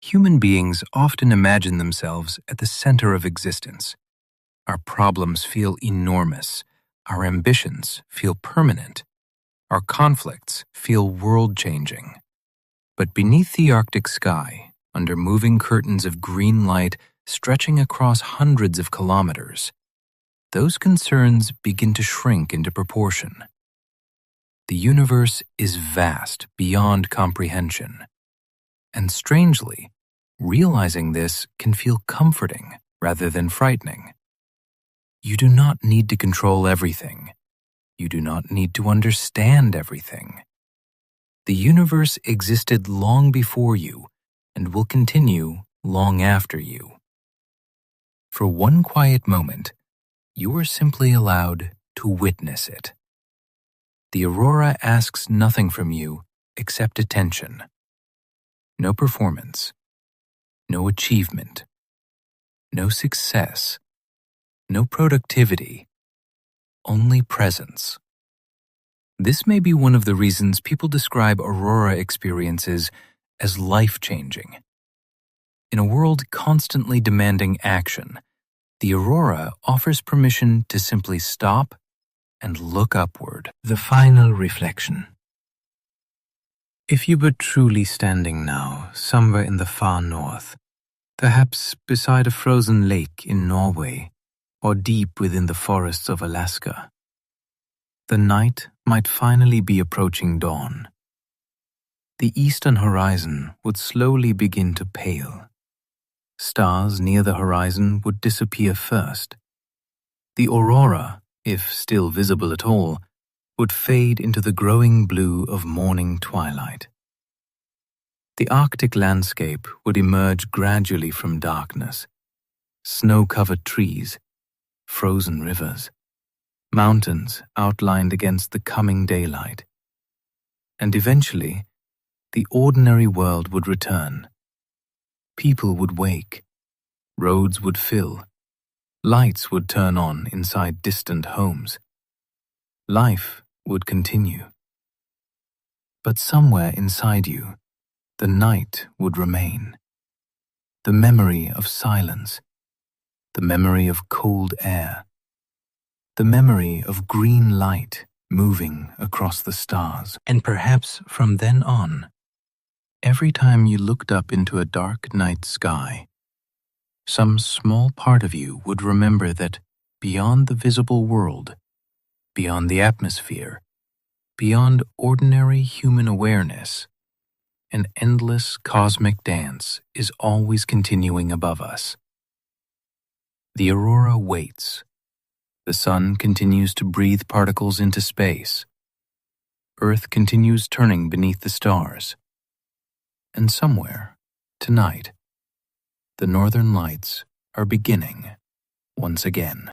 Human beings often imagine themselves at the center of existence. Our problems feel enormous, our ambitions feel permanent, our conflicts feel world-changing. But beneath the Arctic sky, under moving curtains of green light stretching across hundreds of kilometers, those concerns begin to shrink into proportion. The universe is vast beyond comprehension. And strangely, realizing this can feel comforting rather than frightening. You do not need to control everything. You do not need to understand everything. The universe existed long before you and will continue long after you. For one quiet moment, you are simply allowed to witness it. The aurora asks nothing from you except attention. No performance, no achievement, no success, no productivity, only presence. This may be one of the reasons people describe aurora experiences as life-changing. In a world constantly demanding action, the aurora offers permission to simply stop and look upward. The final reflection. If you were truly standing now somewhere in the far north, perhaps beside a frozen lake in Norway or deep within the forests of Alaska, the night might finally be approaching dawn. The eastern horizon would slowly begin to pale. Stars near the horizon would disappear first. The aurora, if still visible at all, would fade into the growing blue of morning twilight. The Arctic landscape would emerge gradually from darkness. Snow-covered trees, frozen rivers, mountains outlined against the coming daylight. And eventually, the ordinary world would return. People would wake, roads would fill, lights would turn on inside distant homes. Life would continue. But somewhere inside you, the night would remain. The memory of silence, the memory of cold air, the memory of green light moving across the stars. And perhaps from then on, every time you looked up into a dark night sky, some small part of you would remember that beyond the visible world, beyond the atmosphere, beyond ordinary human awareness, an endless cosmic dance is always continuing above us. The aurora waits. The sun continues to breathe particles into space. Earth continues turning beneath the stars. And somewhere, tonight, the northern lights are beginning once again.